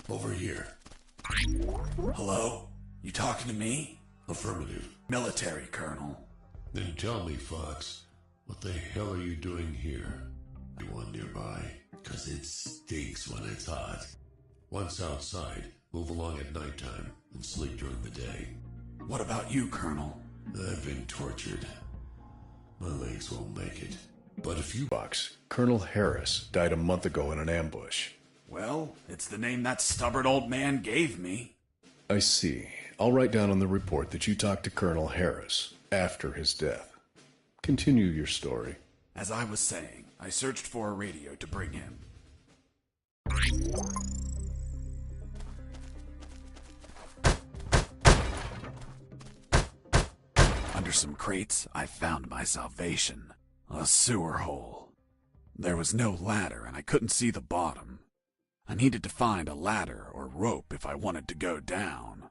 Over here. Hello? You talking to me? Affirmative. Military, Colonel. Then tell me, Fox, what the hell are you doing here? Anyone nearby? 'Cause it stinks when it's hot. Once outside, move along at nighttime and sleep during the day. What about you, Colonel? I've been tortured. My legs won't make it. But if you... Fox, Colonel Harris died a month ago in an ambush. Well, it's the name that stubborn old man gave me. I see. I'll write down on the report that you talked to Colonel Harris after his death. Continue your story. As I was saying, I searched for a radio to bring him. Under some crates, I found my salvation. A sewer hole. There was no ladder and I couldn't see the bottom. I needed to find a ladder or rope if I wanted to go down.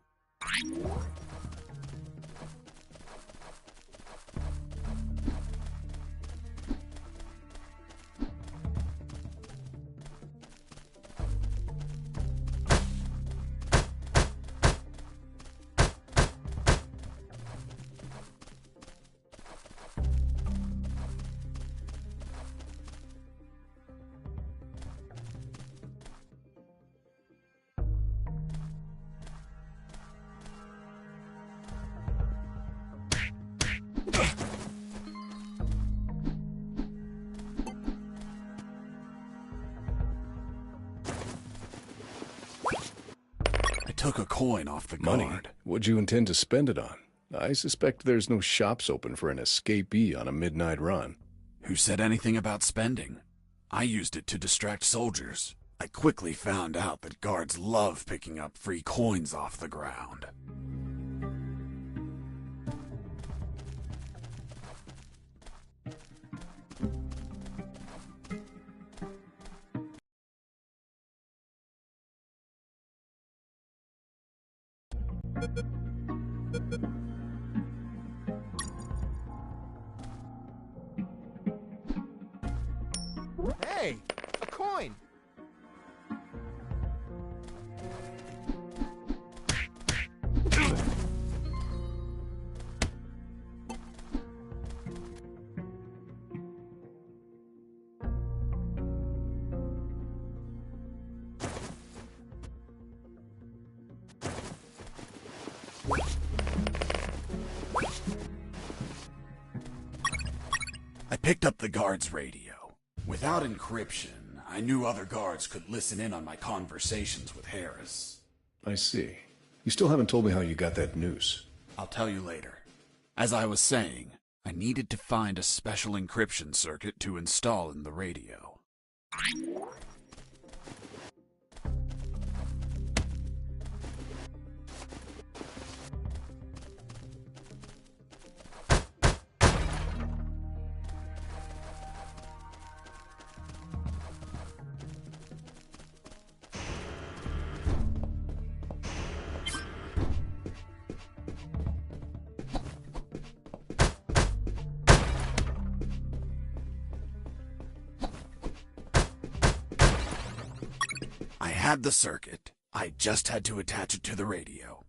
Took a coin off the Money? guard. What'd you intend to spend it on? I suspect there's no shops open for an escapee on a midnight run. Who said anything about spending? I used it to distract soldiers. I quickly found out that guards love picking up free coins off the ground. Hey, a coin! I picked up the guard's radio. Without encryption, I knew other guards could listen in on my conversations with Harris. I see. You still haven't told me how you got that noose. I'll tell you later. As I was saying, I needed to find a special encryption circuit to install in the radio. I had the circuit. I just had to attach it to the radio.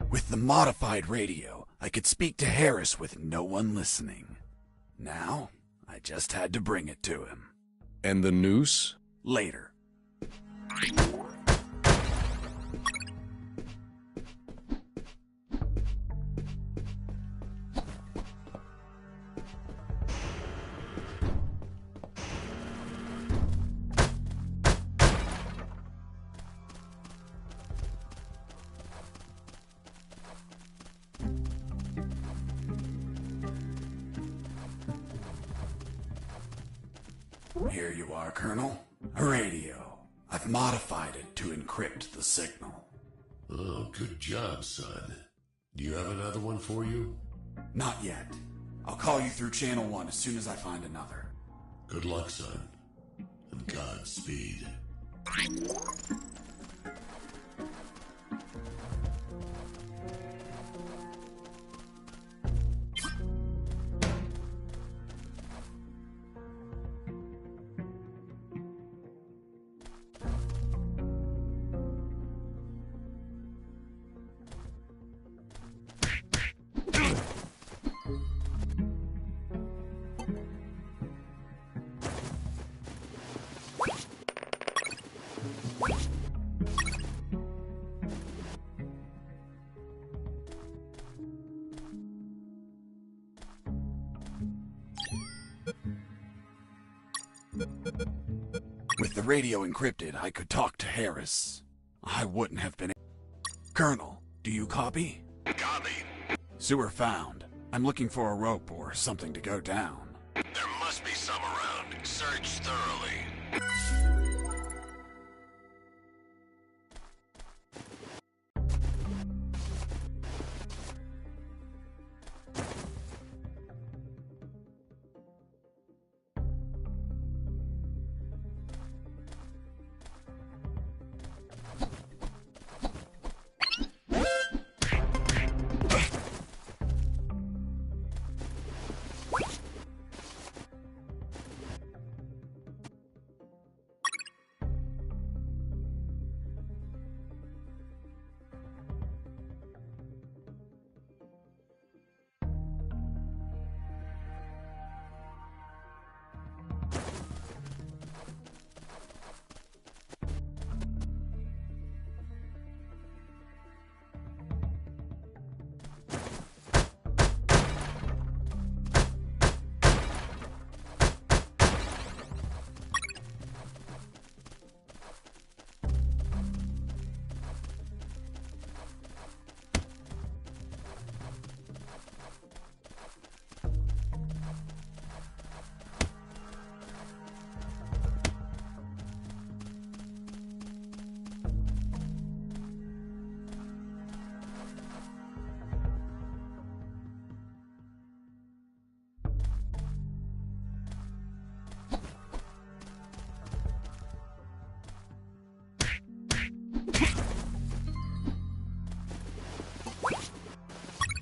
With the modified radio, I could speak to Harris with no one listening. Now, I just had to bring it to him. And the noose? Later. Here you are, Colonel. A radio. I've modified it to encrypt the signal. Oh, good job, son. Do you have another one for you? Not yet. I'll call you through Channel 1 as soon as I find another. Good luck, son. And Godspeed. radio encrypted, I could talk to Harris. I wouldn't have been... Colonel, do you copy? Copy. Sewer found. I'm looking for a rope or something to go down. There must be some around. Search thoroughly.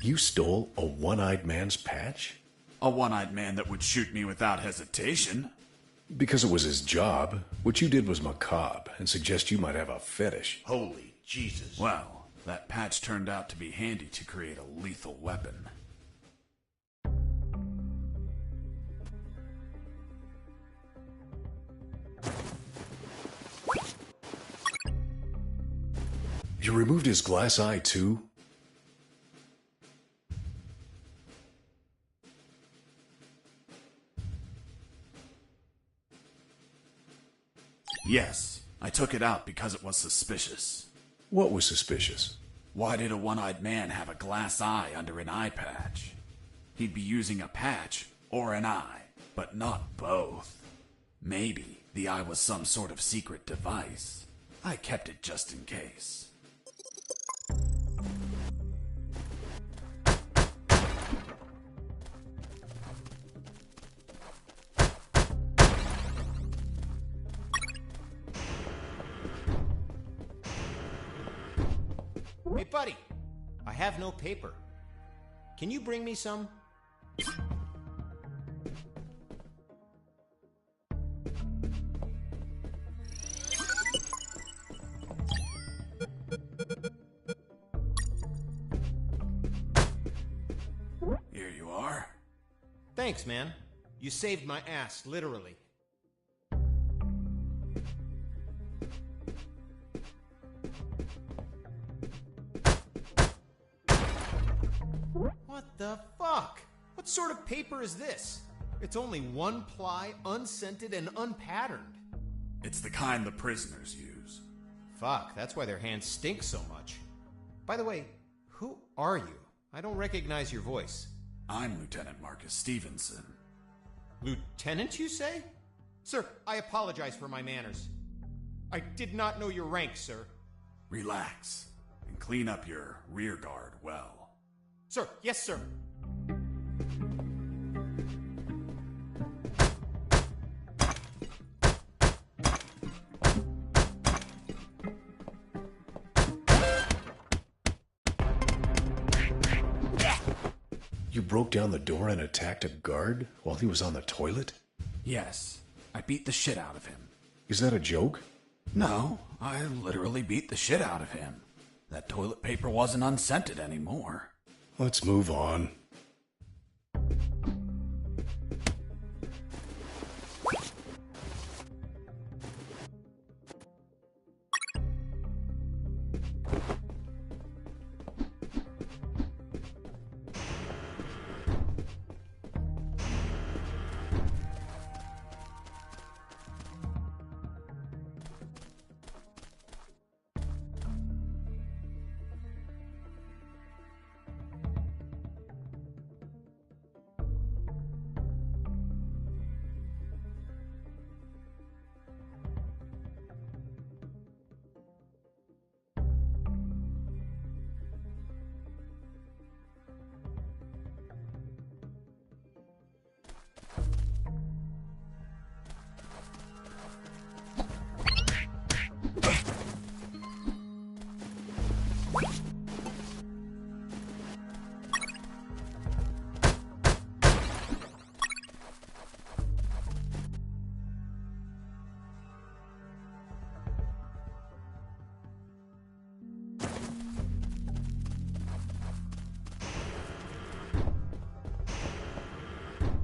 You stole a one-eyed man's patch? A one-eyed man that would shoot me without hesitation. Because it was his job. What you did was macabre and suggest you might have a fetish. Holy Jesus. Well, that patch turned out to be handy to create a lethal weapon. You removed his glass eye too? Yes, I took it out because it was suspicious. What was suspicious? Why did a one-eyed man have a glass eye under an eye patch? He'd be using a patch or an eye, but not both. Maybe the eye was some sort of secret device. I kept it just in case. Hey, buddy. I have no paper. Can you bring me some? Here you are. Thanks, man. You saved my ass, literally. What the fuck? What sort of paper is this? It's only one ply, unscented, and unpatterned. It's the kind the prisoners use. Fuck, that's why their hands stink so much. By the way, who are you? I don't recognize your voice. I'm Lieutenant Marcus Stevenson. Lieutenant, you say? Sir, I apologize for my manners. I did not know your rank, sir. Relax and clean up your rear guard well. Sir, yes, sir. You broke down the door and attacked a guard while he was on the toilet? Yes, I beat the shit out of him. Is that a joke? No, I literally beat the shit out of him. That toilet paper wasn't unscented anymore. Let's move on.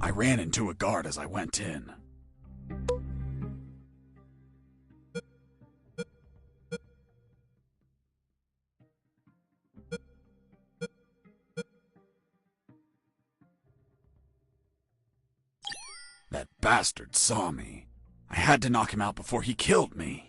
I ran into a guard as I went in. That bastard saw me. I had to knock him out before he killed me.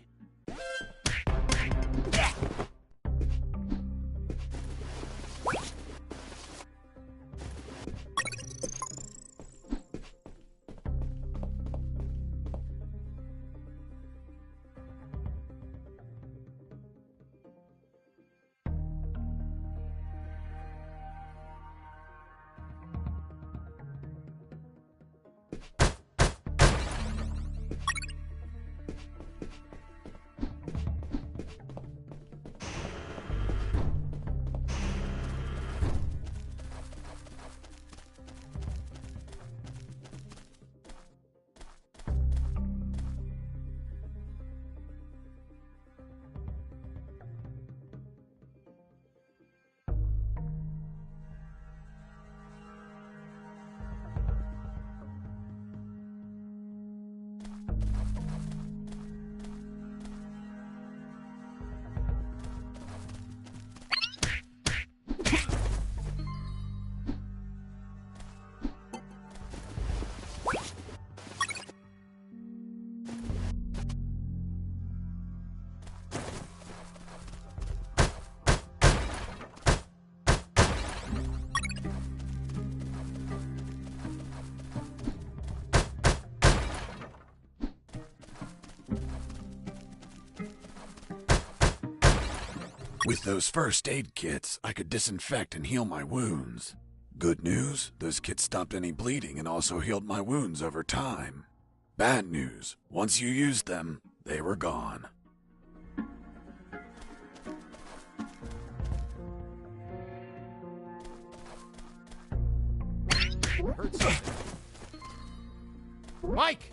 With those first aid kits, I could disinfect and heal my wounds. Good news, those kits stopped any bleeding and also healed my wounds over time. Bad news, once you used them, they were gone. Heard something. Mike!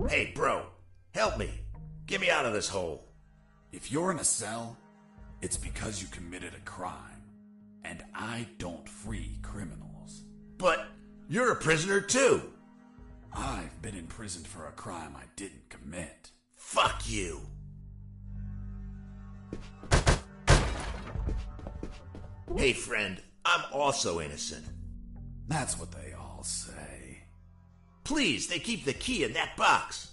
Hey, bro, help me. Get me out of this hole. If you're in a cell, it's because you committed a crime. And I don't free criminals. But you're a prisoner too. I've been imprisoned for a crime I didn't commit. Fuck you. Hey, friend, I'm also innocent. That's what they all say. Please, they keep the key in that box.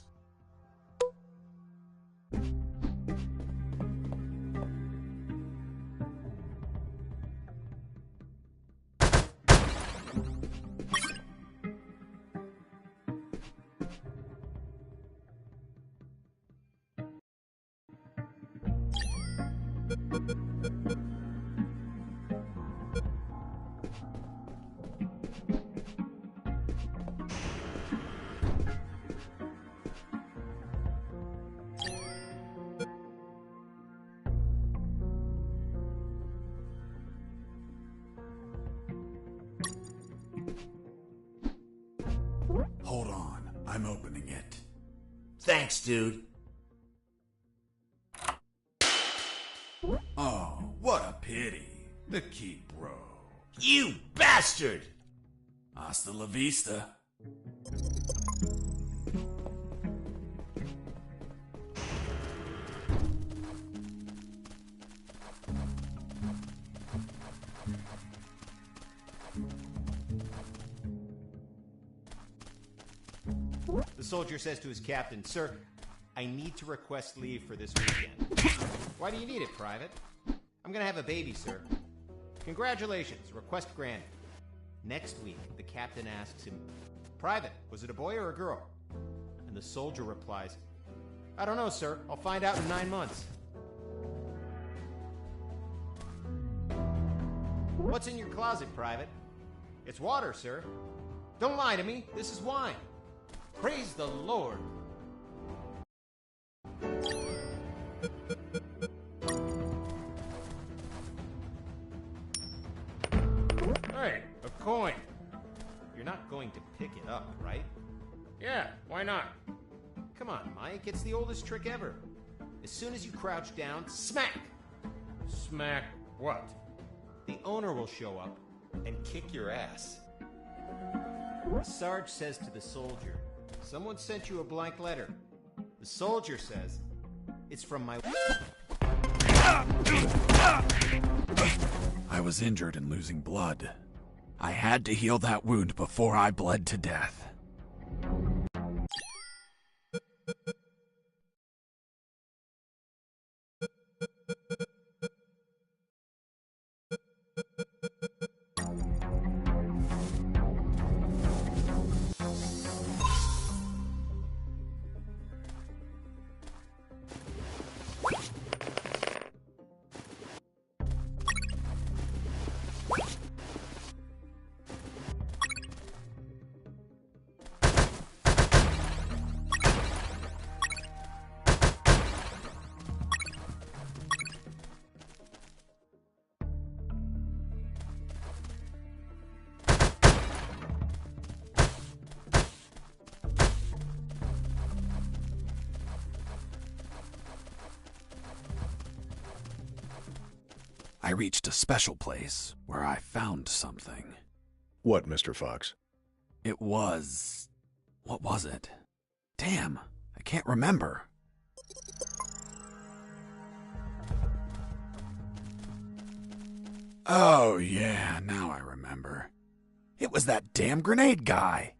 Hold on, I'm opening it. Thanks, dude. Oh, what a pity. The key broke. You bastard! Hasta la vista. soldier says to his captain, "Sir, I need to request leave for this weekend." "Why do you need it, Private?" "I'm gonna have a baby, sir." "Congratulations, request granted." Next week, the captain asks him, "Private, was it a boy or a girl?" And the soldier replies, "I don't know, sir. I'll find out in 9 months." "What's in your closet, Private?" "It's water, sir." "Don't lie to me. This is wine." Praise the Lord. Hey, a coin. You're not going to pick it up, right? "Yeah, why not?" "Come on, Mike. It's the oldest trick ever. As soon as you crouch down, smack!" "Smack what?" "The owner will show up and kick your ass." The Sarge says to the soldier, "Someone sent you a blank letter." The soldier says, "It's from my..." I was injured and losing blood. I had to heal that wound before I bled to death. I reached a special place where I found something. What, Mr. Fox? It was... what was it? Damn, I can't remember. Oh, yeah, now I remember. It was that damn grenade guy.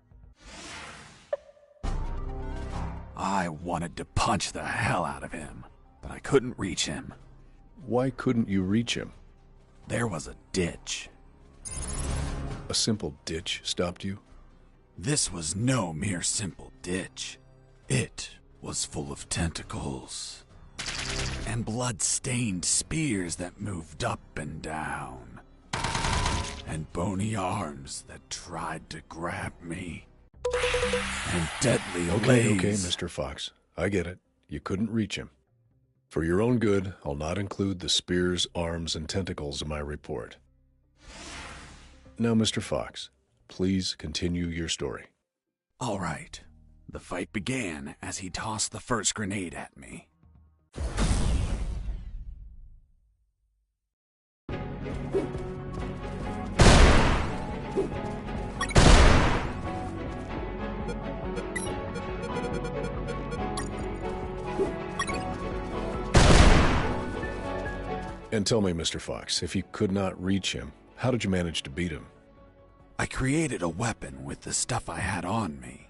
I wanted to punch the hell out of him, but I couldn't reach him. Why couldn't you reach him? There was a ditch. A simple ditch stopped you? This was no mere simple ditch. It was full of tentacles and blood-stained spears that moved up and down, and bony arms that tried to grab me, and deadly Okay, lays. Mr. Fox. I get it. You couldn't reach him. For your own good, I'll not include the spears, arms, and tentacles in my report. Now, Mr. Fox, please continue your story. All right. The fight began as he tossed the first grenade at me. And tell me, Mr. Fox, if you could not reach him, how did you manage to beat him? I created a weapon with the stuff I had on me.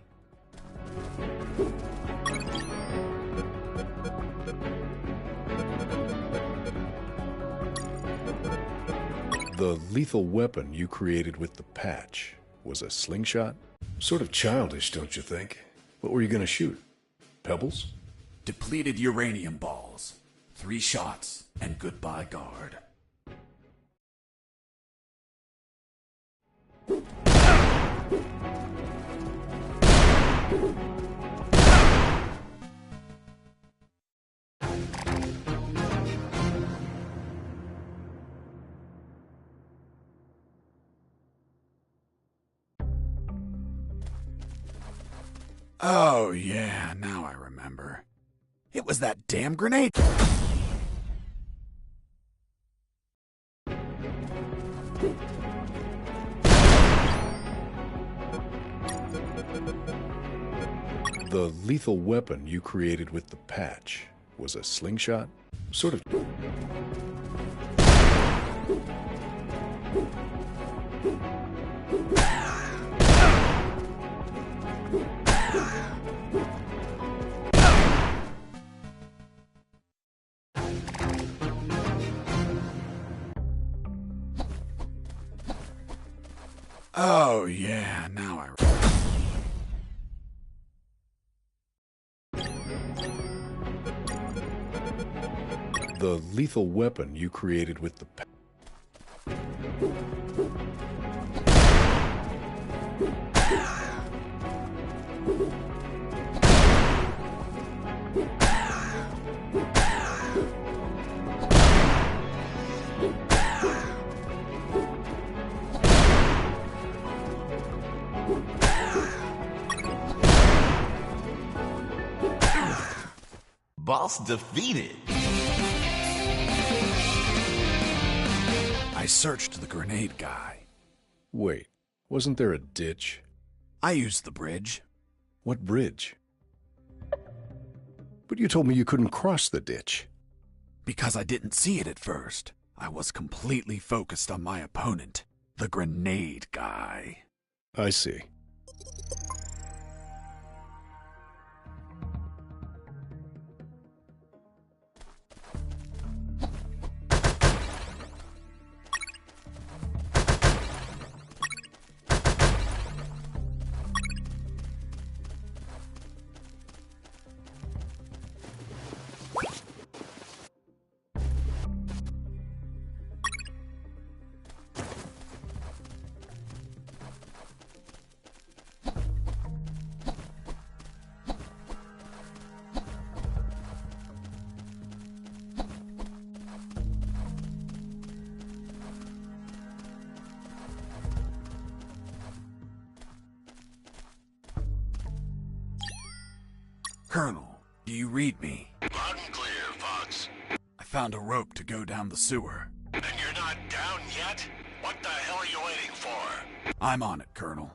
The lethal weapon you created with the patch was a slingshot? Sort of childish, don't you think? What were you going to shoot? Pebbles? Depleted uranium balls. 3 shots, and goodbye, guard. Oh, yeah, now I remember. It was that damn grenade. The lethal weapon you created with the patch was a slingshot? Sort of... Oh, yeah, now I... The lethal weapon you created with the... Boss defeated. I searched the grenade guy. Wait, wasn't there a ditch? I used the bridge. What bridge? But you told me you couldn't cross the ditch. Because I didn't see it at first. I was completely focused on my opponent, the grenade guy. I see. Colonel, do you read me? Loud and clear, Fox. I found a rope to go down the sewer. And you're not down yet? What the hell are you waiting for? I'm on it, Colonel.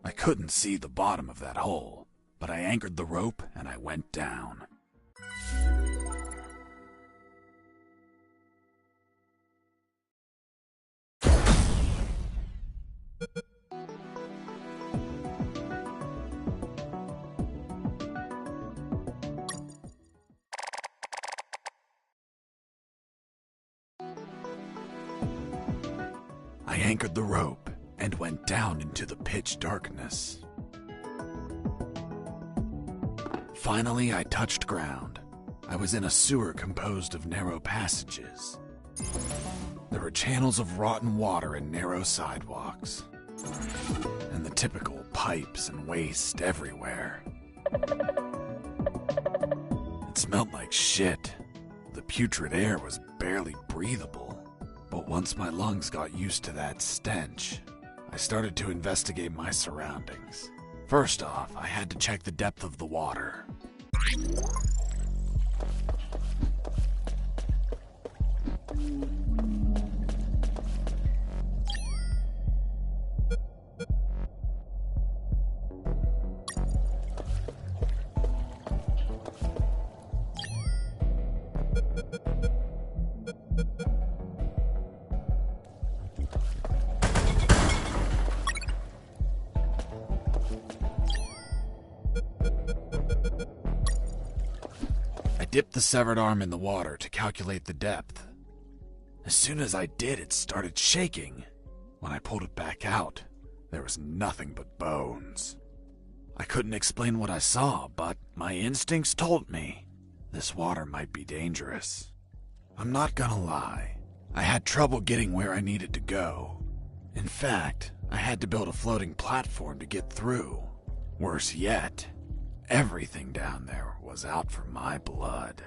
I couldn't see the bottom of that hole, but I anchored the rope and I went down. I anchored the rope and went down into the pitch darkness. Finally, I touched ground. I was in a sewer composed of narrow passages. There were channels of rotten water and narrow sidewalks, and the typical pipes and waste everywhere. It smelled like shit. The putrid air was barely breathable. But once my lungs got used to that stench, I started to investigate my surroundings. First off, I had to check the depth of the water. I dipped the severed arm in the water to calculate the depth. As soon as I did, it started shaking. When I pulled it back out, there was nothing but bones. I couldn't explain what I saw, but my instincts told me this water might be dangerous. I'm not gonna lie, I had trouble getting where I needed to go. In fact, I had to build a floating platform to get through. Worse yet, everything down there was out for my blood.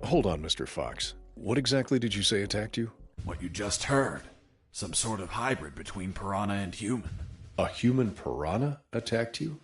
Hold on, Mr. Fox. What exactly did you say attacked you? What you just heard. Some sort of hybrid between piranha and human. A human piranha attacked you?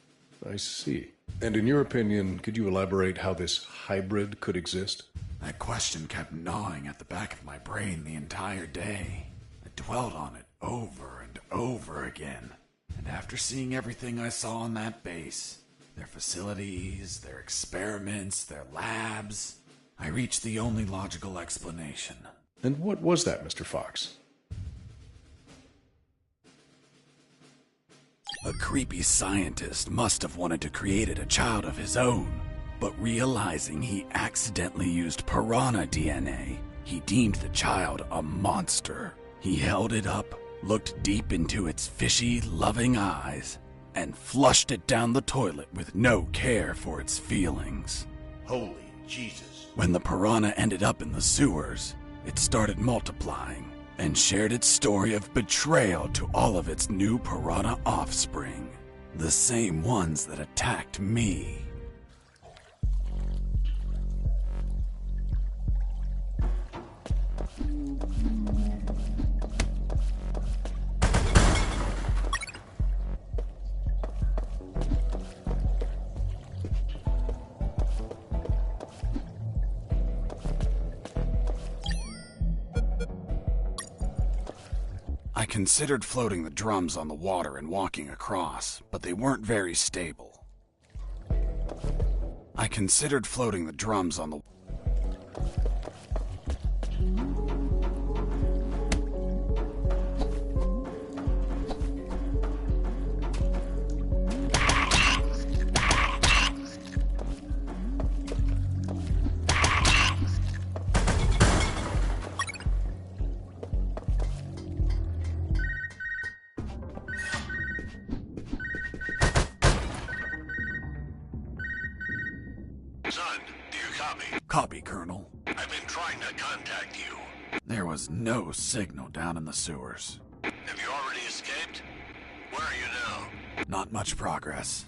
I see. And in your opinion, could you elaborate how this hybrid could exist? That question kept gnawing at the back of my brain the entire day. I dwelled on it over and over again. And after seeing everything I saw on that base, their facilities, their experiments, their labs, I reached the only logical explanation. And what was that, Mr. Fox? A creepy scientist must have wanted to create a child of his own, but realizing he accidentally used piranha DNA, he deemed the child a monster. He held it up, looked deep into its fishy, loving eyes, and flushed it down the toilet with no care for its feelings. Holy Jesus. When the piranha ended up in the sewers, it started multiplying and shared its story of betrayal to all of its new piranha offspring, the same ones that attacked me. I considered floating the drums on the water and walking across, but they weren't very stable. I considered floating the drums on the Son, do you copy? Copy, Colonel. I've been trying to contact you. There was no signal down in the sewers. Have you already escaped? Where are you now? Not much progress.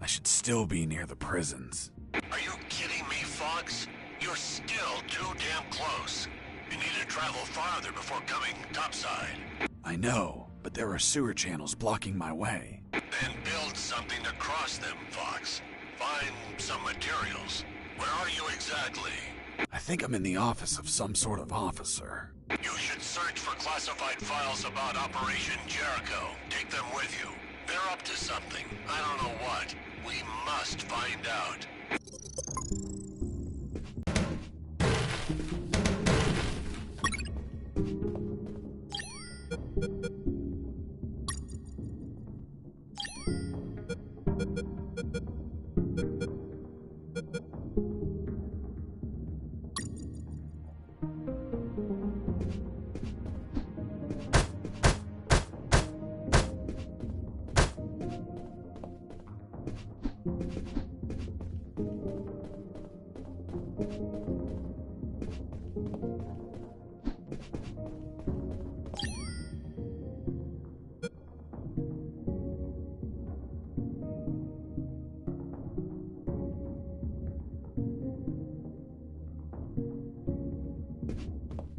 I should still be near the prisons. Are you kidding me, Fox? You're still too damn close. You need to travel farther before coming topside. I know, but there are sewer channels blocking my way. Then build something to cross them, Fox. Find some materials. Where are you exactly? I think I'm in the office of some sort of officer. You should search for classified files about Operation Jericho. Take them with you. They're up to something. I don't know what. We must find out.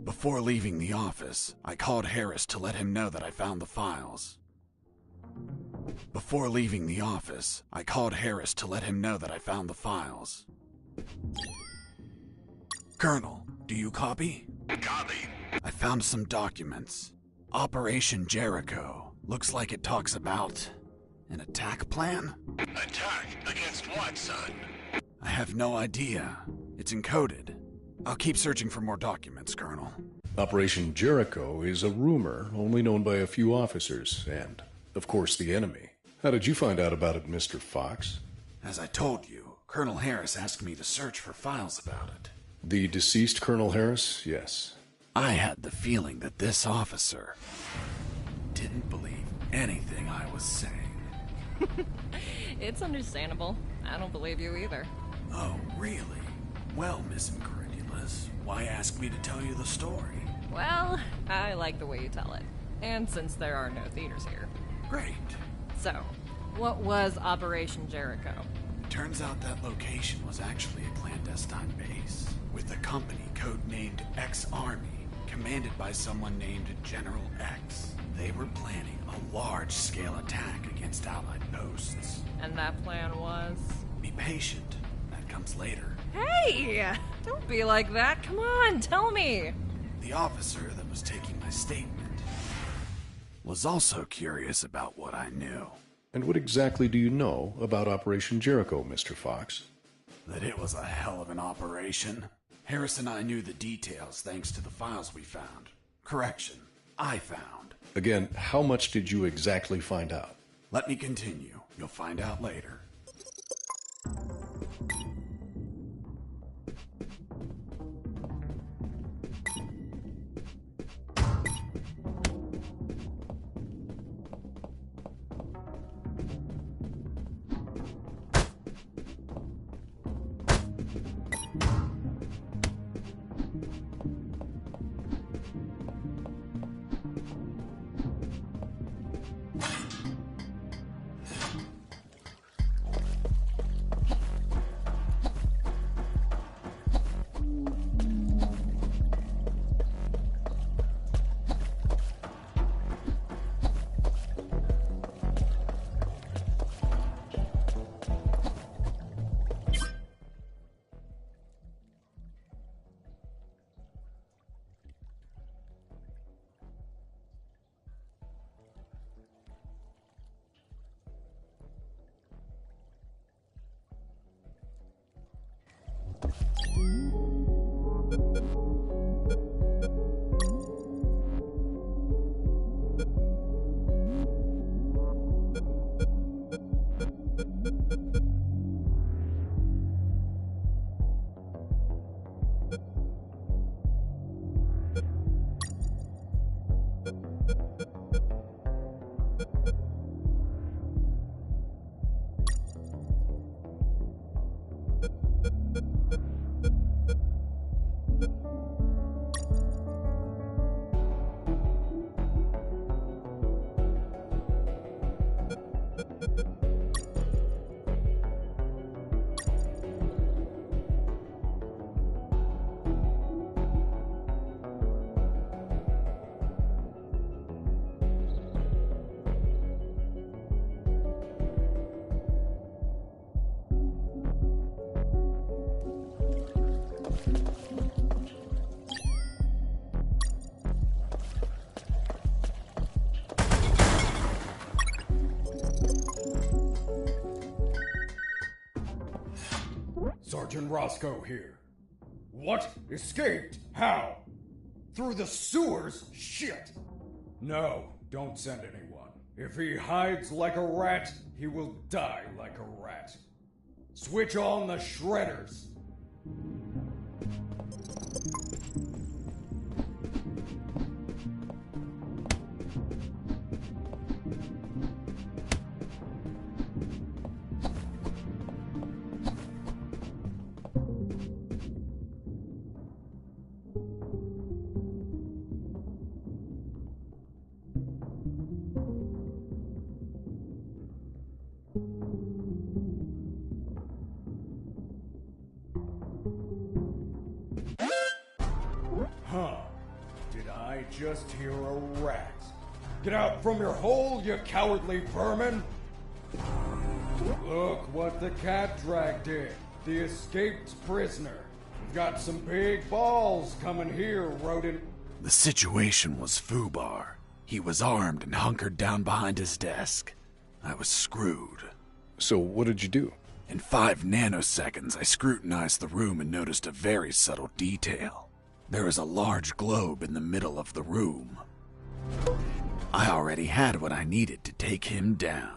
Before leaving the office, I called Harris to let him know that I found the files. Before leaving the office, I called Harris to let him know that I found the files. Colonel, do you copy? Copy. I found some documents. Operation Jericho. Looks like it talks about an attack plan? Attack? Against what, son? I have no idea. It's encoded. I'll keep searching for more documents, Colonel. Operation Jericho is a rumor only known by a few officers and, of course, the enemy. How did you find out about it, Mr. Fox? As I told you, Colonel Harris asked me to search for files about it. The deceased Colonel Harris? Yes. I had the feeling that this officer didn't believe anything I was saying. It's understandable. I don't believe you either. Oh, really? Well, Miss Incredulous, why ask me to tell you the story? Well, I like the way you tell it. And since there are no theaters here. Great. So, what was Operation Jericho? Turns out that location was actually a clandestine base, with a company codenamed X-Army, commanded by someone named General X. They were planning a large-scale attack against Allied posts. And that plan was? Be patient. That comes later. Hey! Don't be like that. Come on, tell me. The officer that was taking my statement was also curious about what I knew. And what exactly do you know about Operation Jericho, Mr. Fox? That it was a hell of an operation. Harris and I knew the details thanks to the files we found. Correction, I found. Again, how much did you exactly find out? Let me continue. You'll find out later. Sergeant Roscoe here. What? Escaped? How? Through the sewers? Shit! No, don't send anyone. If he hides like a rat, he will die like a rat. Switch on the shredders. Huh. Did I just hear a rat? Get out from your hole, you cowardly vermin! Look what the cat dragged in. The escaped prisoner. We've got some big balls coming here, rodent. The situation was foobar. He was armed and hunkered down behind his desk. I was screwed. So what did you do? In 5 nanoseconds, I scrutinized the room and noticed a very subtle detail. There was a large globe in the middle of the room. I already had what I needed to take him down.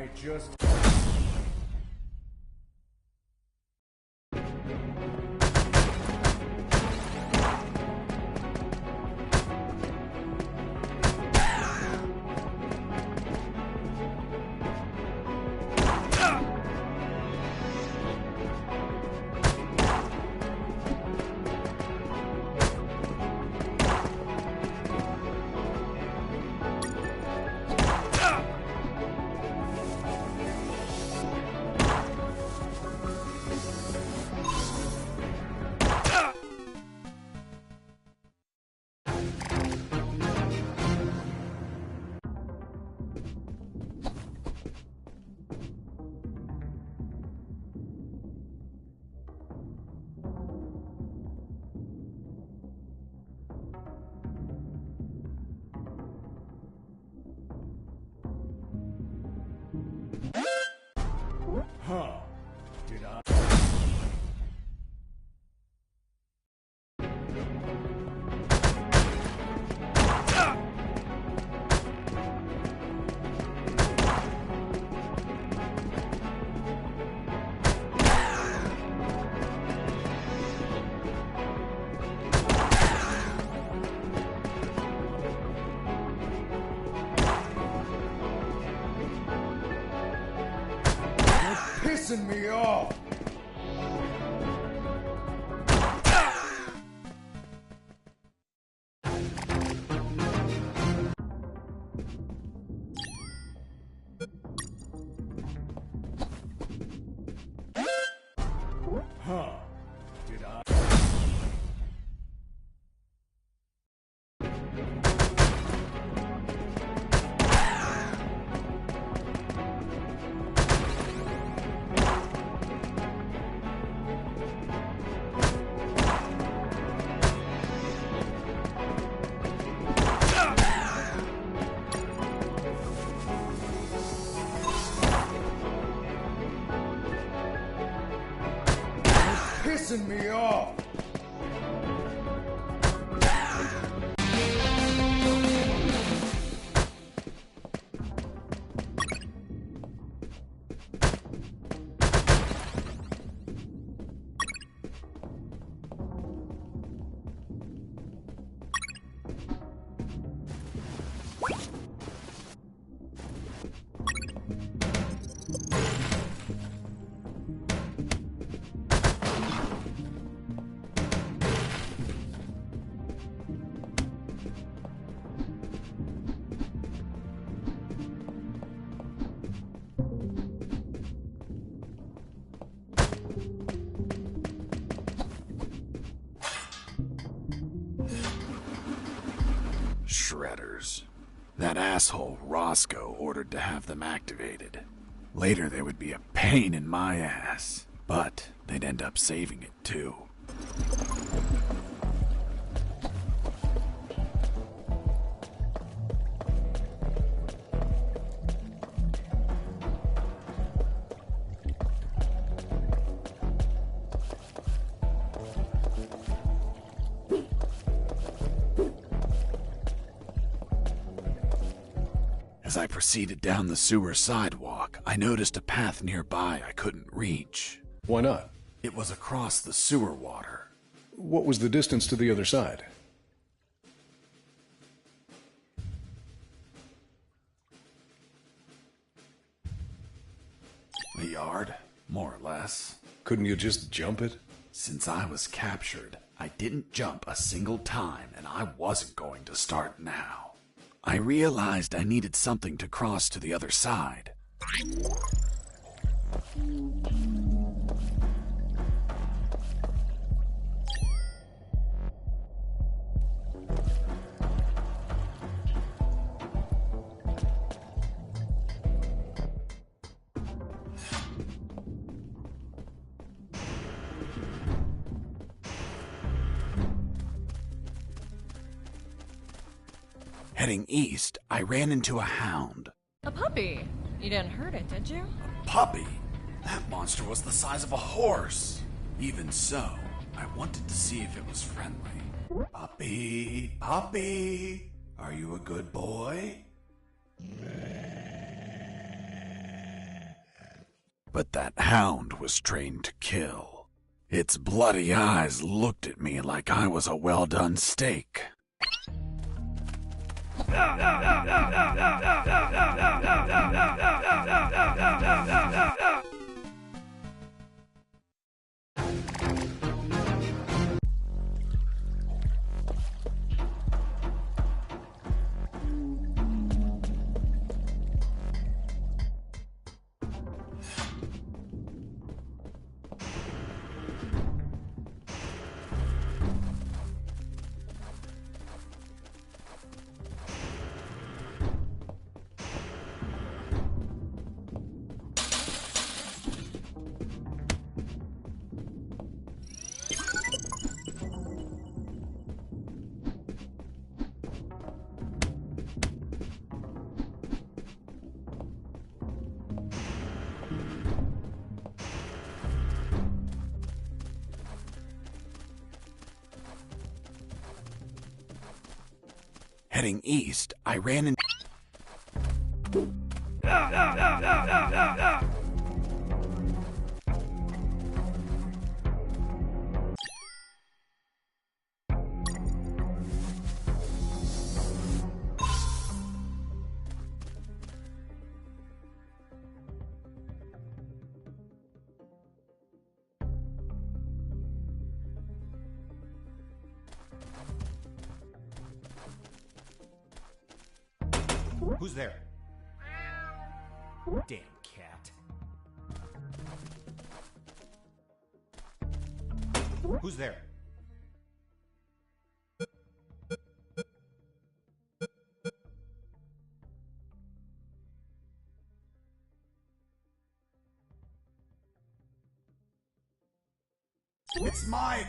I just... Huh. Did I... pissing me off! Huh. Did I... pissing me off! Shredders. That asshole Roscoe ordered to have them activated. Later they would be a pain in my ass, but they'd end up saving it too. As I proceeded down the sewer sidewalk, I noticed a path nearby I couldn't reach. Why not? It was across the sewer water. What was the distance to the other side? A yard, more or less. Couldn't you just jump it? Since I was captured, I didn't jump a single time, and I wasn't going to start now. I realized I needed something to cross to the other side. Heading east, I ran into a hound. A puppy. You didn't hurt it, did you? Puppy? That monster was the size of a horse. Even so, I wanted to see if it was friendly. Puppy, puppy, are you a good boy? but that hound was trained to kill. Its bloody eyes looked at me like I was a well-done steak. Heading east, I ran into... Who's there? Damn cat. Who's there? It's Mike!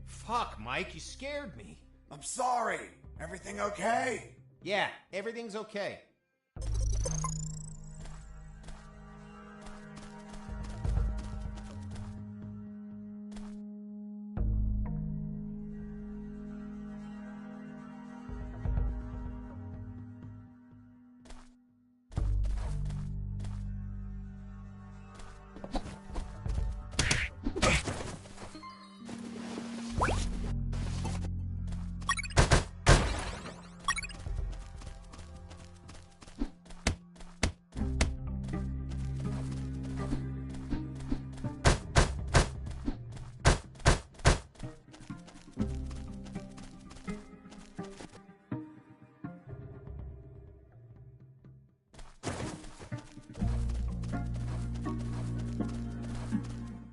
Fuck, Mike, you scared me. I'm sorry. Everything okay? Yeah, everything's okay.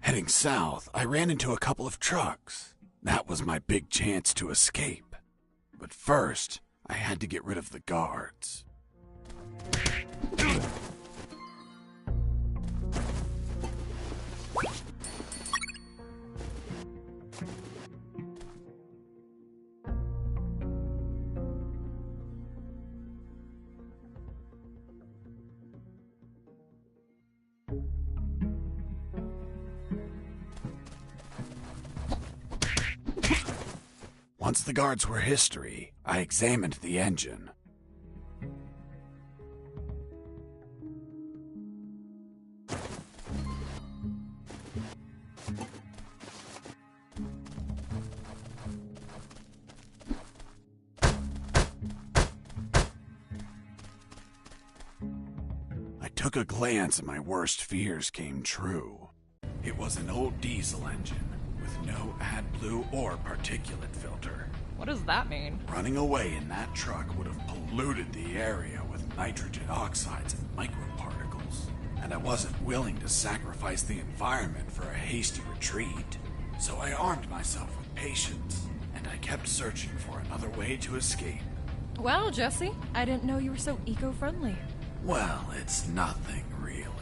Heading south, I ran into a couple of trucks. That was my big chance to escape. But first, I had to get rid of the guards. Once the guards were history, I examined the engine. I took a glance and my worst fears came true. It was an old diesel engine with no AdBlue or particulate filter. What does that mean? Running away in that truck would have polluted the area with nitrogen oxides and microparticles. And I wasn't willing to sacrifice the environment for a hasty retreat. So I armed myself with patience, and I kept searching for another way to escape. Well, Jesse, I didn't know you were so eco-friendly. Well, it's nothing, really.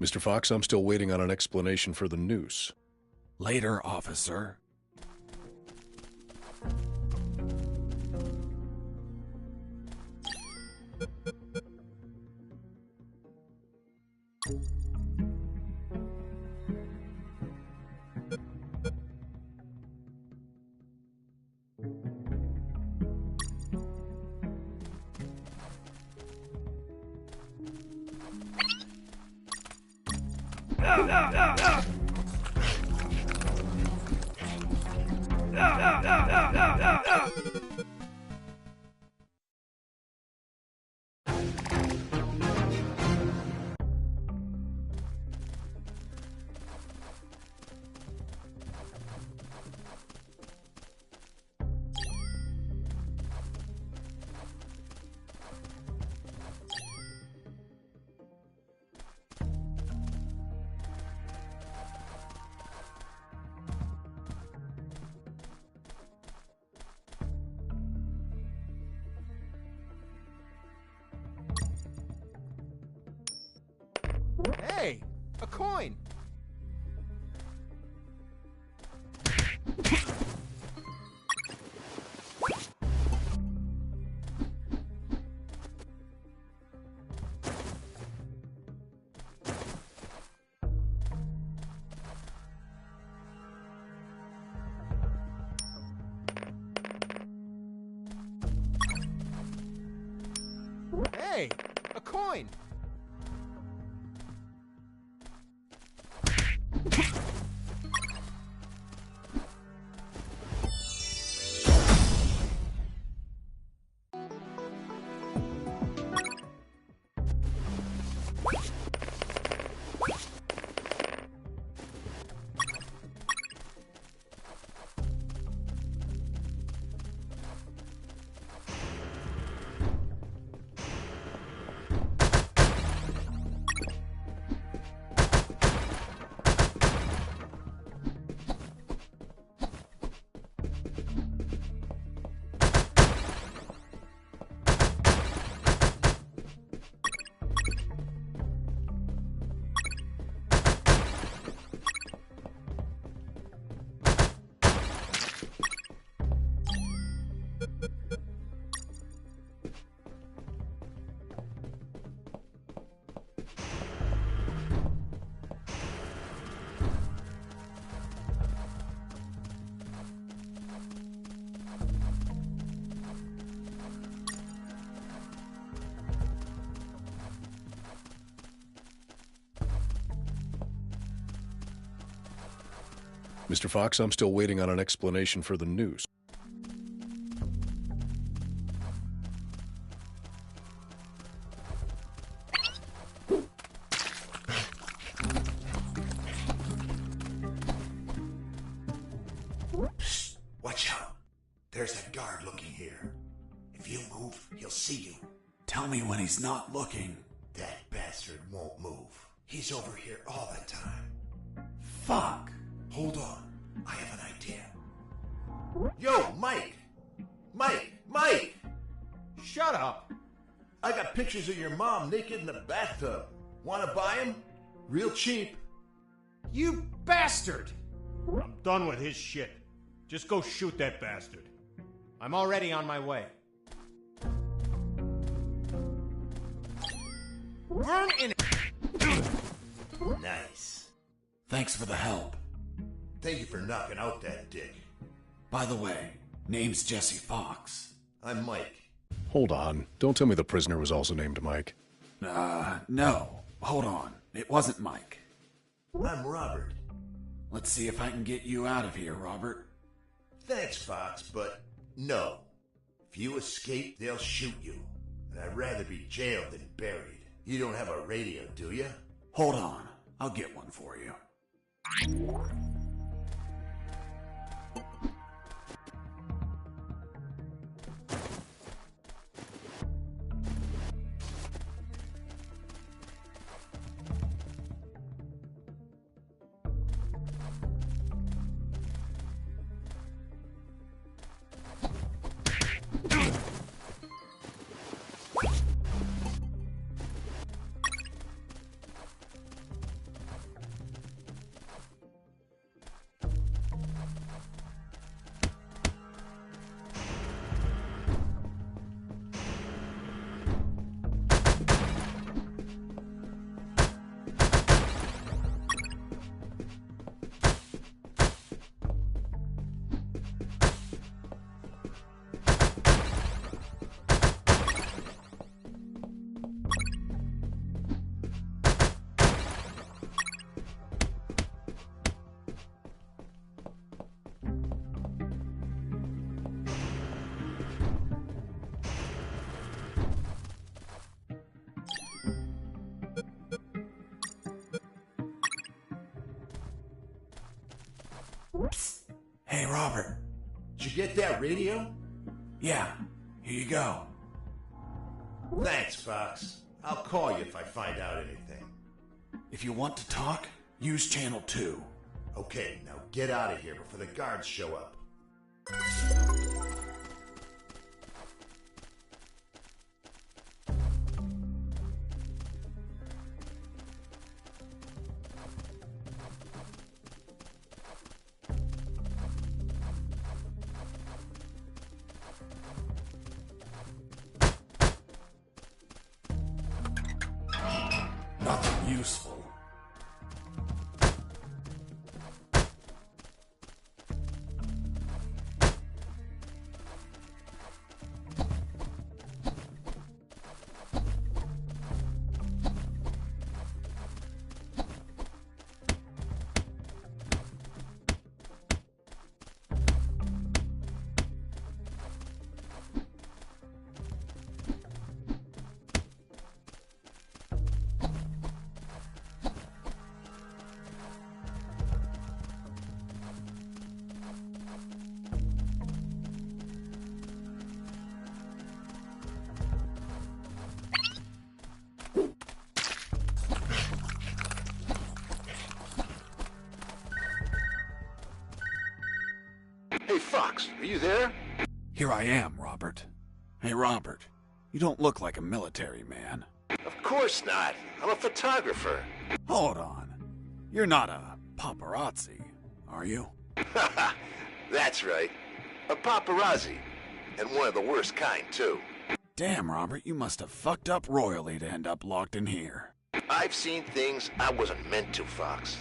Mr. Fox, I'm still waiting on an explanation for the noose. Later, officer. Hey, a coin! Hey, a coin! Mr. Fox, I'm still waiting on an explanation for the noose. Psst, watch out. There's a guard looking here. If you move, he'll see you. Tell me when he's not looking. That bastard won't move. He's over here all the time. Fuck. Hold on. I have an idea. Yo, Mike! Mike! Shut up! I got pictures of your mom naked in the bathtub. Wanna buy them? Real cheap. You bastard! I'm done with his shit. Just go shoot that bastard. I'm already on my way. Burn in it! Nice. Thanks for the help. Thank you for knocking out that dick. By the way, name's Jesse Fox. I'm Mike. Hold on. Don't tell me the prisoner was also named Mike. No. Hold on. It wasn't Mike. I'm Robert. Let's see if I can get you out of here, Robert. Thanks, Fox, but no. If you escape, they'll shoot you. And I'd rather be jailed than buried. You don't have a radio, do you? Hold on. I'll get one for you. Hey, Robert. Did you get that radio? Yeah, here you go. Thanks, Fox. I'll call you if I find out anything. If you want to talk, use channel 2. Okay, now get out of here before the guards show up. Nothing useful. Hey, Fox, are you there? Here I am, Robert. Hey, Robert, you don't look like a military man. Of course not. I'm a photographer. Hold on. You're not a paparazzi, are you? That's right. A paparazzi. And one of the worst kind, too. Damn, Robert, you must have fucked up royally to end up locked in here. I've seen things I wasn't meant to, Fox.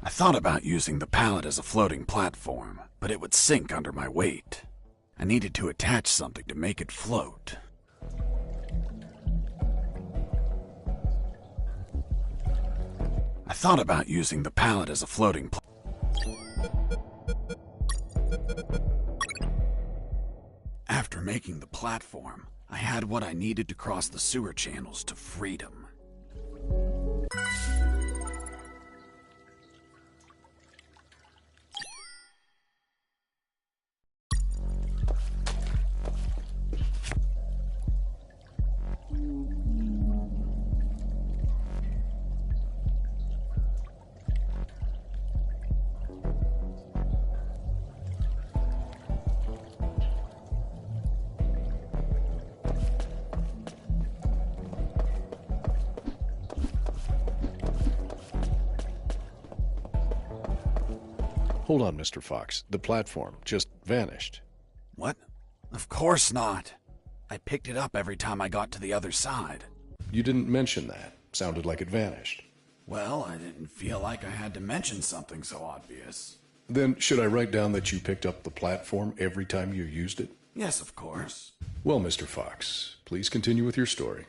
I thought about using the pallet as a floating platform, but it would sink under my weight. I needed to attach something to make it float. I thought about using the pallet as a floating After making the platform, I had what I needed to cross the sewer channels to freedom. Hold on, Mr. Fox. The platform just vanished. What? Of course not. I picked it up every time I got to the other side. You didn't mention that. Sounded like it vanished. Well, I didn't feel like I had to mention something so obvious. Then should I write down that you picked up the platform every time you used it? Yes, of course. Well, Mr. Fox, please continue with your story.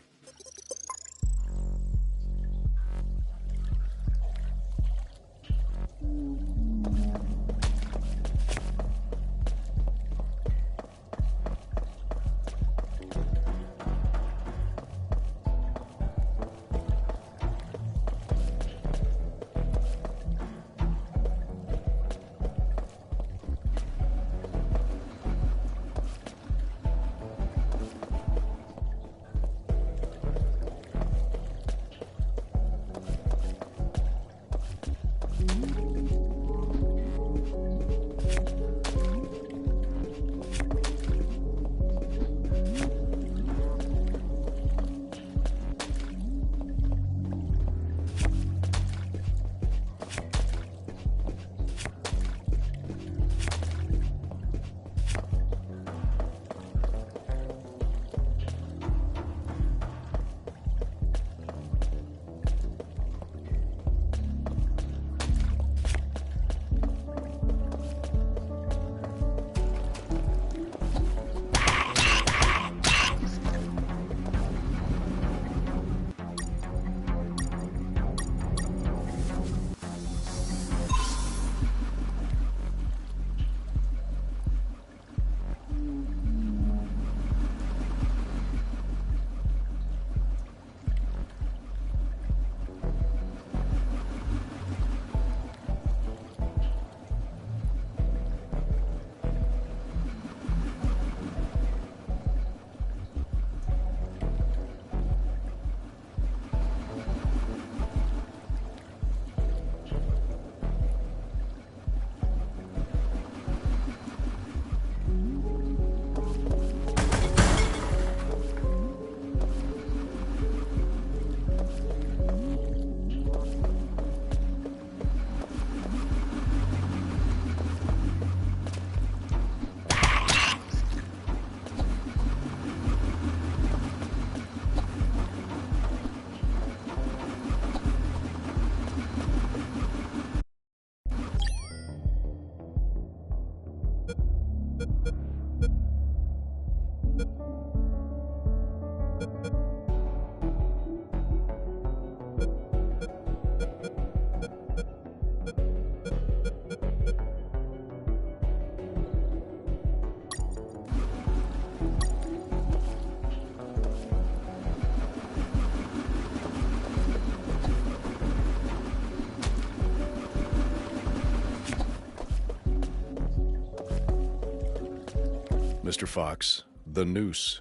Mr. Fox, the noose.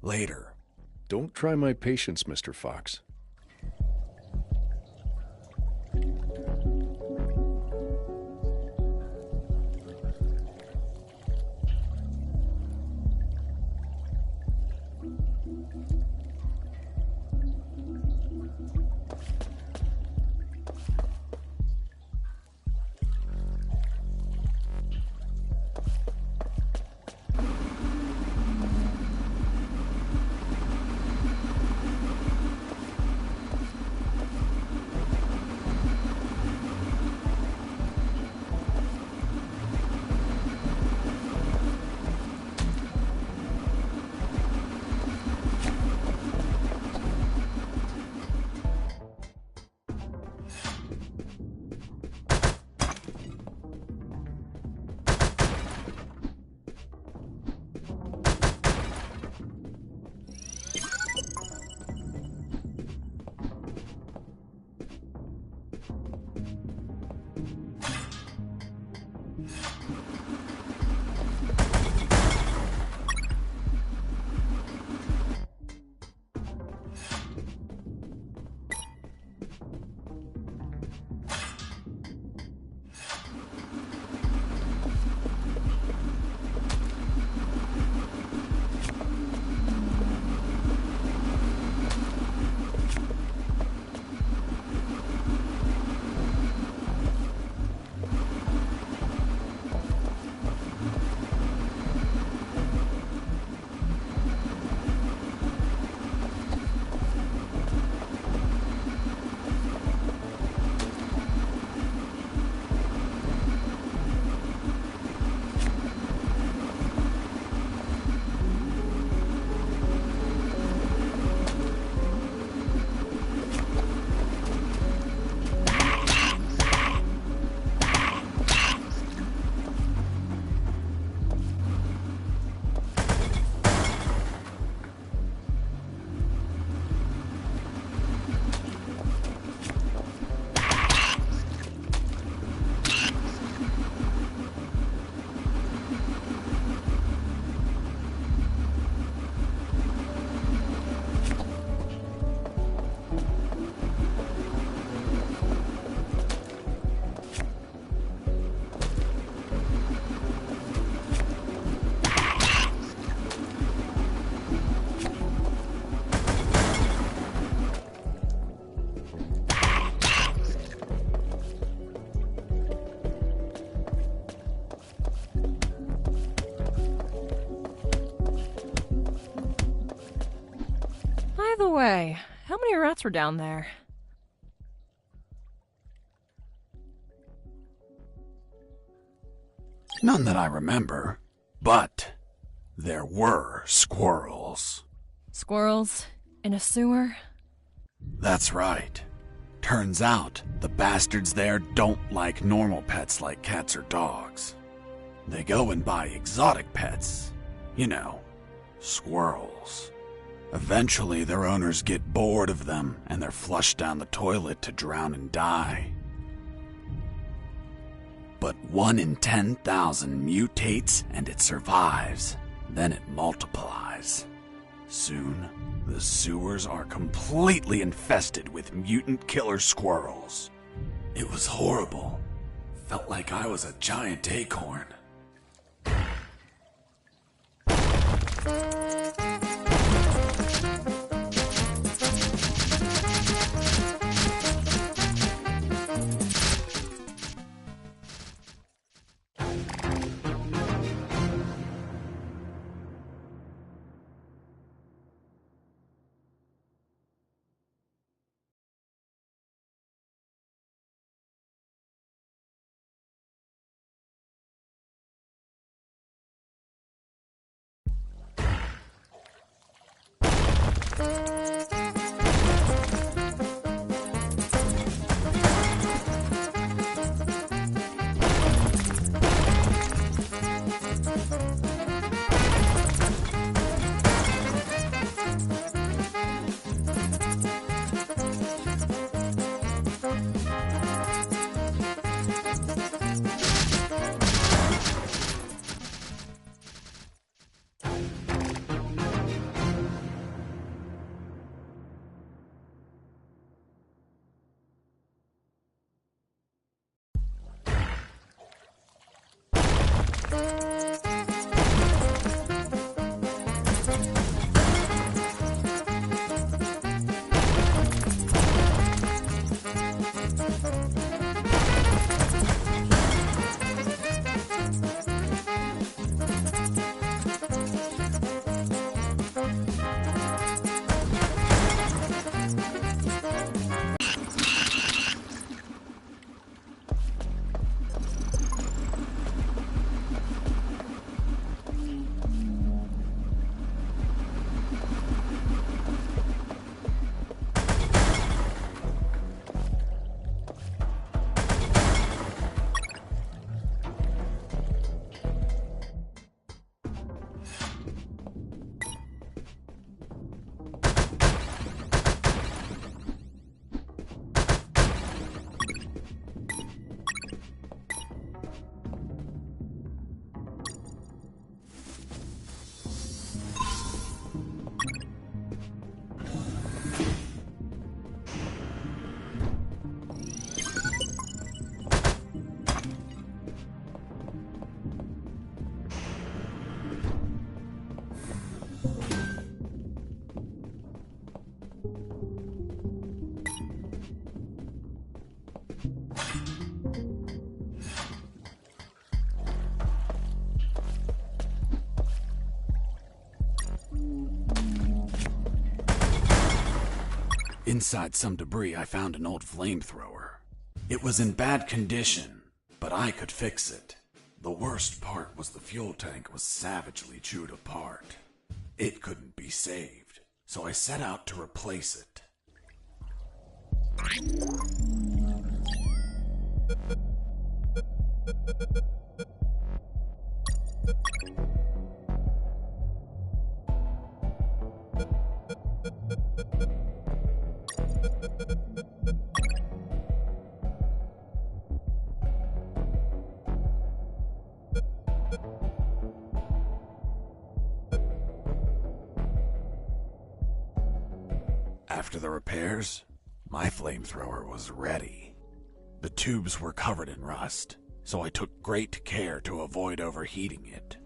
Later. Don't try my patience, Mr. Fox. By the way, how many rats were down there? None that I remember, but there were squirrels. Squirrels? In a sewer? That's right. Turns out the bastards there don't like normal pets like cats or dogs. They go and buy exotic pets. You know, squirrels. Eventually, their owners get bored of them and they're flushed down the toilet to drown and die. But 1 in 10,000 mutates and it survives. Then it multiplies. Soon, the sewers are completely infested with mutant killer squirrels. It was horrible. Felt like I was a giant acorn. Inside some debris, I found an old flamethrower. It was in bad condition, but I could fix it. The worst part was the fuel tank was savagely chewed apart. It couldn't be saved, so I set out to replace it. After the repairs, my flamethrower was ready. The tubes were covered in rust, so I took great care to avoid overheating it.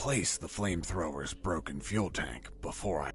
replace the flamethrower's broken fuel tank before I...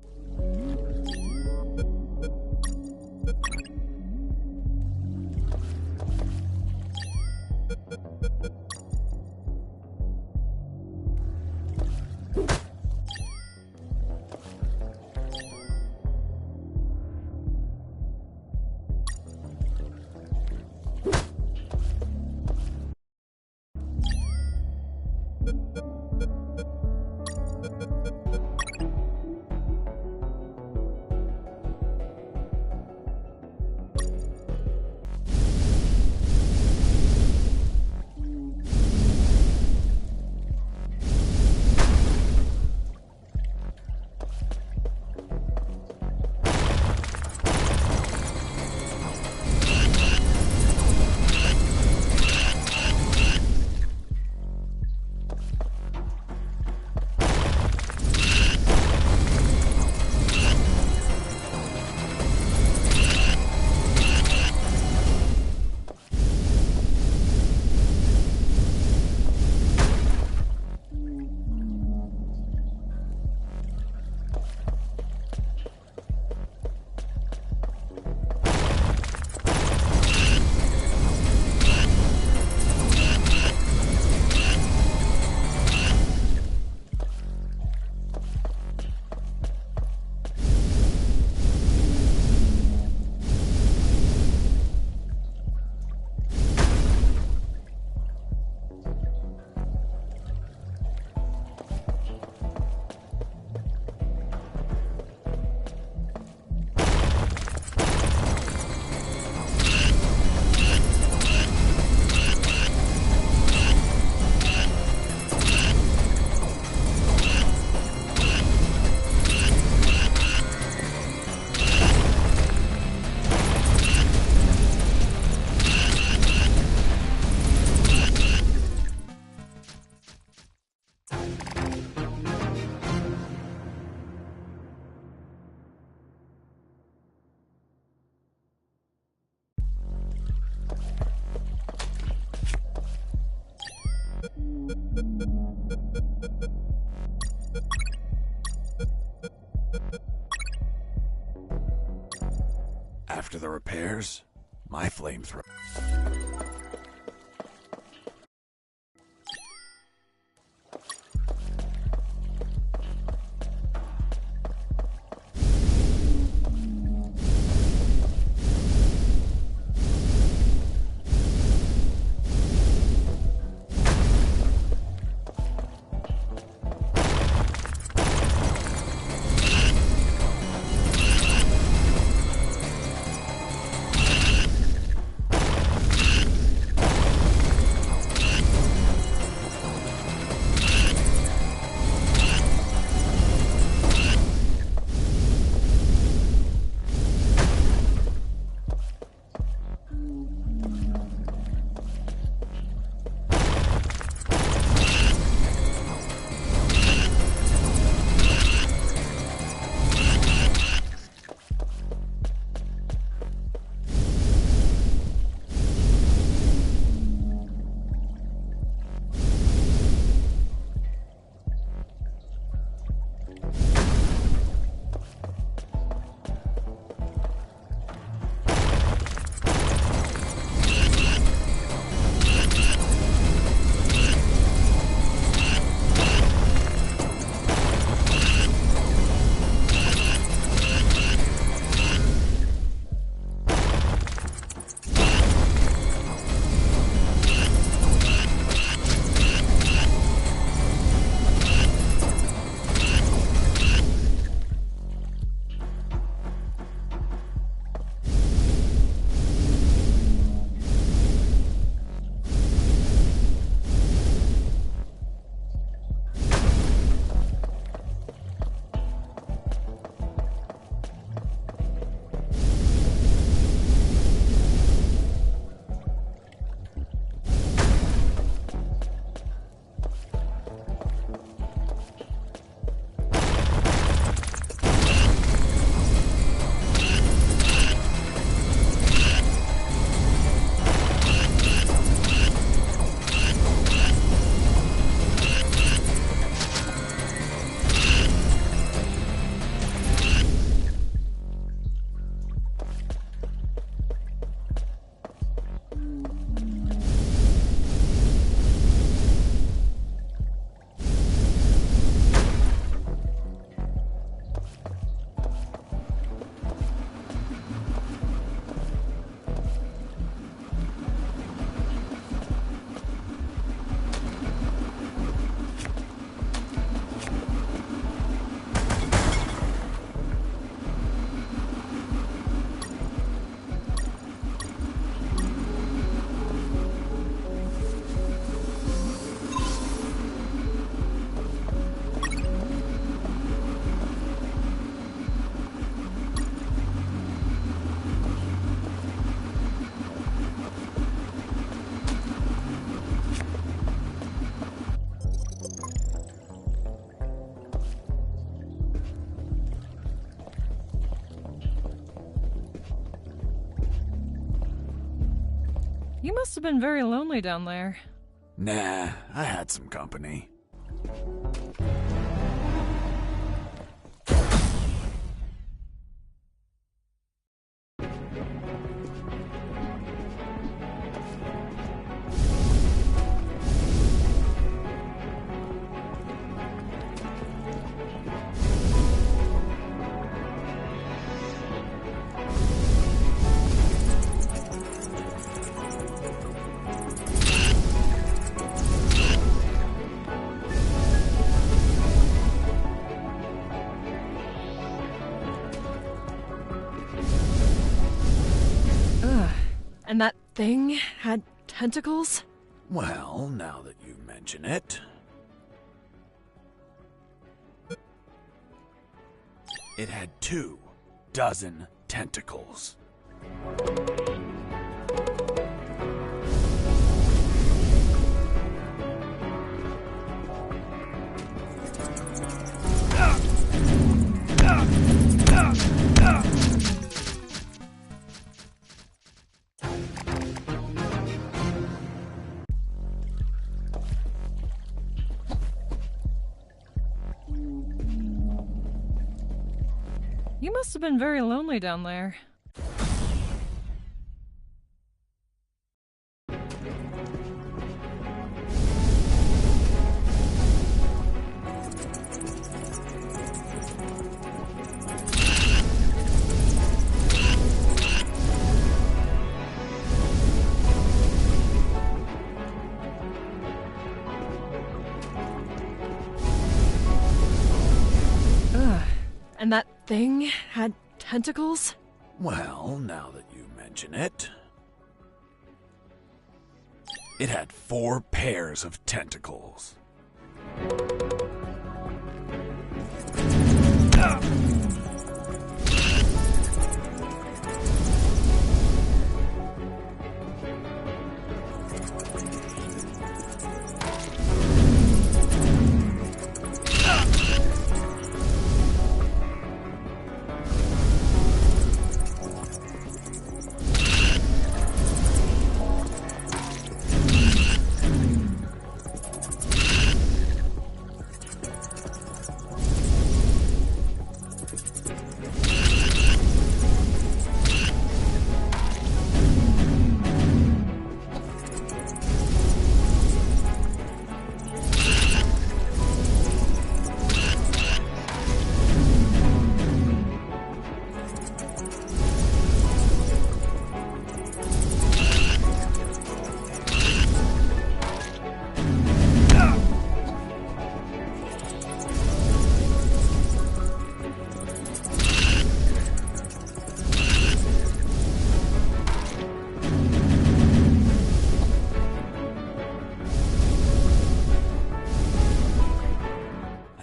After the repairs, my flamethrower... You must have been very lonely down there. Nah, I had some company. And that thing had tentacles? Well, now that you mention it. It had 2 dozen tentacles. You must have been very lonely down there. And that thing had tentacles? Well, now that you mention it. It had 4 pairs of tentacles.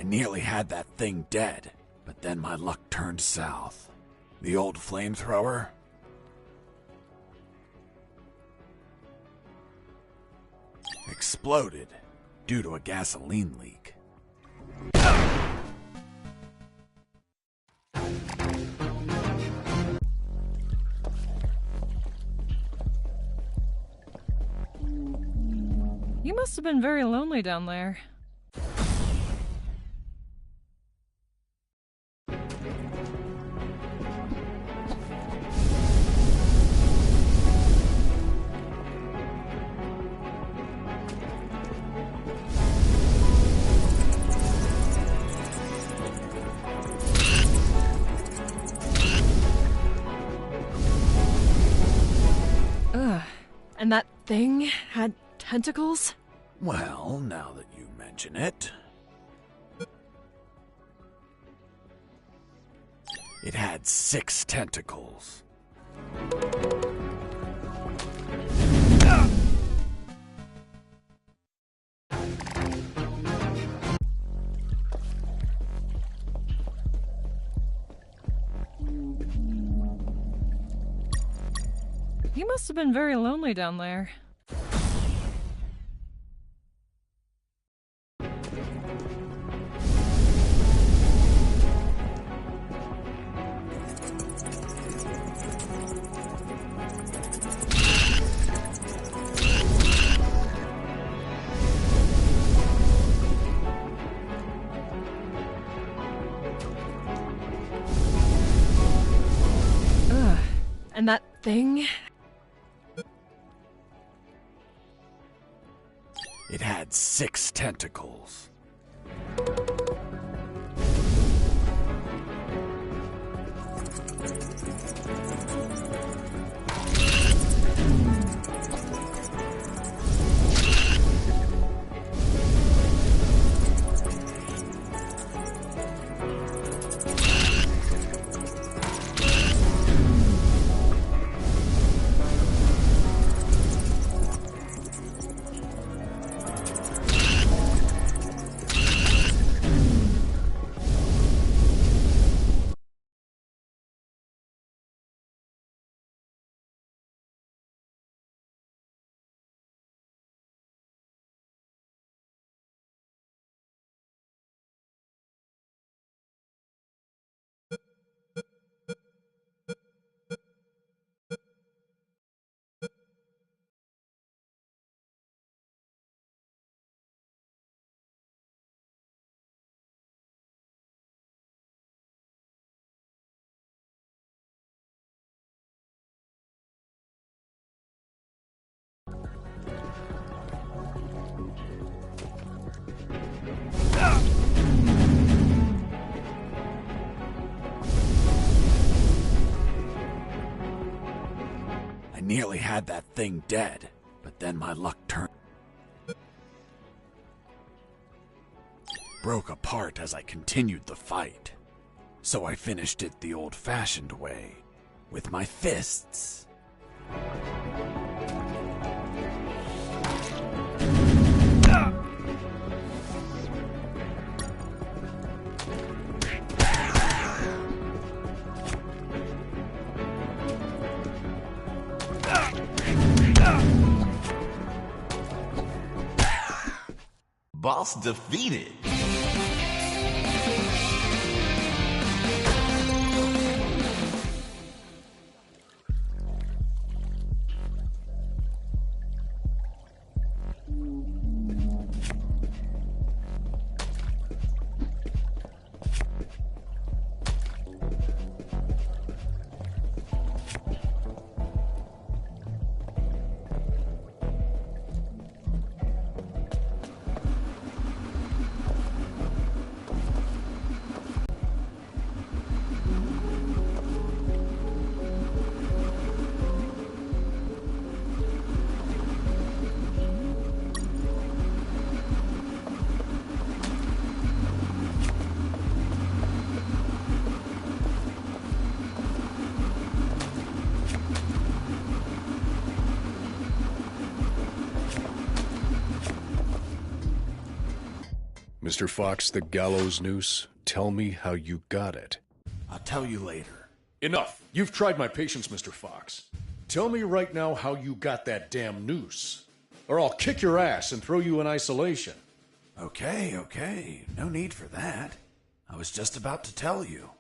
Nearly had that thing dead, but then my luck turned south. The old flamethrower? Exploded due to a gasoline leak. You must have been very lonely down there. And that thing had tentacles? Well, now that you mention it... It had 6 tentacles. He must have been very lonely down there. Ugh. And that thing? It had 6 tentacles. I nearly had that thing dead, but then my luck turned. Broke apart as I continued the fight. So I finished it the old-fashioned way, with my fists. Boss defeated. Mr. Fox, the gallows noose, tell me how you got it. I'll tell you later. Enough! You've tried my patience, Mr. Fox. Tell me right now how you got that damn noose, or I'll kick your ass and throw you in isolation. Okay. No need for that. I was just about to tell you.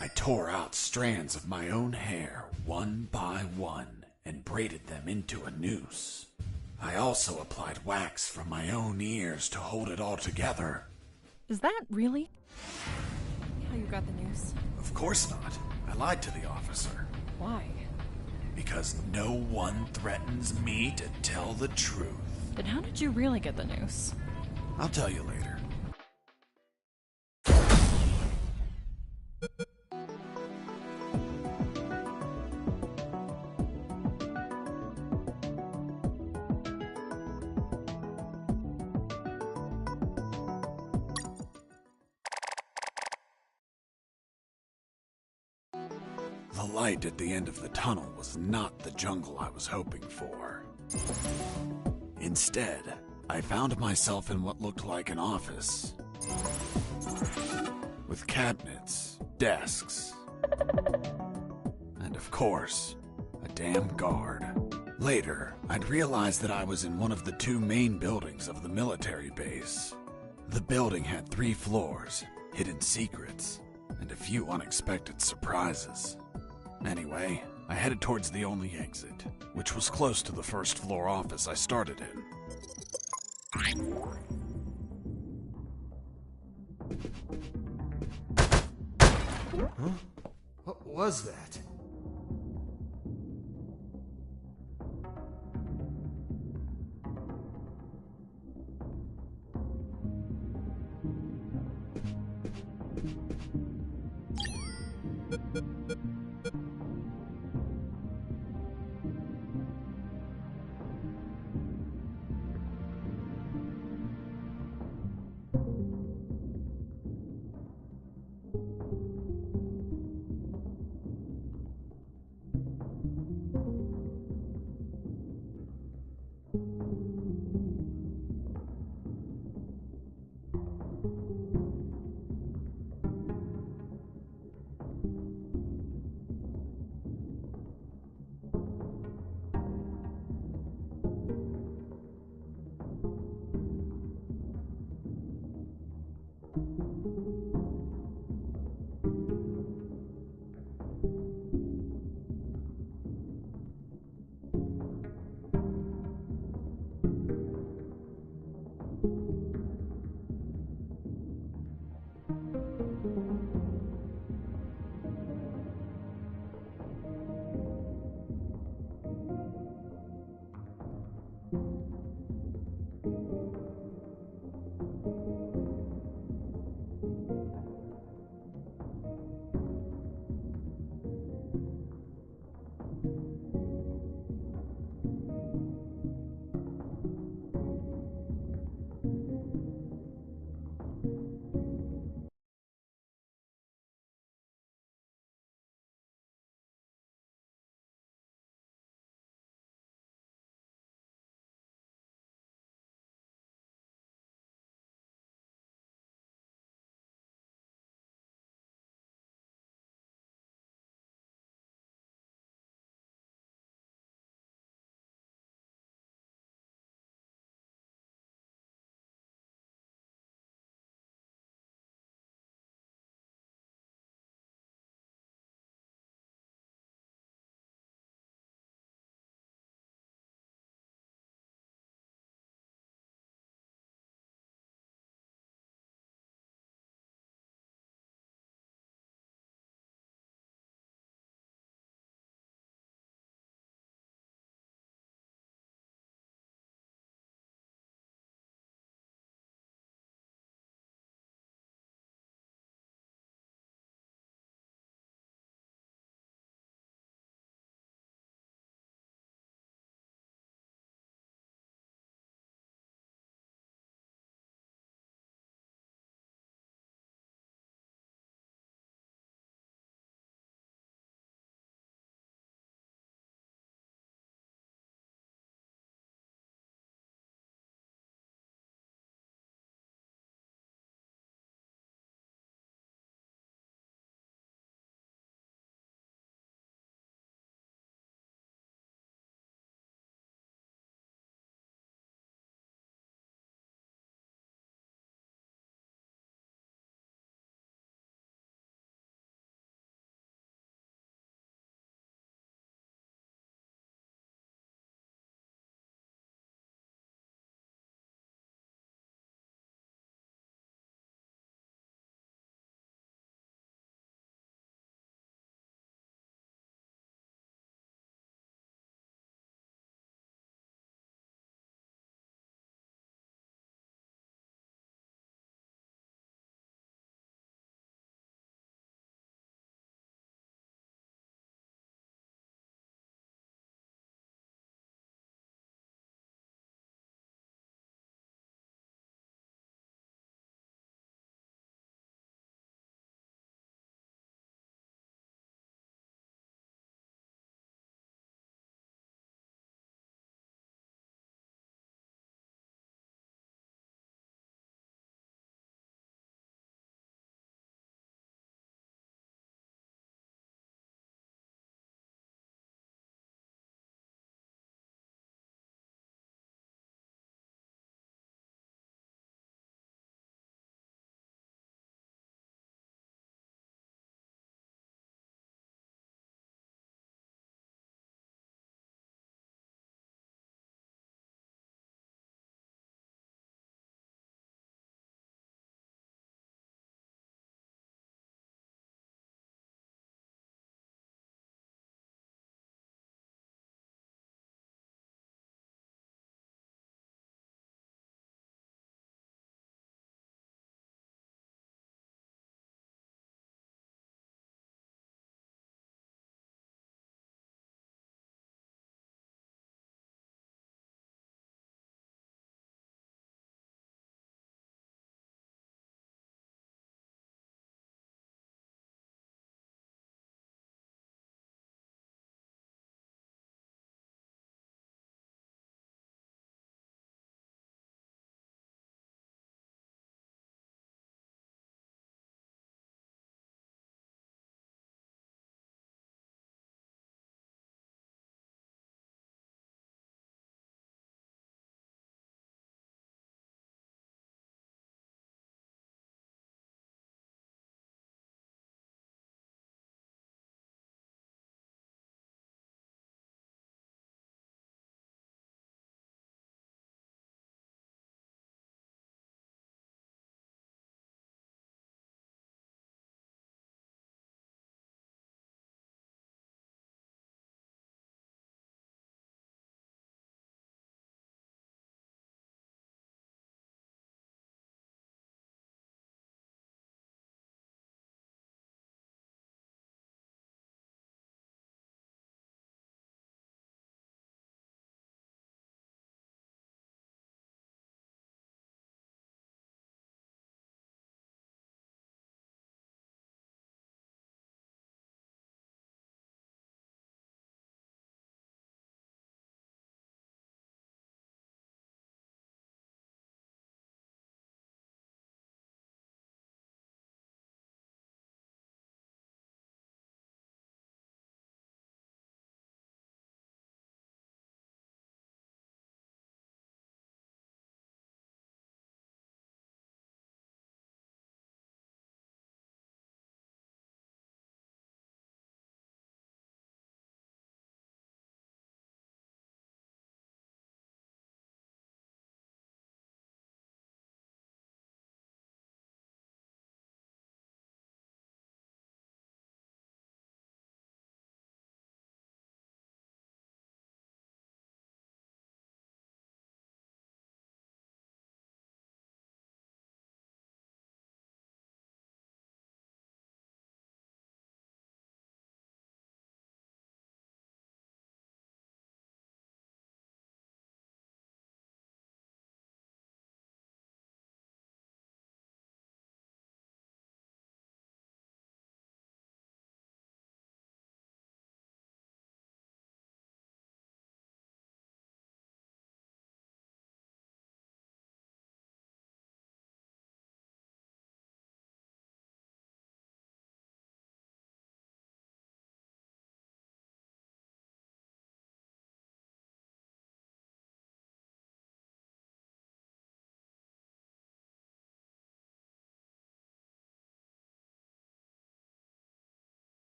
I tore out strands of my own hair, one by one, and braided them into a noose. I also applied wax from my own ears to hold it all together. Is that really how you got the news? Of course not. I lied to the officer. Why? Because no one threatens me to tell the truth. Then how did you really get the news? I'll tell you later. The light at the end of the tunnel was not the jungle I was hoping for. Instead, I found myself in what looked like an office. With cabinets, desks, and of course, a damn guard. Later, I'd realized that I was in one of the two main buildings of the military base. The building had 3 floors, hidden secrets, and a few unexpected surprises. Anyway, I headed towards the only exit, which was close to the first floor office I started in. Huh? What was that?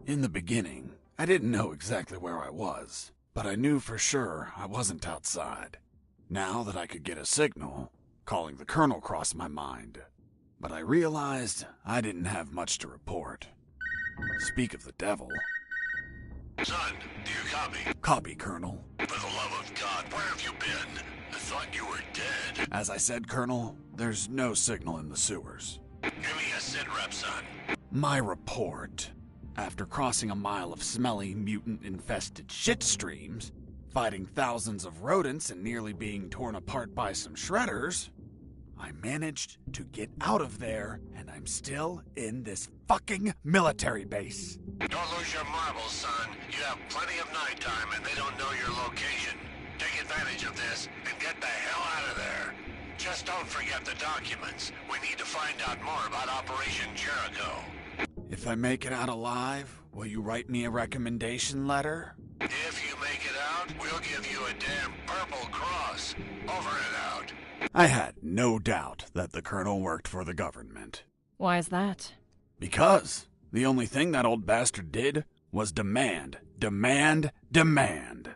In the beginning, I didn't know exactly where I was, but I knew for sure I wasn't outside. Now that I could get a signal, calling the colonel crossed my mind. But I realized I didn't have much to report. Speak of the devil. Son, do you copy? Copy, Colonel. For the love of God, where have you been? I thought you were dead. As I said, Colonel, there's no signal in the sewers. Give me a sit rep, son. My report. After crossing a mile of smelly, mutant-infested shit streams, fighting thousands of rodents and nearly being torn apart by some shredders, I managed to get out of there, and I'm still in this fucking military base. Don't lose your marbles, son. You have plenty of nighttime and they don't know your location. Take advantage of this and get the hell out of there. Just don't forget the documents. We need to find out more about Operation Jericho. If I make it out alive, will you write me a recommendation letter? If you make it out, we'll give you a damn purple cross. Over and out. I had no doubt that the colonel worked for the government. Why is that? Because the only thing that old bastard did was demand, demand, demand.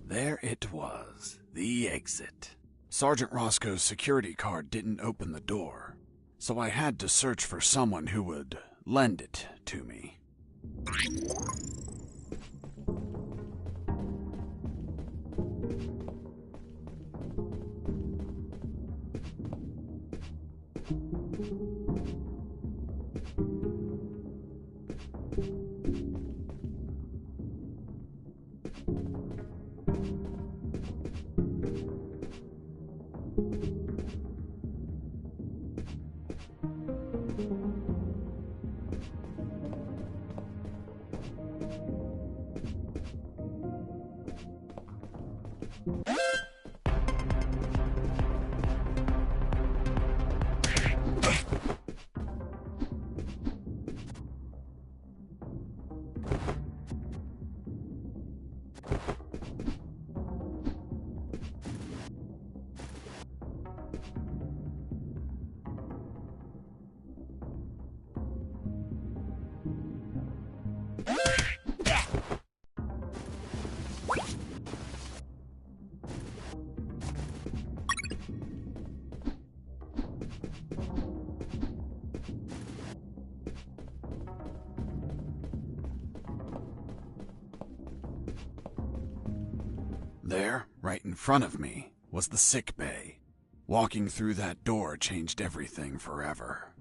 There it was, the exit. Sergeant Roscoe's security card didn't open the door, so I had to search for someone who would lend it to me. There, right in front of me, was the sick bay. Walking through that door changed everything forever.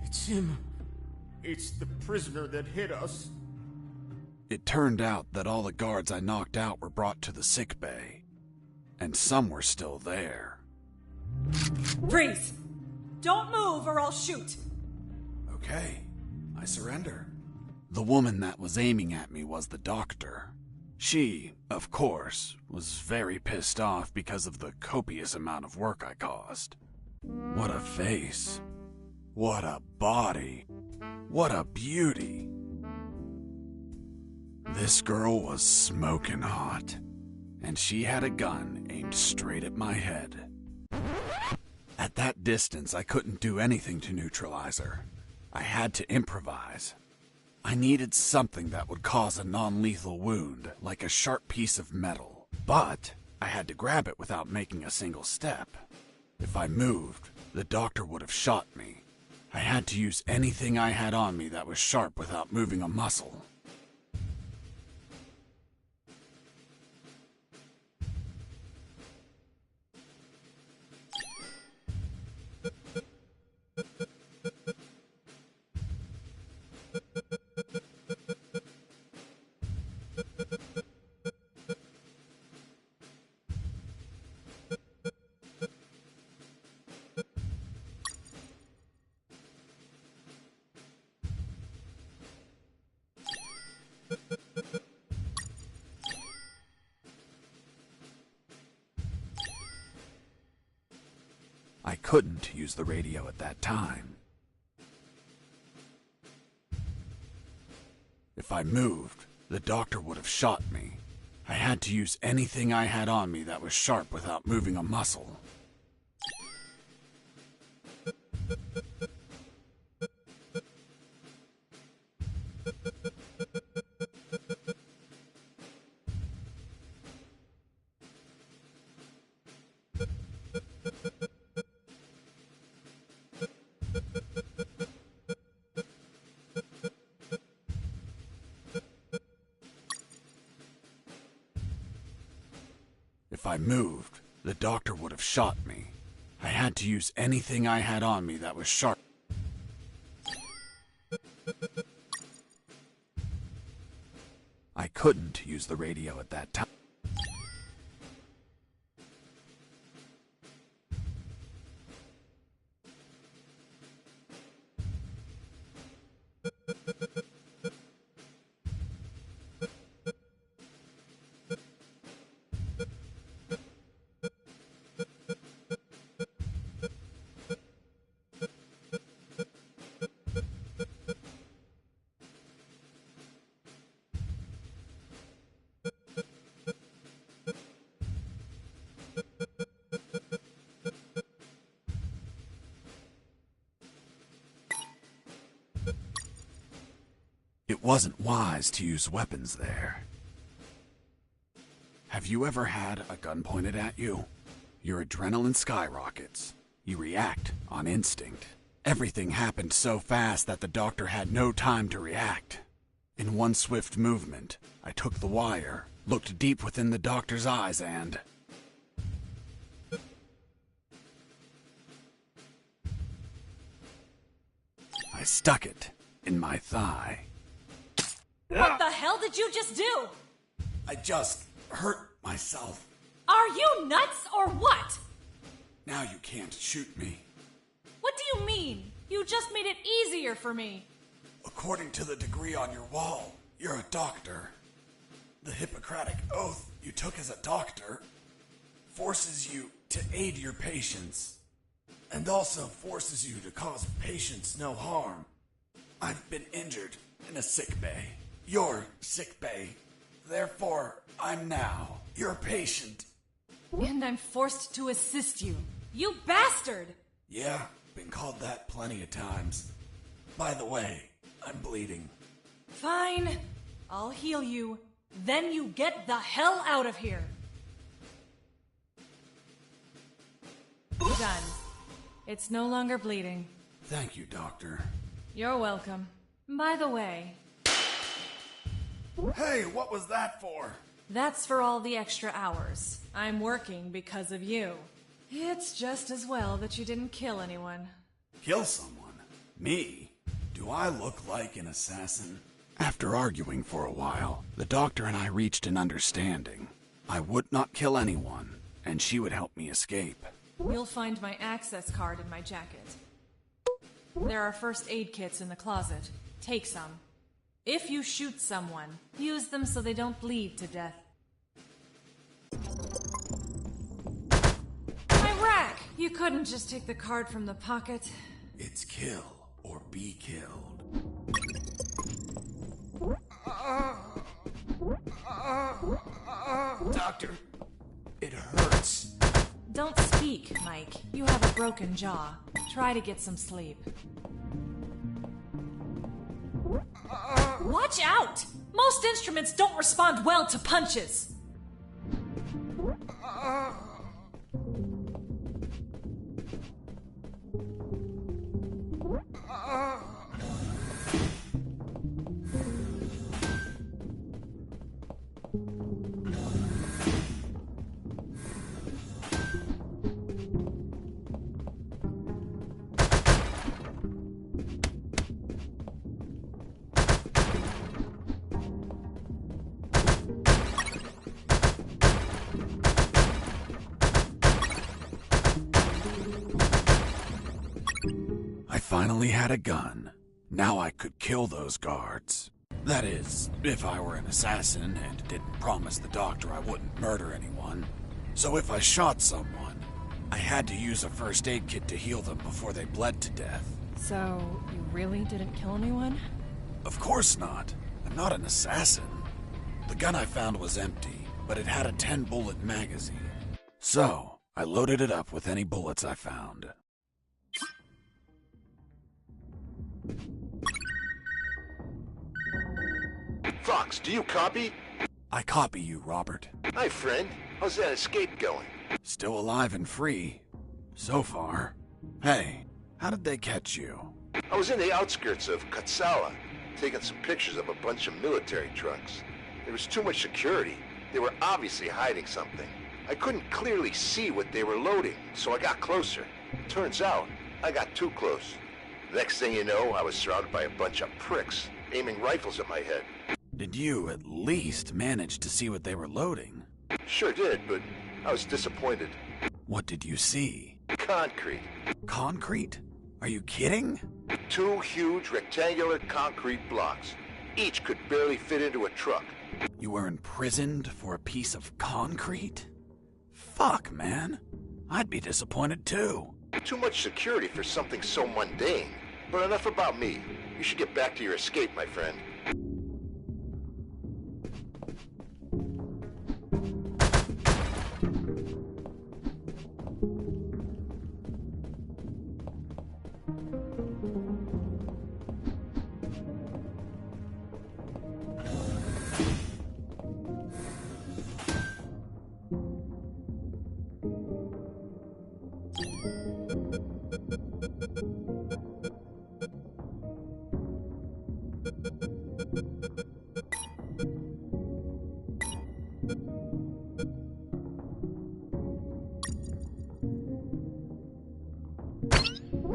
It's him. It's the prisoner that hit us. It turned out that all the guards I knocked out were brought to the sick bay, and some were still there. Freeze! Don't move or I'll shoot! Okay, I surrender. The woman that was aiming at me was the doctor. She, of course, was very pissed off because of the copious amount of work I caused. What a face. What a body. What a beauty. This girl was smoking hot, and she had a gun aimed straight at my head. At that distance, I couldn't do anything to neutralize her. I had to improvise. I needed something that would cause a non-lethal wound, like a sharp piece of metal. But I had to grab it without making a single step. If I moved, the doctor would have shot me. I had to use anything I had on me that was sharp without moving a muscle. I couldn't use the radio at that time. If I moved, the doctor would have shot me. I had to use anything I had on me that was sharp without moving a muscle. If I moved, the doctor would have shot me. I had to use anything I had on me that was sharp. I couldn't use the radio at that time. wasn't wise to use weapons there. Have you ever had a gun pointed at you? Your adrenaline skyrockets. You react on instinct. Everything happened so fast that the doctor had no time to react. In one swift movement, I took the wire, looked deep within the doctor's eyes, and... I stuck it in my thigh. What the hell did you just do? I just hurt myself. Are you nuts or what? Now you can't shoot me. What do you mean? You just made it easier for me. According to the degree on your wall, you're a doctor. The Hippocratic oath you took as a doctor forces you to aid your patients, and also forces you to cause patients no harm. I've been injured in a sick bay. Your sick bay. Therefore, I'm now your patient. And I'm forced to assist you. You bastard! Yeah, been called that plenty of times. By the way, I'm bleeding. Fine. I'll heal you. Then you get the hell out of here. Done. It's no longer bleeding. Thank you, Doctor. You're welcome. By the way, Hey, what was that for? that's for all the extra hours. I'm working because of you. It's just as well that you didn't kill anyone. Kill someone? Me? Do I look like an assassin? After arguing for a while, the doctor and I reached an understanding. I would not kill anyone, and she would help me escape. You'll find my access card in my jacket. There are first aid kits in the closet. Take some. If you shoot someone, use them so they don't bleed to death. Iraq! You couldn't just take the card from the pocket. It's kill or be killed. Doctor, it hurts. Don't speak, Mike. You have a broken jaw. Try to get some sleep. Watch out! Most instruments don't respond well to punches. I finally had a gun. Now I could kill those guards. That is, if I were an assassin and didn't promise the doctor I wouldn't murder anyone. So if I shot someone, I had to use a first aid kit to heal them before they bled to death. So, you really didn't kill anyone? Of course not. I'm not an assassin. The gun I found was empty, but it had a 10-bullet magazine. So, I loaded it up with any bullets I found. Fox, do you copy? I copy you, Robert. Hi, friend. How's that escape going? Still alive and free. So far. Hey, how did they catch you? I was in the outskirts of Katsala, taking some pictures of a bunch of military trucks. There was too much security. They were obviously hiding something. I couldn't clearly see what they were loading, so I got closer. Turns out, I got too close. Next thing you know, I was surrounded by a bunch of pricks, aiming rifles at my head. Did you at least manage to see what they were loading? Sure did, but I was disappointed. What did you see? Concrete. Concrete? Are you kidding? 2 huge rectangular concrete blocks. Each could barely fit into a truck. You were imprisoned for a piece of concrete? Fuck, man. I'd be disappointed too. Too much security for something so mundane. But enough about me. You should get back to your escape, my friend. I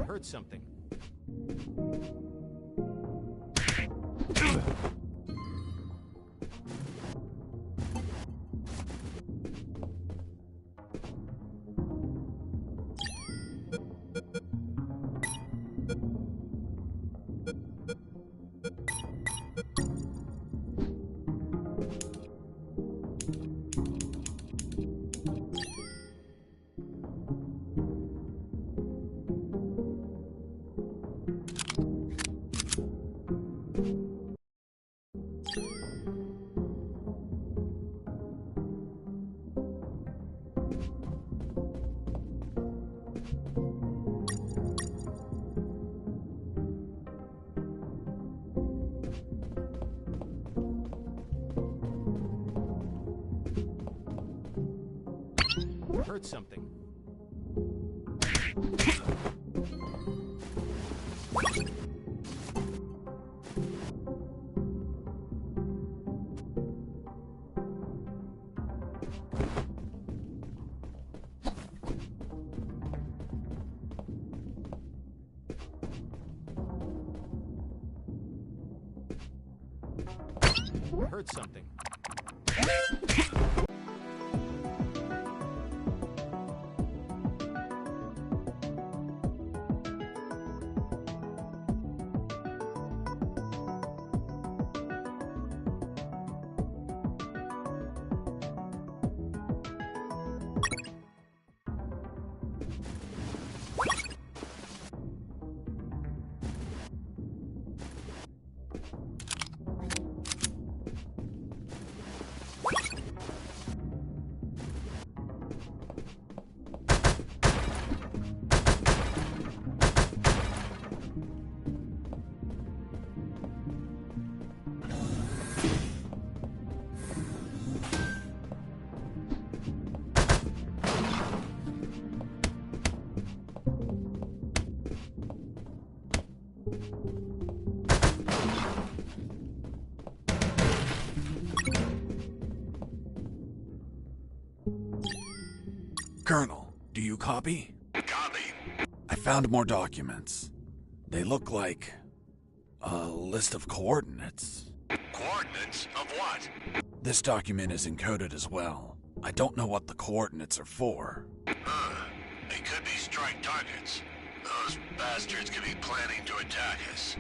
heard something. I heard something. I heard something. Colonel, do you copy? Copy. I found more documents. They look like a list of coordinates. Coordinates of what? This document is encoded as well. I don't know what the coordinates are for. They could be strike targets. Those bastards could be planning to attack us.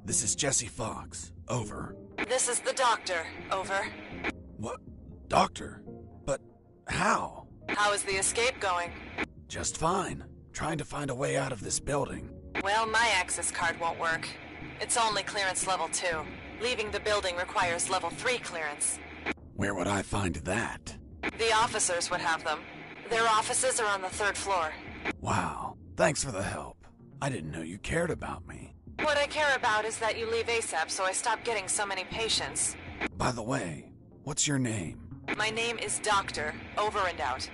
This is Jesse Fox. Over. This is the doctor. Over. What? Doctor? But how? How is the escape going? Just fine. Trying to find a way out of this building. Well, my access card won't work. It's only clearance level 2. Leaving the building requires level 3 clearance. Where would I find that? The officers would have them. Their offices are on the 3rd floor. Wow. Thanks for the help. I didn't know you cared about me. What I care about is that you leave ASAP so I stop getting so many patients. By the way, what's your name? My name is Doctor. Over and out.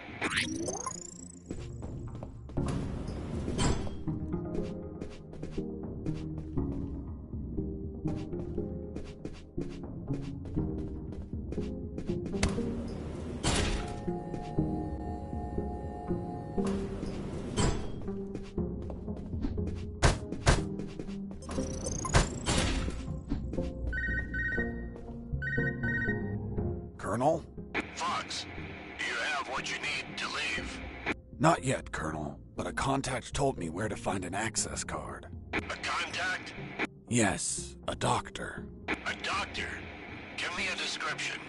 Colonel? Fox, do you have what you need to leave? Not yet, Colonel, but a contact told me where to find an access card. A contact? Yes, a doctor. A doctor? Give me a description.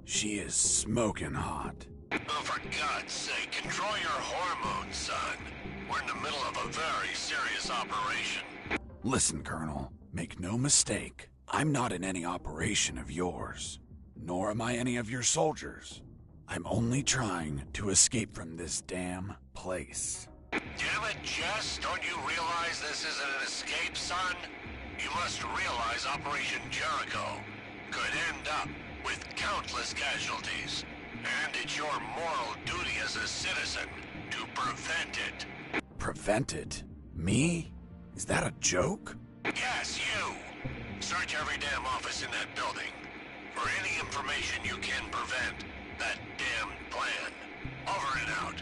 She is smoking hot. Oh, for God's sake, control your hormones, son. We're in the middle of a very serious operation. Listen, Colonel, make no mistake. I'm not in any operation of yours. nor am I any of your soldiers. I'm only trying to escape from this damn place. Damn it, Jess, don't you realize this isn't an escape, son? You must realize Operation Jericho could end up with countless casualties. And it's your moral duty as a citizen to prevent it. Prevent it? Me? Is that a joke? Yes, you! Search every damn office in that building for any information you can prevent that damned plan. Over and out.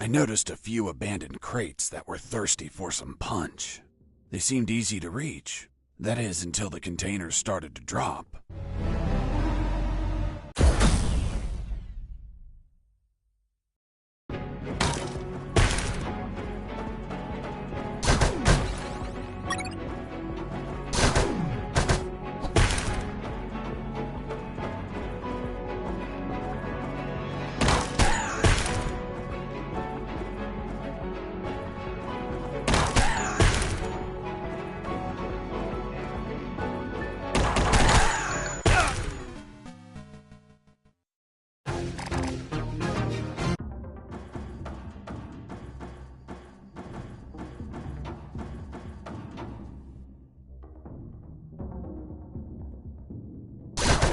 I noticed a few abandoned crates that were thirsty for some punch. They seemed easy to reach. That is, until the containers started to drop.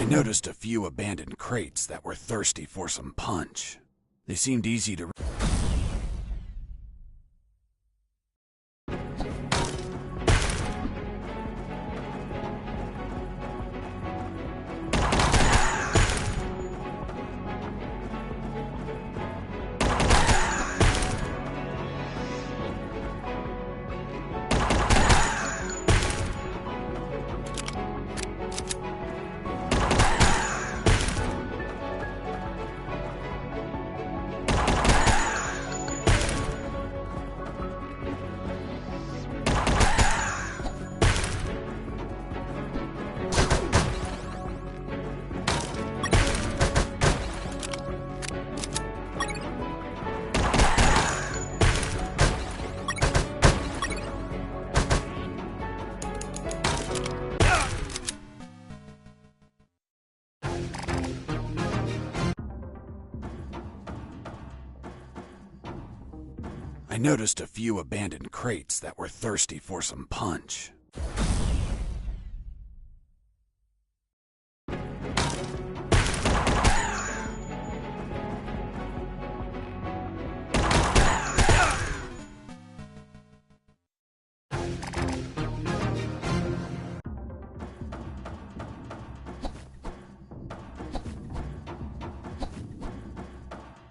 I noticed a few abandoned crates that were thirsty for some punch. They seemed easy to... I noticed a few abandoned crates that were thirsty for some punch.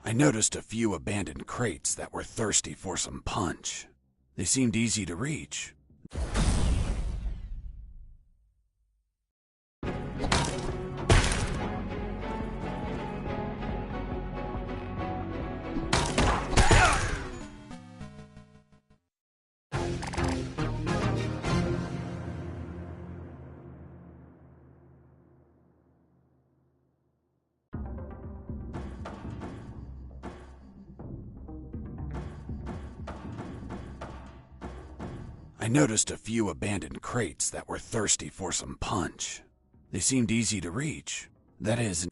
I noticed a few abandoned crates that were thirsty for some punch. They seemed easy to reach. I noticed a few abandoned crates that were thirsty for some punch. They seemed easy to reach. That is...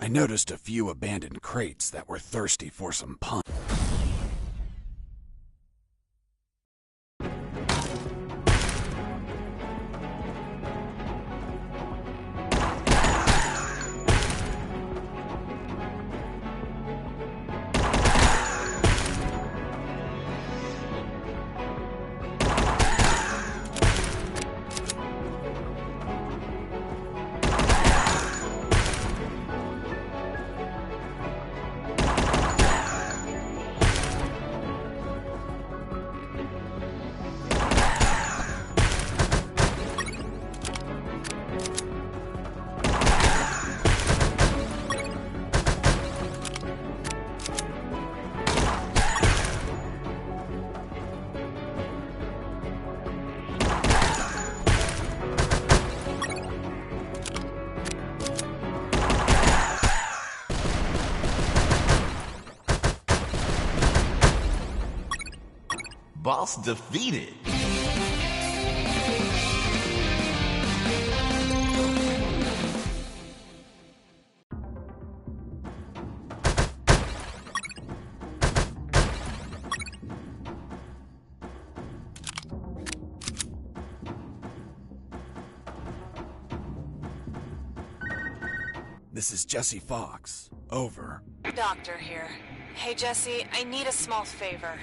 I noticed a few abandoned crates that were thirsty for some punch. Boss defeated. This is Jesse Fox. Over. Doctor here. Hey, Jesse, I need a small favor.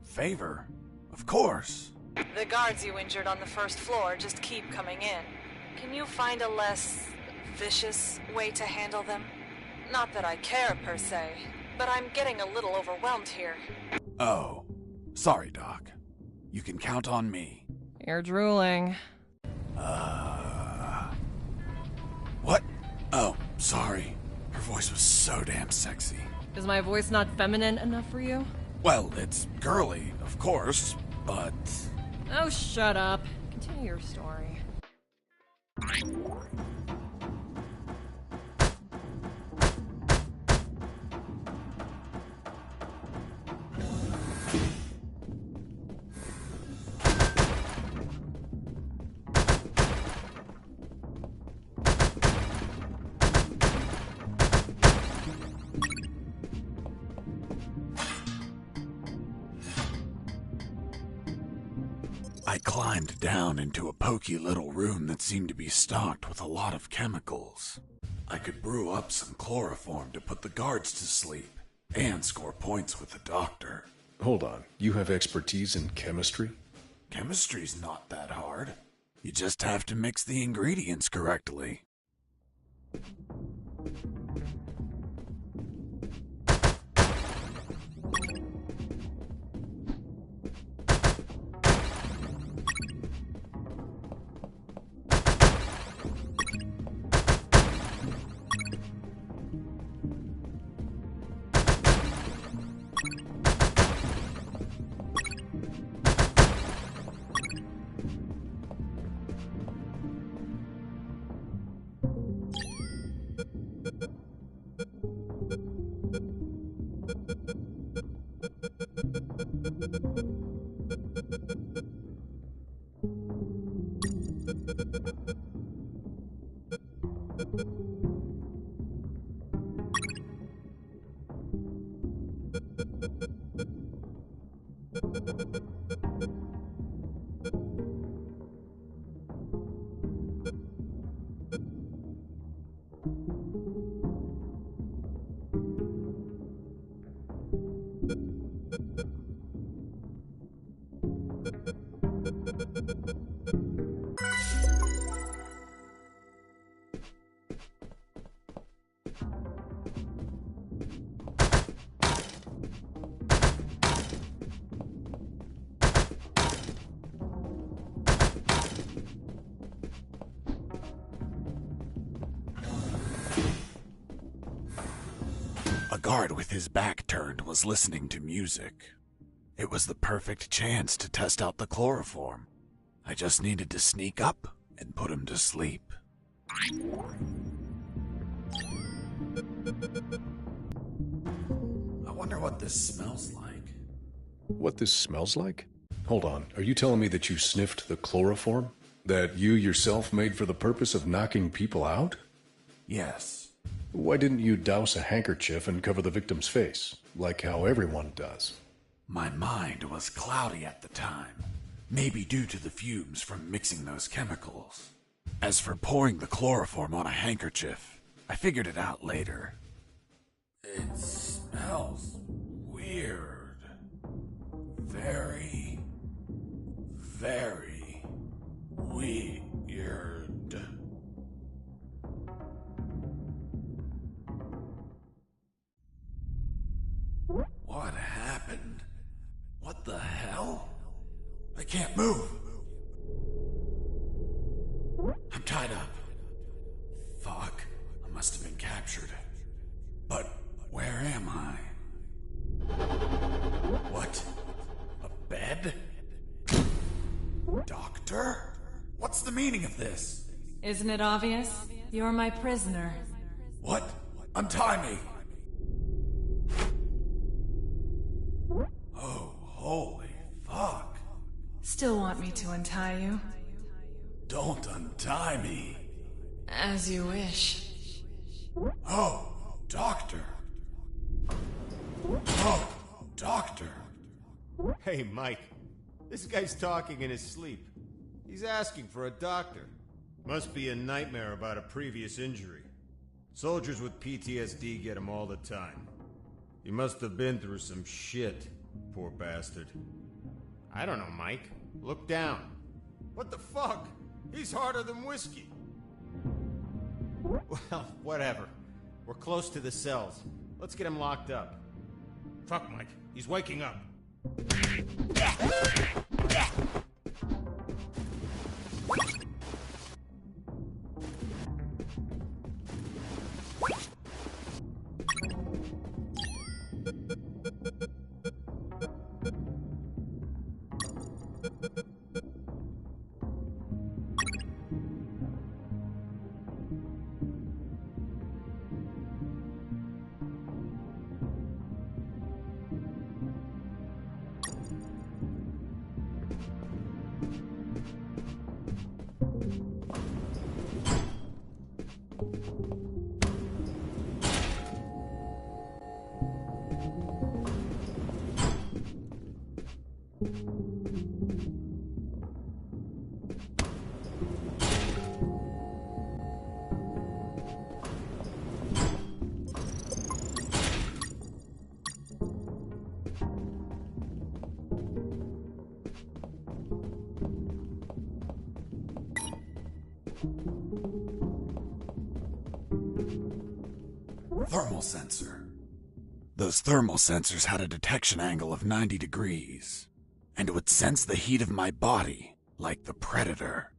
Favor? Of course. The guards you injured on the first floor just keep coming in. Can you find a less vicious way to handle them? Not that I care, per se, but I'm getting a little overwhelmed here. Oh. Sorry, Doc. You can count on me. You're drooling. What? Oh, sorry. Her voice was so damn sexy. Is my voice not feminine enough for you? Well, it's girly, of course, but... Oh, shut up. Continue your story. I climbed down into a poky little room that seemed to be stocked with a lot of chemicals. I could brew up some chloroform to put the guards to sleep and score points with the doctor. Hold on. You have expertise in chemistry? Chemistry's not that hard. You just have to mix the ingredients correctly. A guard with his back turned was listening to music. It was the perfect chance to test out the chloroform. I just needed to sneak up and put him to sleep. I wonder what this smells like. What this smells like? Hold on, are you telling me that you sniffed the chloroform? That you yourself made for the purpose of knocking people out? Yes. Why didn't you douse a handkerchief and cover the victim's face, like how everyone does? My mind was cloudy at the time, maybe due to the fumes from mixing those chemicals. As for pouring the chloroform on a handkerchief, I figured it out later. It smells weird. Very, very weird. What happened? What the hell? I can't move. I'm tied up. Fuck. I must have been captured. But where am I? What? A bed? Doctor? What's the meaning of this? Isn't it obvious? You're my prisoner. What? Untie me! Oh, holy fuck. Still want me to untie you? Don't untie me. As you wish. Oh, doctor. Oh, doctor. Hey, Mike. This guy's talking in his sleep. He's asking for a doctor. Must be a nightmare about a previous injury. Soldiers with PTSD get him all the time. He must have been through some shit, poor bastard. I don't know, Mike. Look down. What the fuck? He's harder than whiskey. Well, whatever. We're close to the cells. Let's get him locked up. Fuck, Mike. He's waking up. Thermal sensor. Those thermal sensors had a detection angle of 90 degrees, and would sense the heat of my body like the Predator.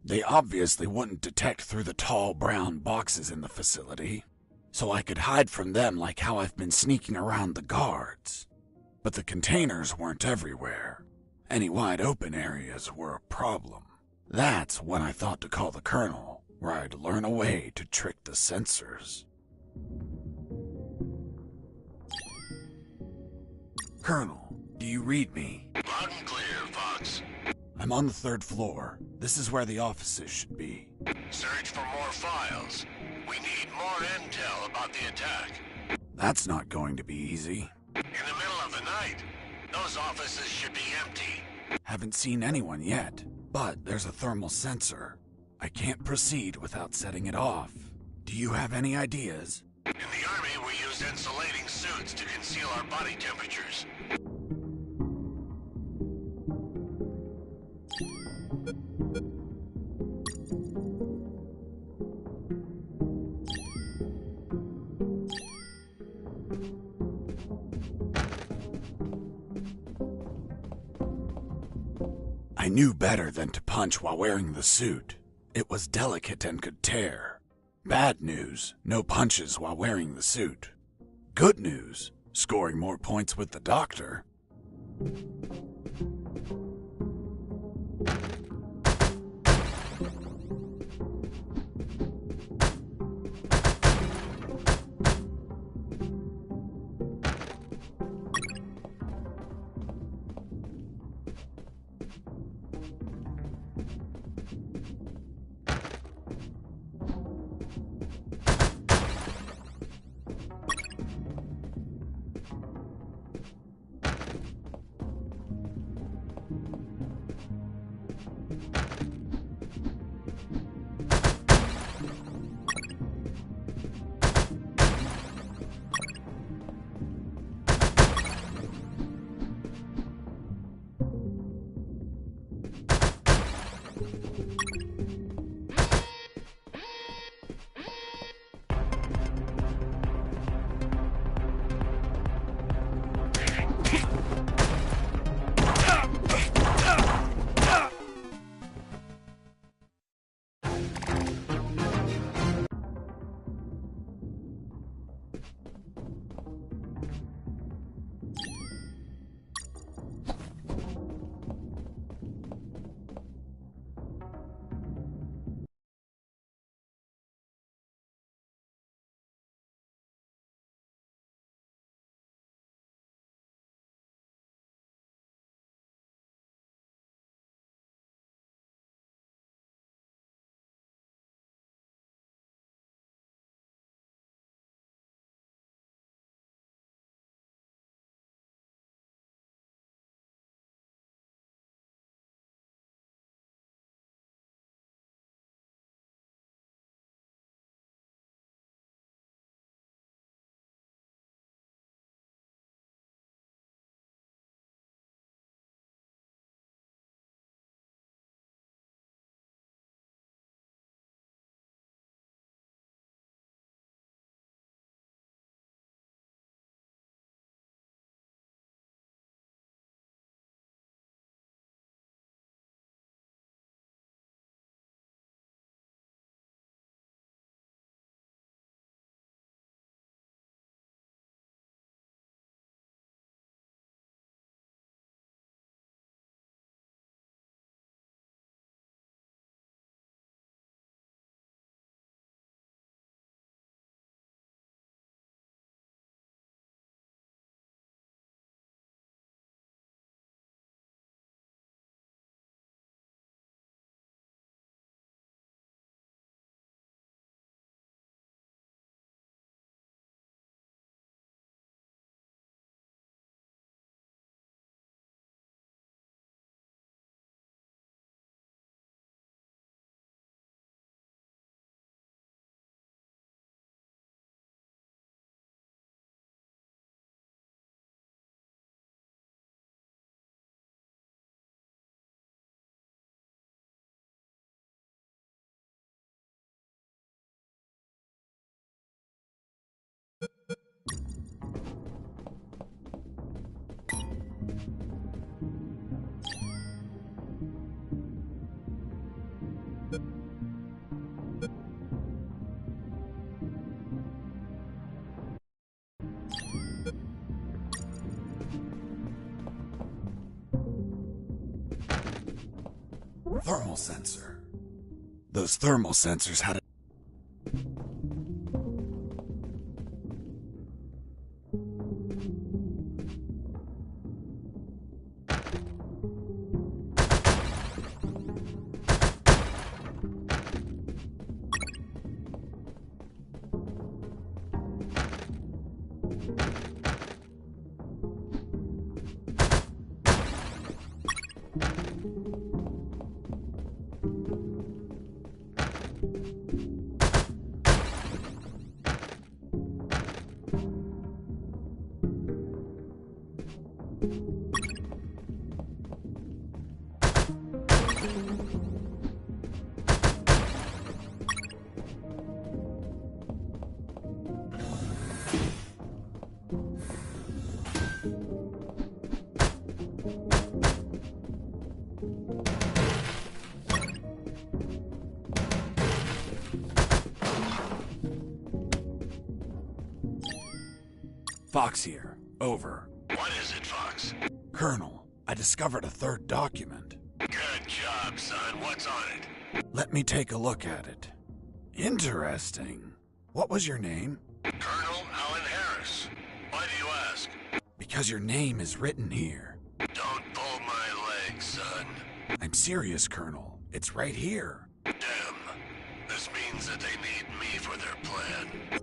They obviously wouldn't detect through the tall brown boxes in the facility, so I could hide from them like how I've been sneaking around the guards. But the containers weren't everywhere. Any wide open areas were a problem. That's when I thought to call the Colonel, where I'd learn a way to trick the sensors. Colonel, do you read me? Loud and clear, Fox. I'm on the 3rd floor. This is where the offices should be. Search for more files. We need more intel about the attack. That's not going to be easy. In the middle of the night, those offices should be empty. Haven't seen anyone yet, but there's a thermal sensor. I can't proceed without setting it off. Do you have any ideas? In the Army, we use insulating suits to conceal our body temperatures. I knew better than to punch while wearing the suit. It was delicate and could tear. Bad news, no punches while wearing the suit. Good news, scoring more points with the doctor. thermal sensor. Those thermal sensors had a... Fox here. Over. What is it, Fox? Colonel, I discovered a third document. Good job, son. What's on it? Let me take a look at it. Interesting. What was your name? Colonel Alan Harris. Why do you ask? Because your name is written here. Don't pull my leg, son. I'm serious, Colonel. It's right here. Damn. This means that they need me for their plan.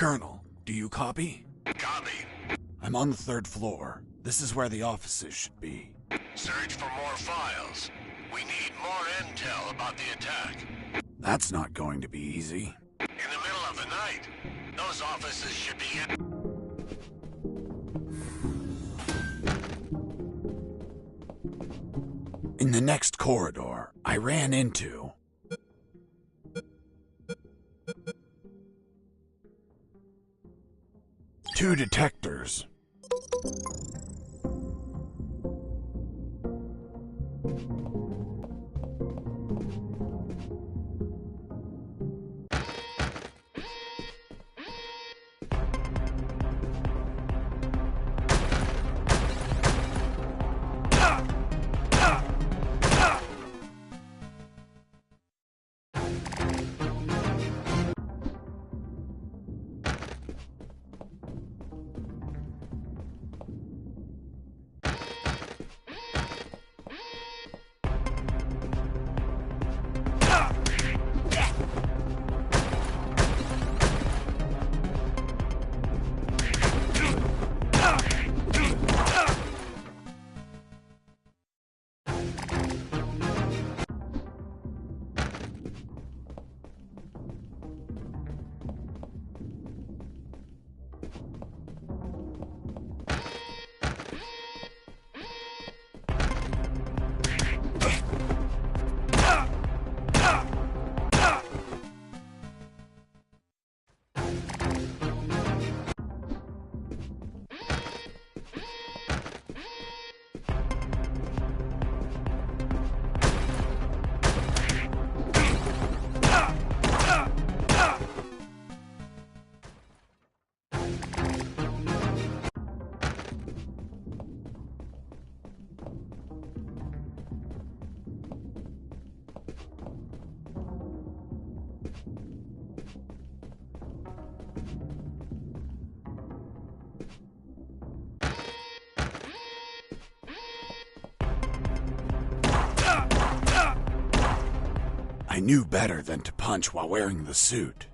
Colonel, do you copy? Copy. I'm on the 3rd floor. This is where the offices should be. Search for more files. We need more intel about the attack. That's not going to be easy. In the middle of the night, those offices should be In the next corridor, I ran into... two detectors. I knew better than to punch while wearing the suit.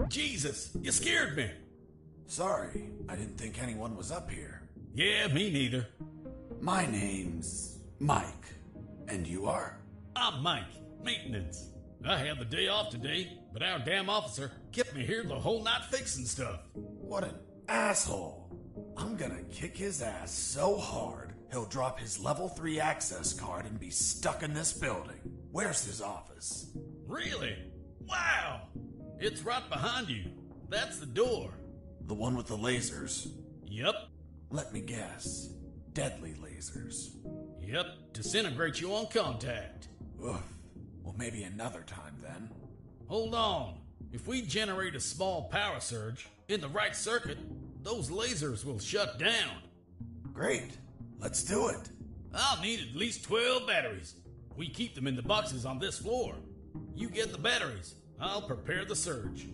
Jesus, you scared me. Sorry, I didn't think anyone was up here. Yeah, me neither. My name's Mike. And you are? I'm Mike, maintenance. I had the day off today, but our damn officer kept me here the whole night fixing stuff. What an asshole. I'm gonna kick his ass so hard, he'll drop his level 3 access card and be stuck in this building. Where's his office? Really? Wow! It's right behind you. That's the door. The one with the lasers? Yep. Let me guess. Deadly lasers. Yep, disintegrate you on contact. Oof. Well, maybe another time then. Hold on. If we generate a small power surge in the right circuit, those lasers will shut down. Great. Let's do it. I'll need at least 12 batteries. We keep them in the boxes on this floor. You get the batteries. I'll prepare the surge.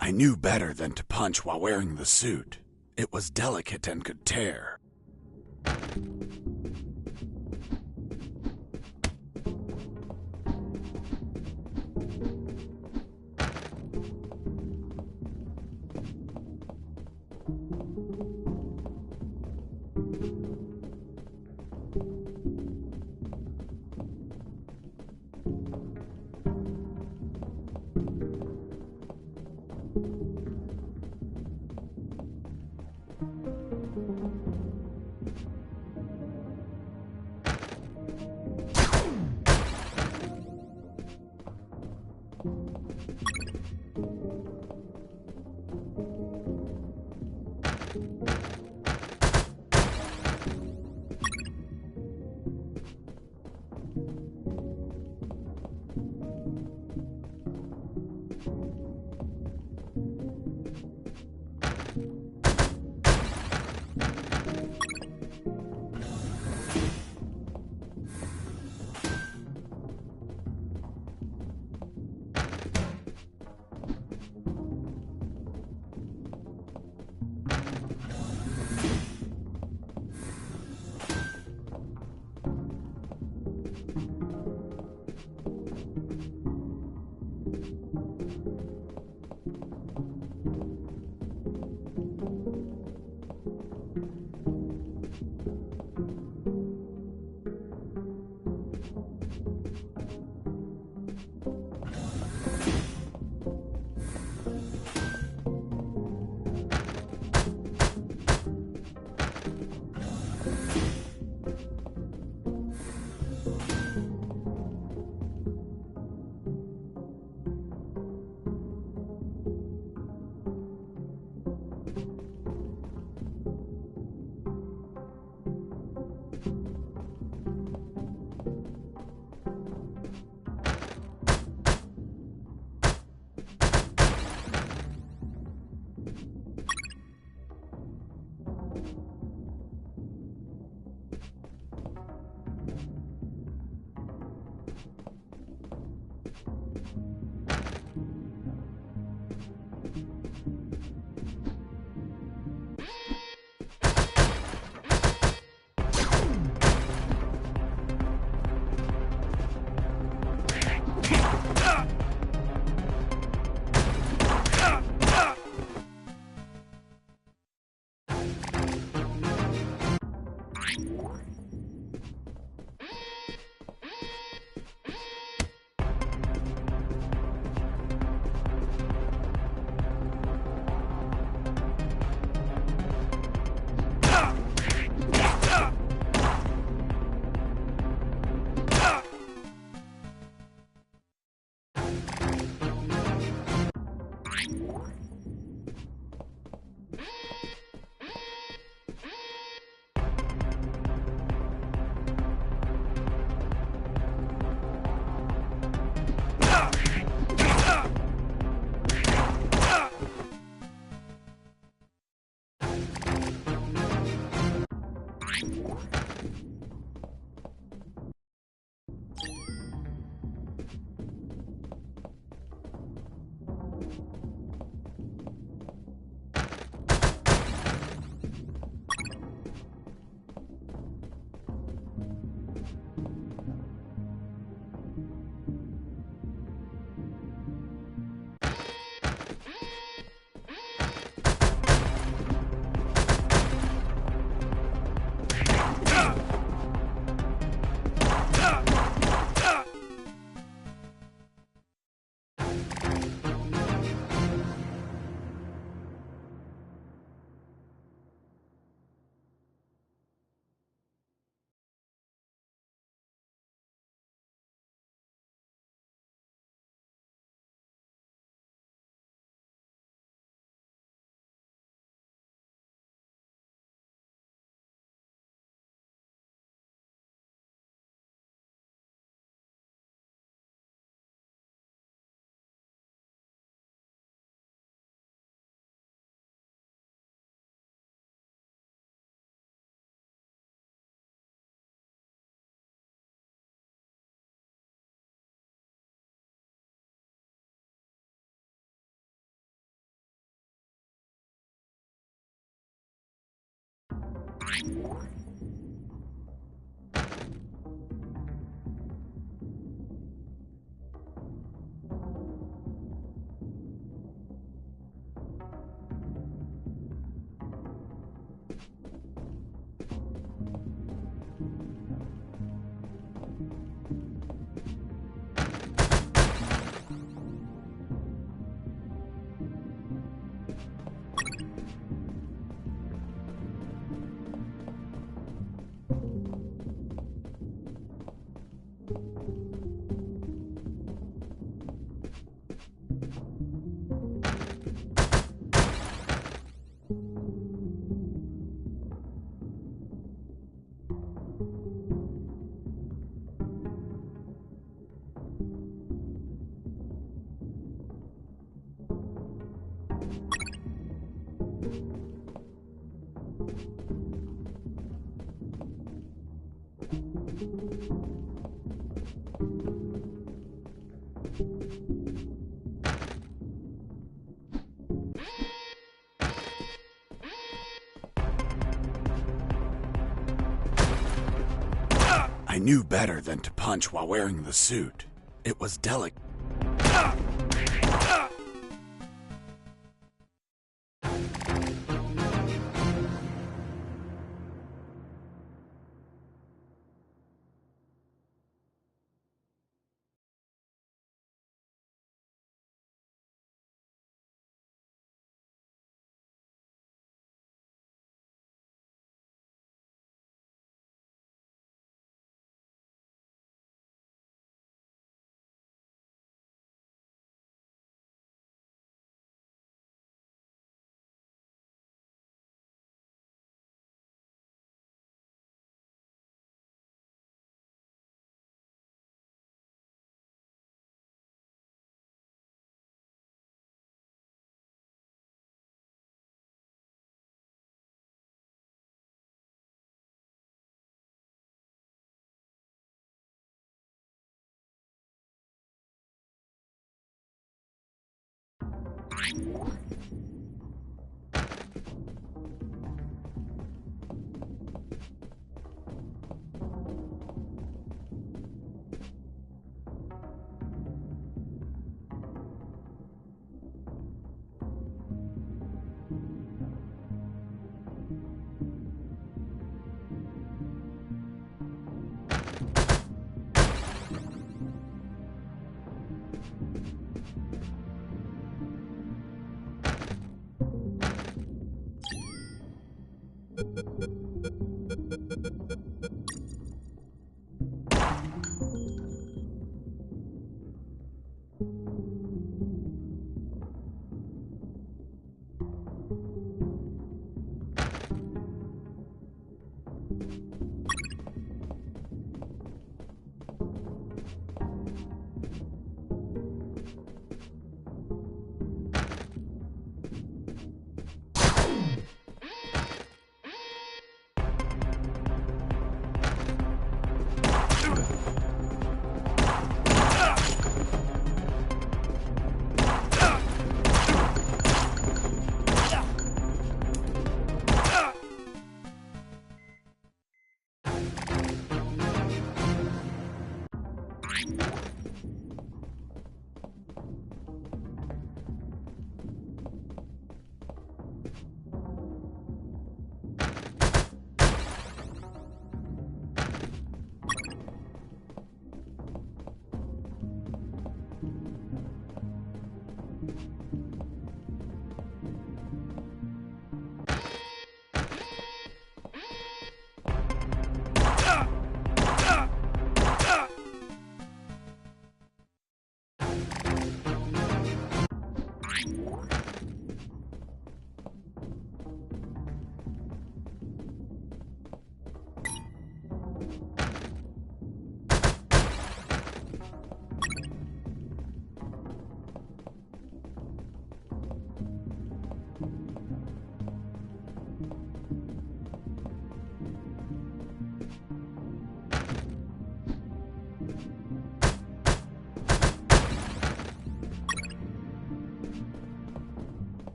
I knew better than to punch while wearing the suit. It was delicate and could tear. I knew better than to punch while wearing the suit. It was delicate.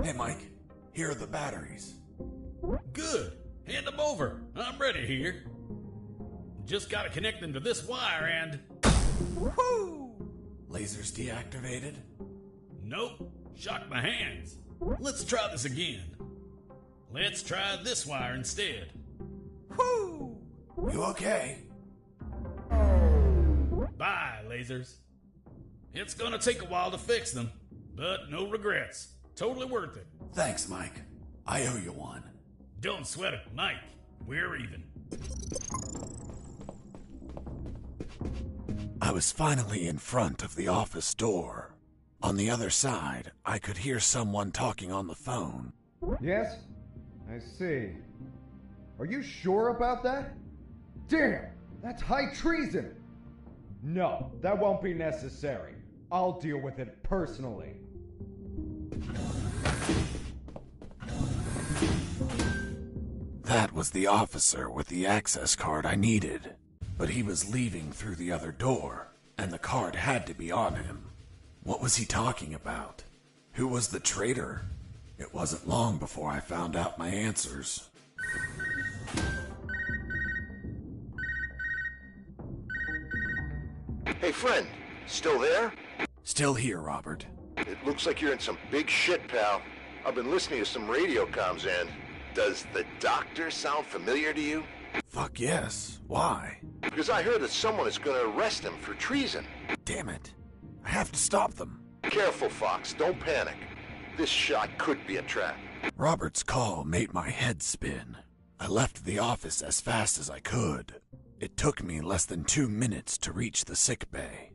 Hey, Mike. Here are the batteries. Good. Hand them over. I'm ready here. Just gotta connect them to this wire and... Woohoo! Lasers deactivated? Nope. Shocked my hands. Let's try this again. Let's try this wire instead. Whoo! You okay? Bye, lasers. It's gonna take a while to fix them, but no regrets. Totally worth it. Thanks, Mike. I owe you one. Don't sweat it, Mike. We're even. I was finally in front of the office door. On the other side, I could hear someone talking on the phone. Yes? I see. Are you sure about that? Damn! That's high treason! No, that won't be necessary. I'll deal with it personally. That was the officer with the access card I needed. But he was leaving through the other door, and the card had to be on him. What was he talking about? Who was the traitor? It wasn't long before I found out my answers. Hey, friend. Still there? Still here, Robert. It looks like you're in some big shit, pal. I've been listening to some radio comms and... Does the doctor sound familiar to you? Fuck yes. Why? Because I heard that someone is going to arrest him for treason. Damn it. I have to stop them. Careful, Fox. Don't panic. This shot could be a trap. Robert's call made my head spin. I left the office as fast as I could. It took me less than 2 minutes to reach the sick bay.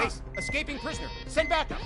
Base, escaping prisoner. Send backup.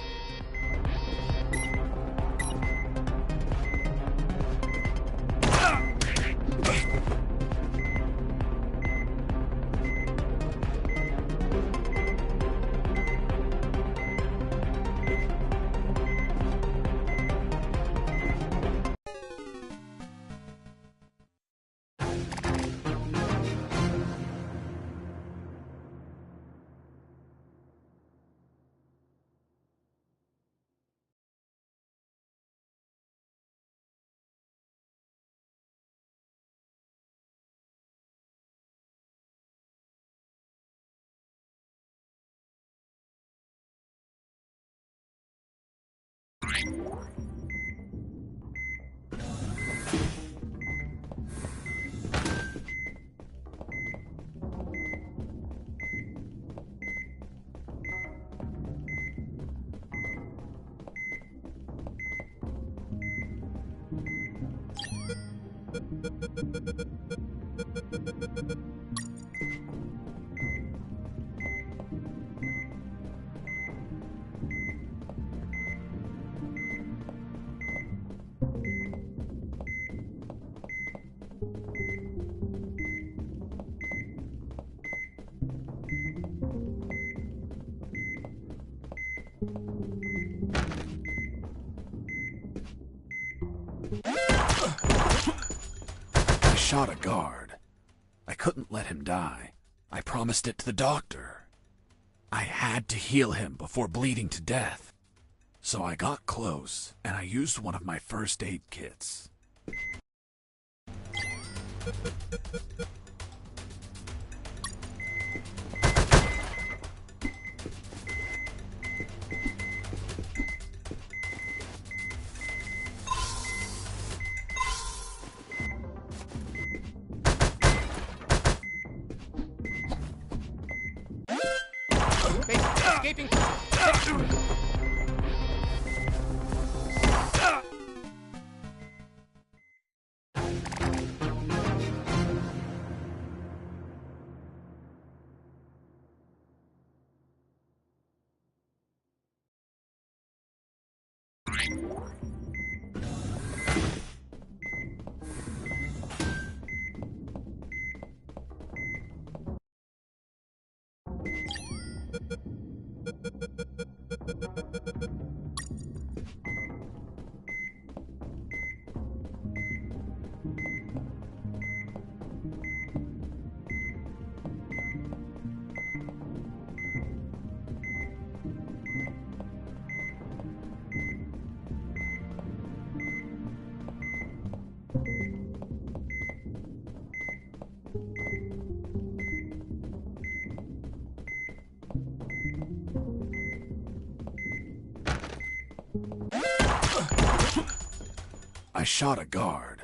I shot a guard. I couldn't let him die. I promised it to the doctor. I had to heal him before bleeding to death. So I got close, and I used one of my first aid kits. Base, escaping prisoner. I shot a guard.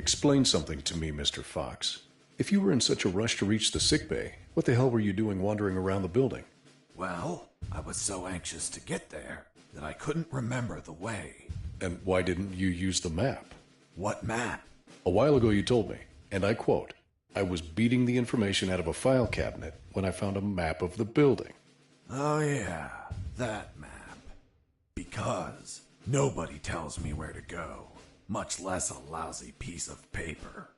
Explain something to me, Mr. Fox. If you were in such a rush to reach the sickbay, what the hell were you doing wandering around the building? Well, I was so anxious to get there that I couldn't remember the way. And why didn't you use the map? What map? A while ago you told me, and I quote, "I was beating the information out of a file cabinet when I found a map of the building." Oh yeah, that map. Because nobody tells me where to go, much less a lousy piece of paper.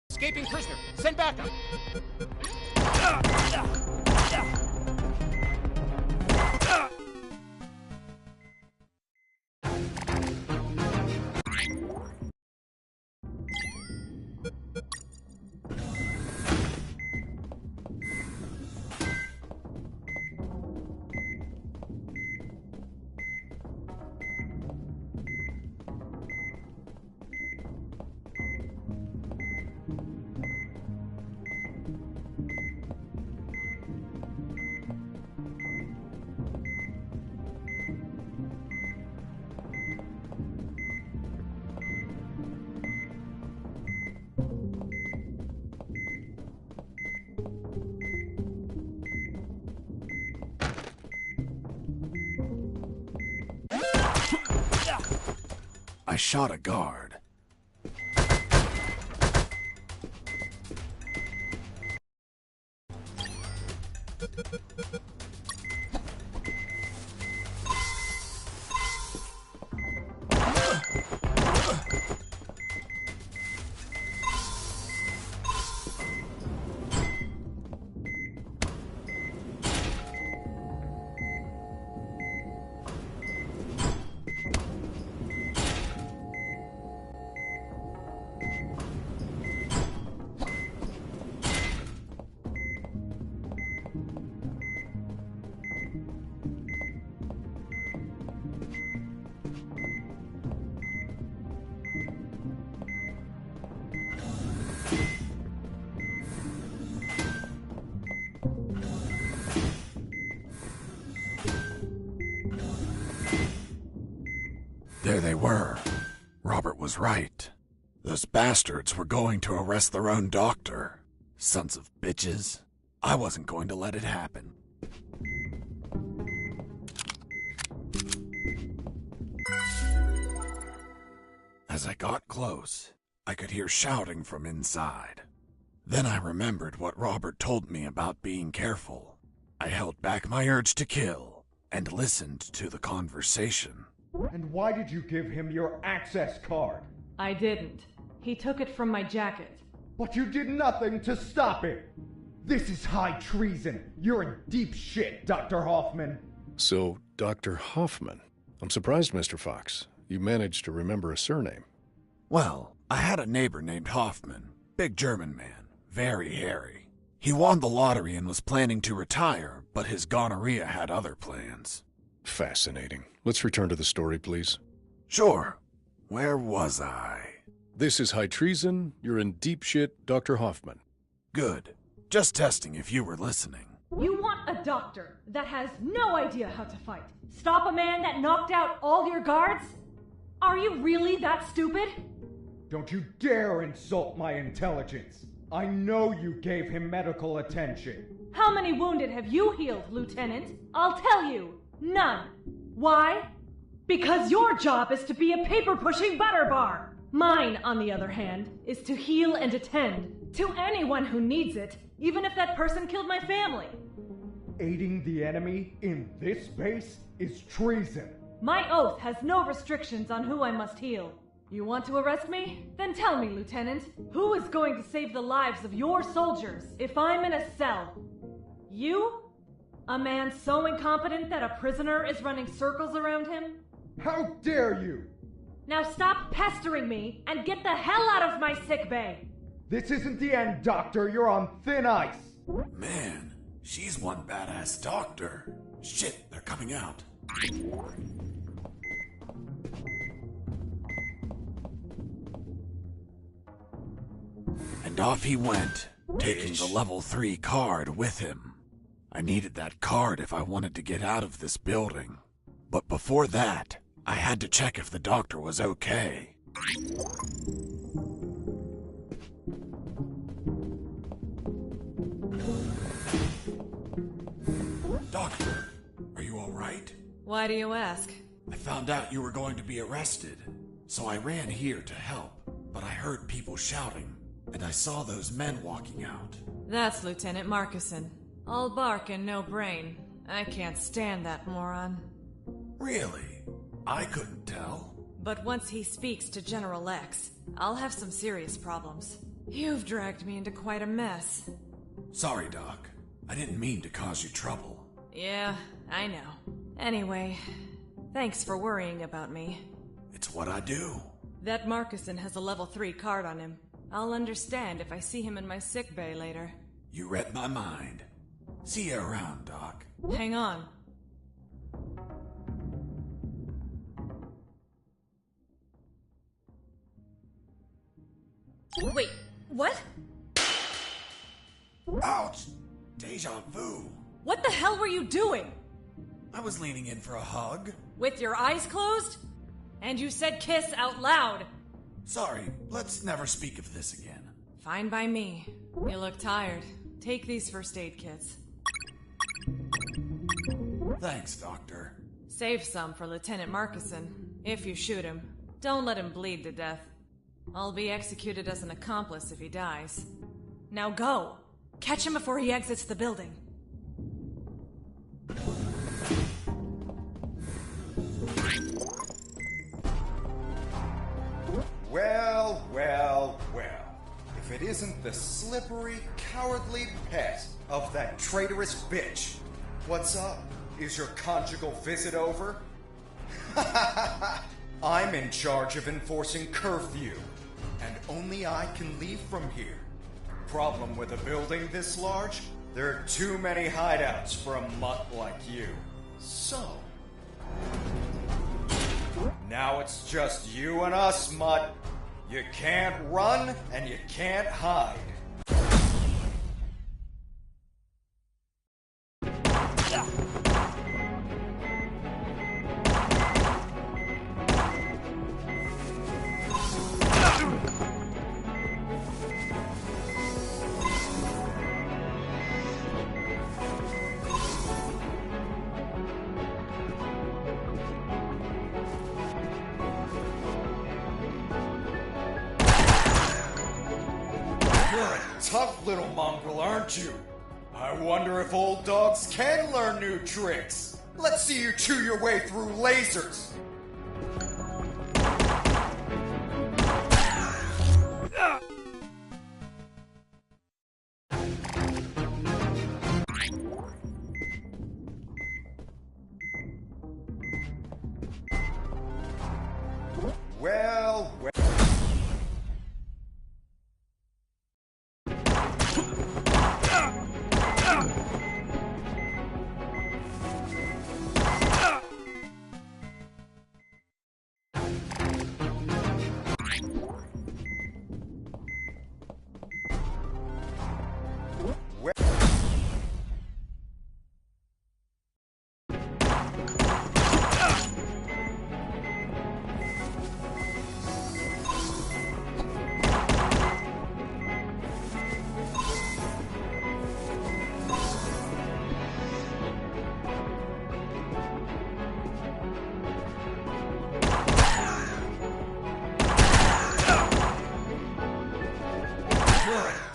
Escaping prisoner. Send backup. I shot a guard. There they were. Robert was right. Those bastards were going to arrest their own doctor. Sons of bitches. I wasn't going to let it happen. As I got close, I could hear shouting from inside. Then I remembered what Robert told me about being careful. I held back my urge to kill and listened to the conversation. And why did you give him your access card? I didn't. He took it from my jacket. But you did nothing to stop it! This is high treason! You're in deep shit, Dr. Hoffman! So, Dr. Hoffman. I'm surprised, Mr. Fox. You managed to remember a surname. Well, I had a neighbor named Hoffman. Big German man. Very hairy. He won the lottery and was planning to retire, but his gonorrhea had other plans. Fascinating. Let's return to the story, please. Sure. Where was I? This is high treason. You're in deep shit, Dr. Hoffman. Good. Just testing if you were listening. You want want a doctor that has no idea how to fight stop a man that knocked out all your guards? Are you really that stupid? Don't you dare insult my intelligence. I know you gave him medical attention. How many wounded have you healed, Lieutenant? I'll tell you, none. Why? Because your job is to be a paper-pushing butter bar. Mine, on the other hand, is to heal and attend to anyone who needs it, even if that person killed my family. Aiding the enemy in this base is treason. My oath has no restrictions on who I must heal. You want to arrest me? Then tell me, Lieutenant, who is going to save the lives of your soldiers if I'm in a cell? You? A man so incompetent that a prisoner is running circles around him? How dare you! Now stop pestering me and get the hell out of my sickbay! This isn't the end, Doctor. You're on thin ice. Man, she's one badass doctor. Shit, they're coming out. And off he went, taking the level 3 card with him. I needed that card if I wanted to get out of this building. But before that, I had to check if the doctor was okay. Doctor, are you all right? Why do you ask? I found out you were going to be arrested, so I ran here to help, but I heard people shouting, and I saw those men walking out. That's Lieutenant Marcuson. All bark and no brain. I can't stand that moron. Really? I couldn't tell. But once he speaks to General X, I'll have some serious problems. You've dragged me into quite a mess. Sorry, Doc. I didn't mean to cause you trouble. Yeah, I know. Anyway, thanks for worrying about me. It's what I do. That Marcuson has a level 3 card on him. I'll understand if I see him in my sickbay later. You read my mind. See you around, Doc. Hang on. Wait, what? Ouch! Deja vu. What the hell were you doing? I was leaning in for a hug. With your eyes closed? And you said kiss out loud. Sorry, let's never speak of this again. Fine by me. You look tired. Take these first aid kits. Thanks, Doctor. Save some for Lieutenant Marcuson. If you shoot him, don't let him bleed to death. I'll be executed as an accomplice if he dies. Now go! Catch him before he exits the building. Well, well, well. If it isn't the slippery, cowardly pet of that traitorous bitch. What's up? Is your conjugal visit over? I'm in charge of enforcing curfew, and only I can leave from here. Problem with a building this large? There are too many hideouts for a mutt like you. So... now it's just you and us, mutt. You can't run, and you can't hide. Tough little mongrel, aren't you? I wonder if old dogs can learn new tricks. Let's see you chew your way through lasers. Well, well.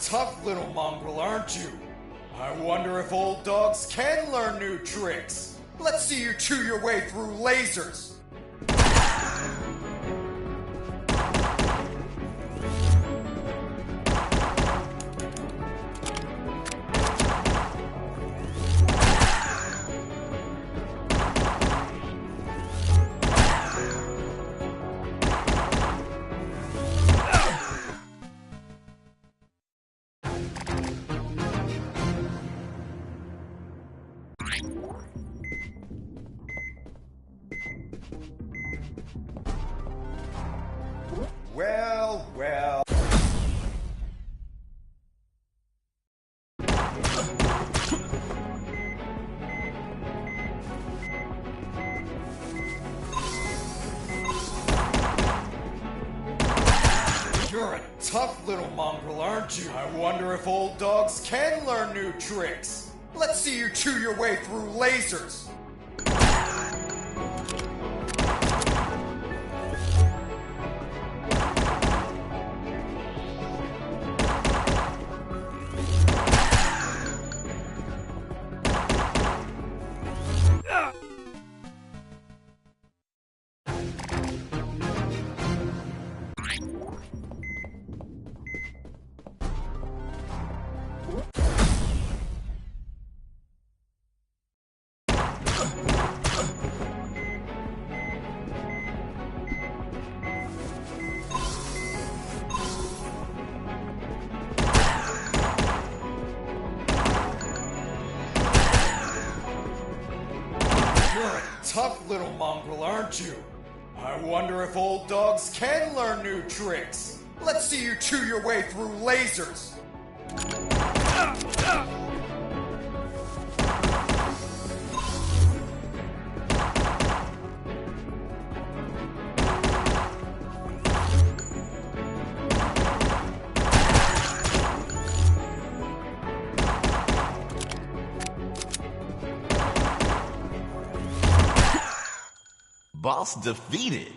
tough little mongrel, aren't you? I wonder if old dogs can learn new tricks. Let's see you chew your way through lasers. Well. You're a tough little mongrel, aren't you? I wonder if old dogs can learn new tricks. Let's see you chew your way through lasers. Tough little mongrel, aren't you? I wonder if old dogs can learn new tricks. Let's see you chew your way through lasers. Boss defeated.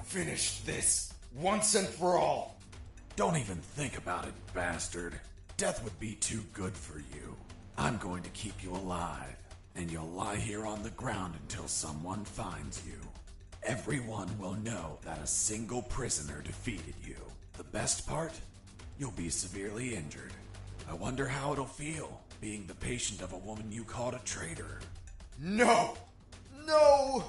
Finish this once and for all. Don't even think about it, bastard. Death would be too good for you. I'm going to keep you alive, and you'll lie here on the ground until someone finds you. Everyone will know that a single prisoner defeated you. The best part? You'll be severely injured. I wonder how it'll feel, being the patient of a woman you called a traitor. No! No!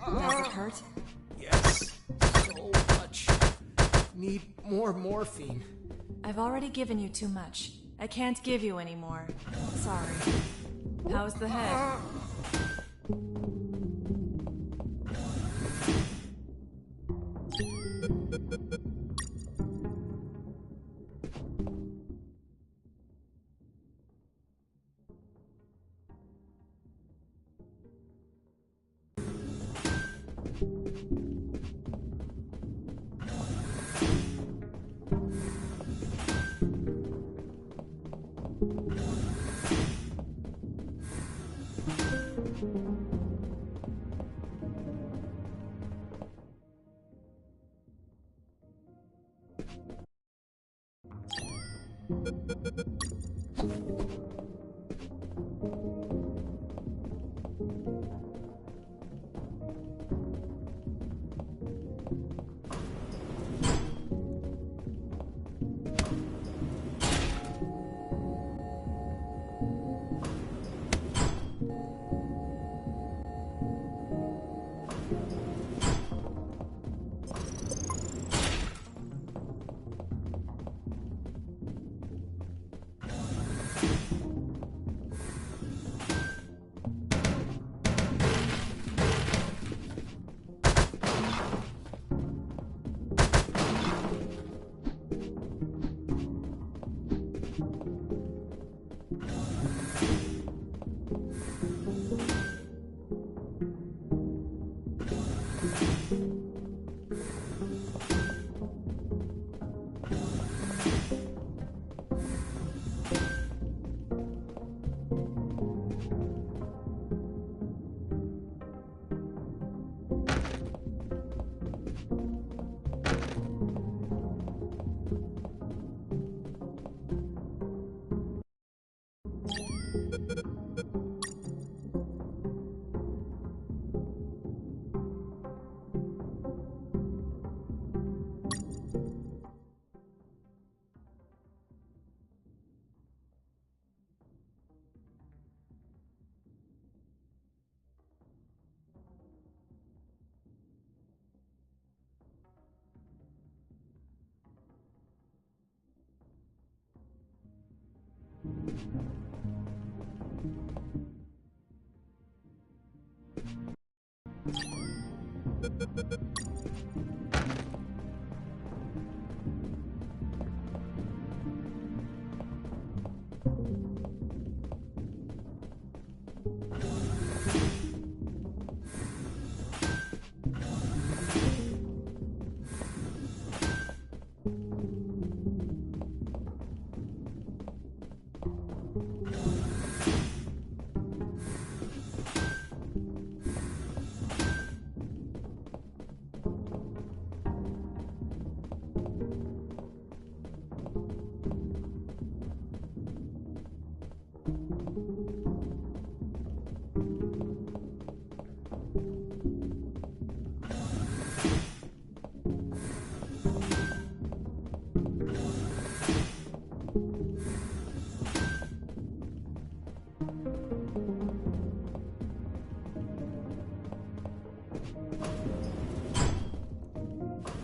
Does it hurt? Yes, so much. Need more morphine. I've already given you too much. I can't give you any more. Sorry. How's the head?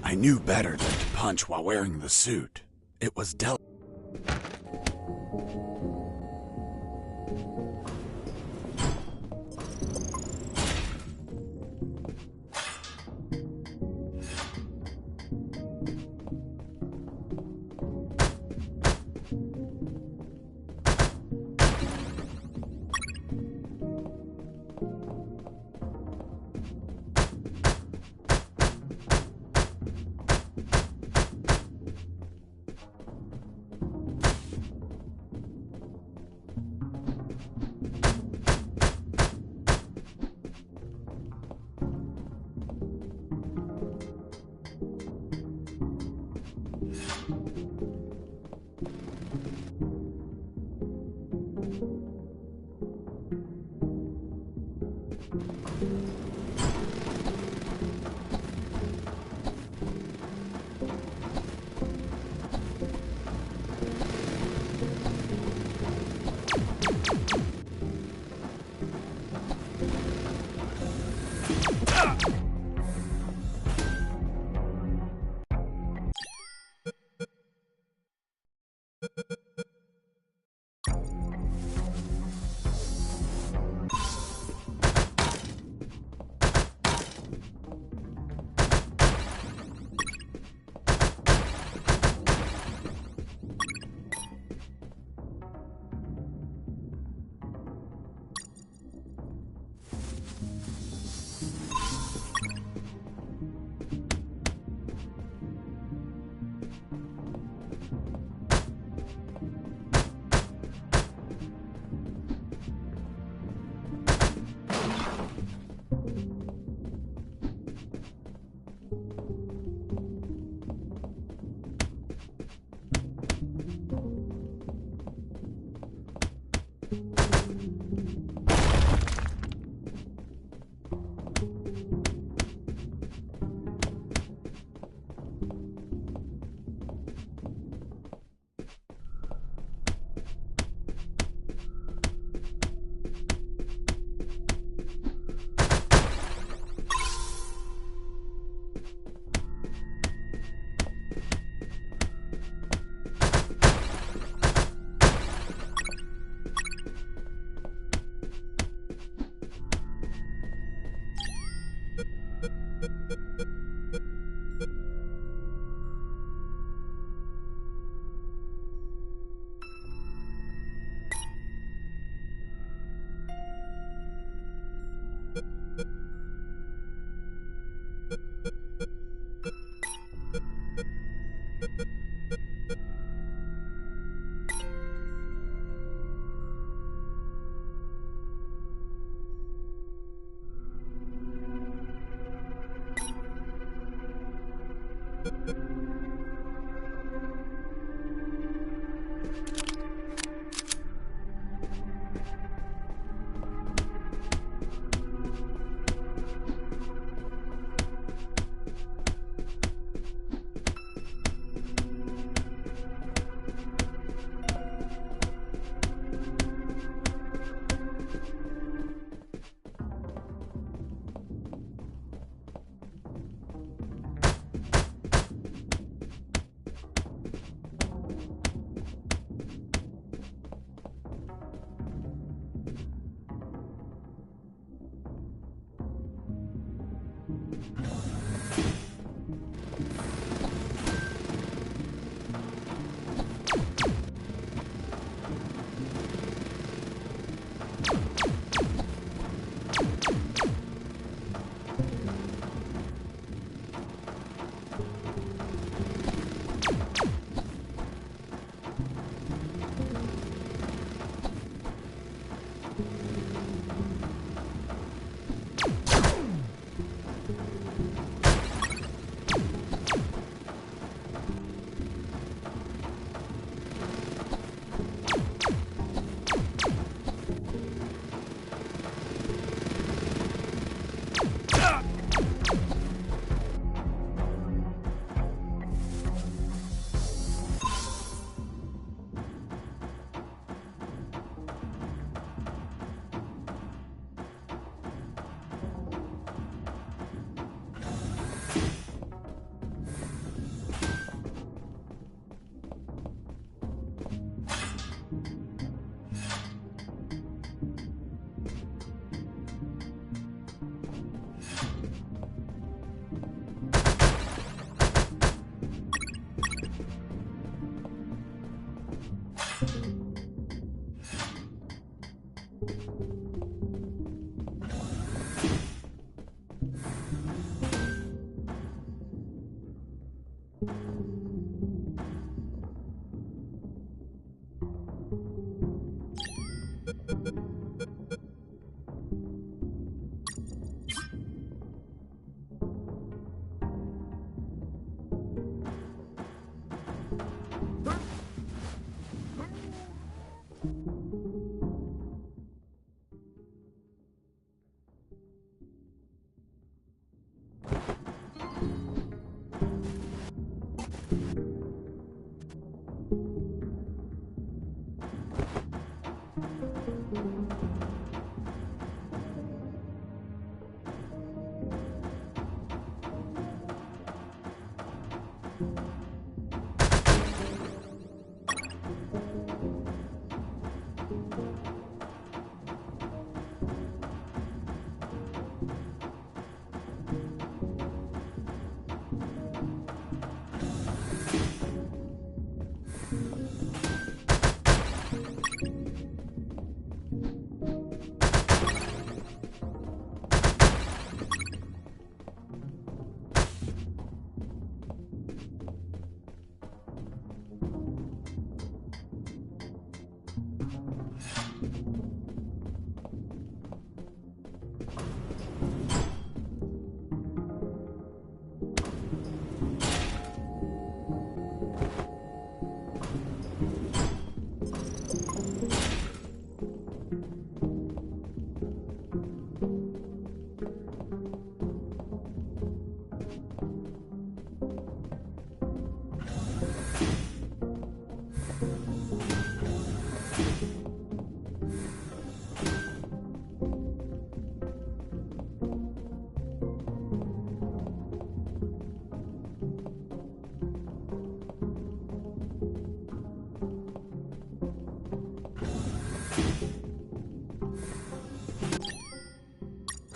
I knew better than to punch while wearing the suit. It was delicate.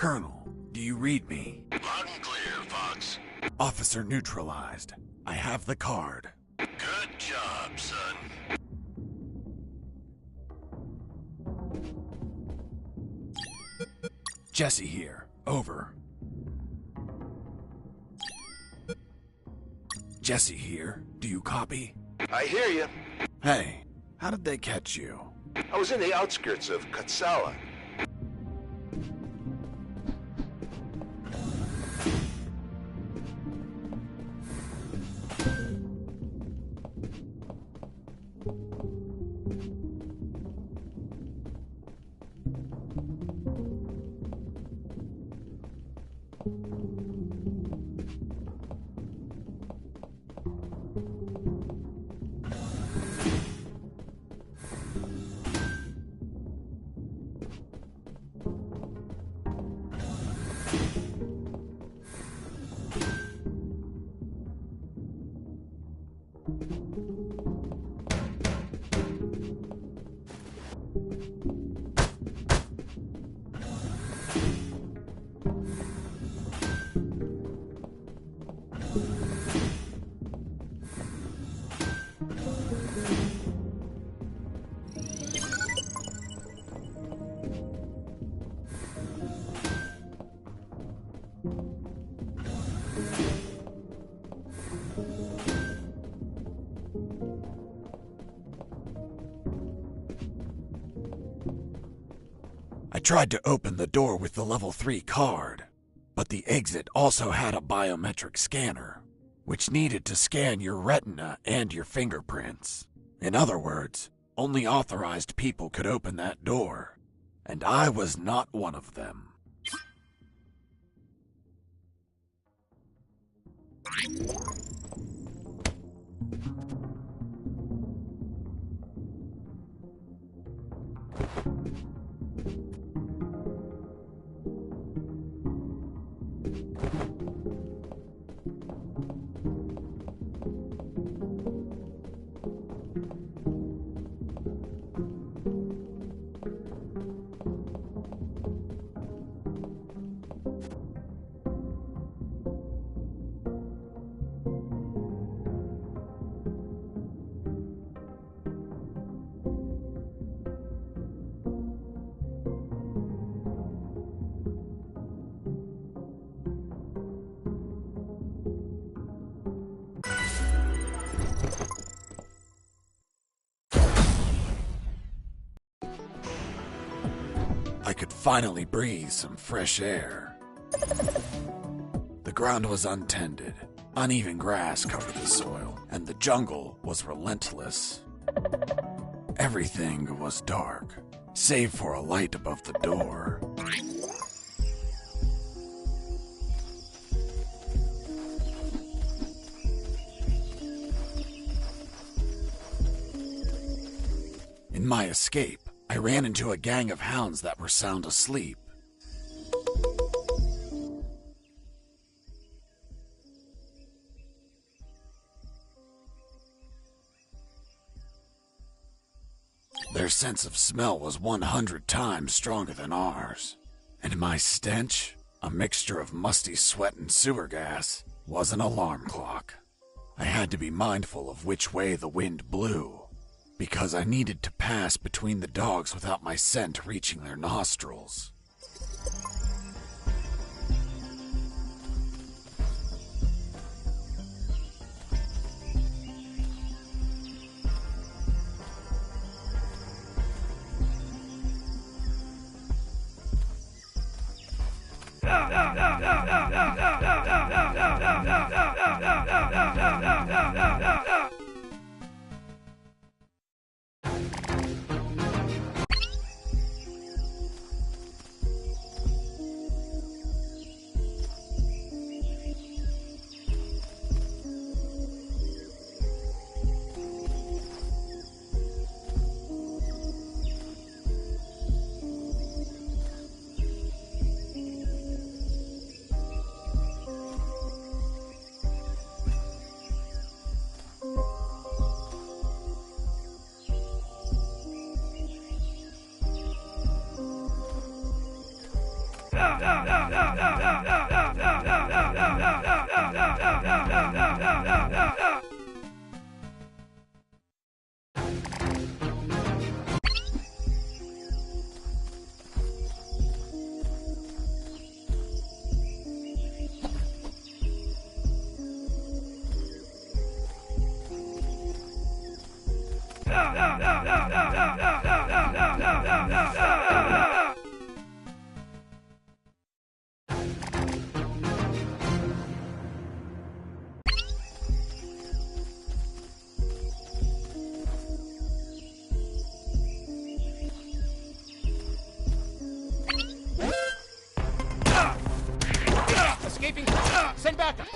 Colonel, do you read me? Loud and clear, Fox. Officer neutralized. I have the card. Good job, son. Jesse here. Over. Jesse here. Do you copy? I hear you. Hey, how did they catch you? I was in the outskirts of Katsala. I tried to open the door with the level 3 card, but the exit also had a biometric scanner, which needed to scan your retina and your fingerprints. In other words, only authorized people could open that door, and I was not one of them. I could finally breathe some fresh air. The ground was untended. Uneven grass covered the soil, and the jungle was relentless. Everything was dark, save for a light above the door. In my escape, I ran into a gang of hounds that were sound asleep. Their sense of smell was 100 times stronger than ours, and my stench, a mixture of musty sweat and sewer gas, was an alarm clock. I had to be mindful of which way the wind blew, because I needed to pass between the dogs without my scent reaching their nostrils. Escaping! Send backup!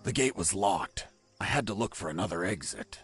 The gate was locked. I had to look for another exit.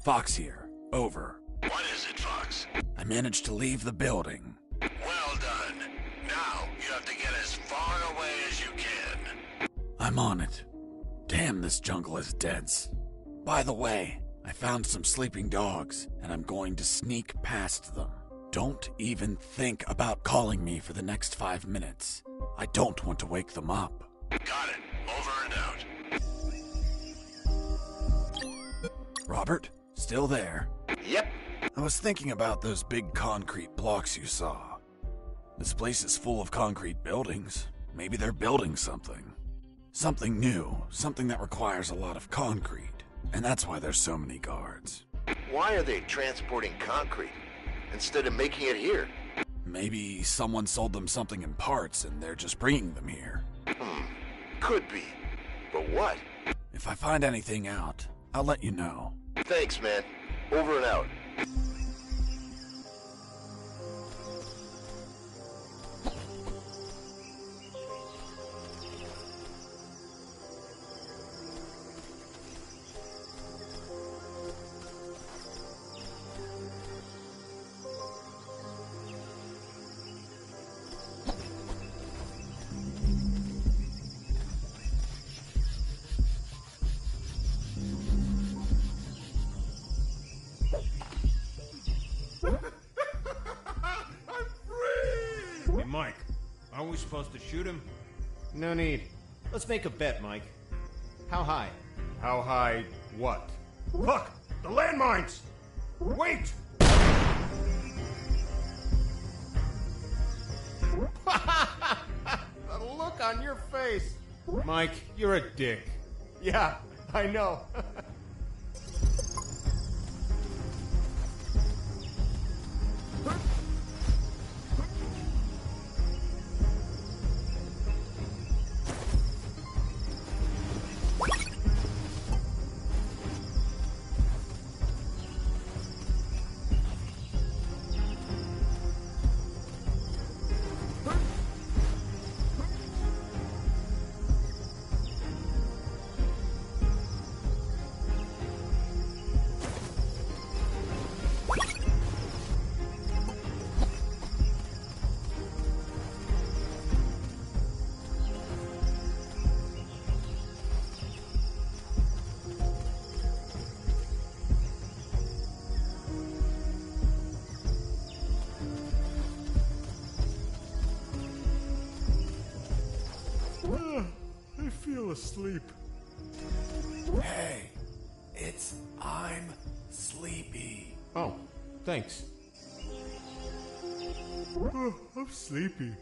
Fox here. Over. What is it, Fox? I managed to leave the building. Well done. Now you have to get as I'm on it. Damn, this jungle is dense. By the way, I found some sleeping dogs, and I'm going to sneak past them. Don't even think about calling me for the next 5 minutes. I don't want to wake them up. Got it. Over and out. Robert, still there? Yep. I was thinking about those big concrete blocks you saw. This place is full of concrete buildings. Maybe they're building something. Something new, something that requires a lot of concrete. And that's why there's so many guards. Why are they transporting concrete instead of making it here? Maybe someone sold them something in parts and they're just bringing them here. Could be. But what? If I find anything out, I'll let you know. Thanks, man. Over and out. Hey, Mike, aren't we supposed to shoot him? No need. Let's make a bet, Mike. How high? How high what? Look! The landmines! Wait! The look on your face! Mike, you're a dick. Yeah, I know. I feel asleep. Hey, I'm sleepy. Oh, thanks. I'm sleepy.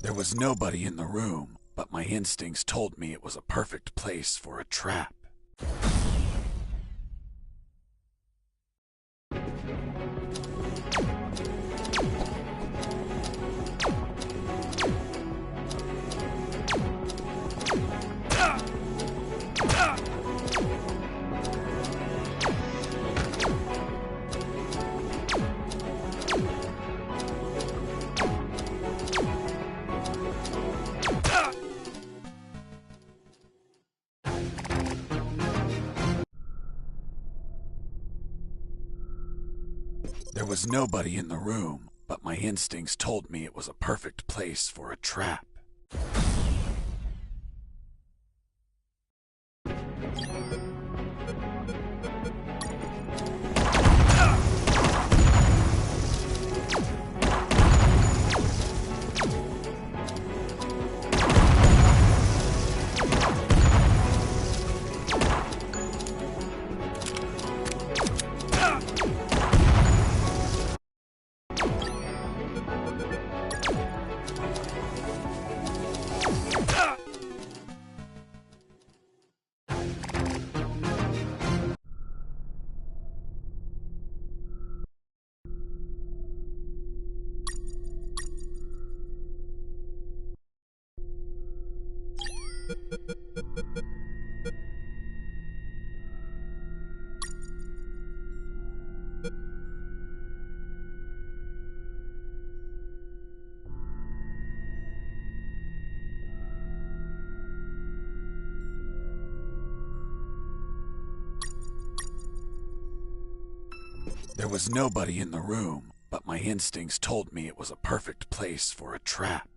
There was nobody in the room, but my instincts told me it was a perfect place for a trap. There was nobody in the room, but my instincts told me it was a perfect place for a trap. There was nobody in the room, but my instincts told me it was a perfect place for a trap.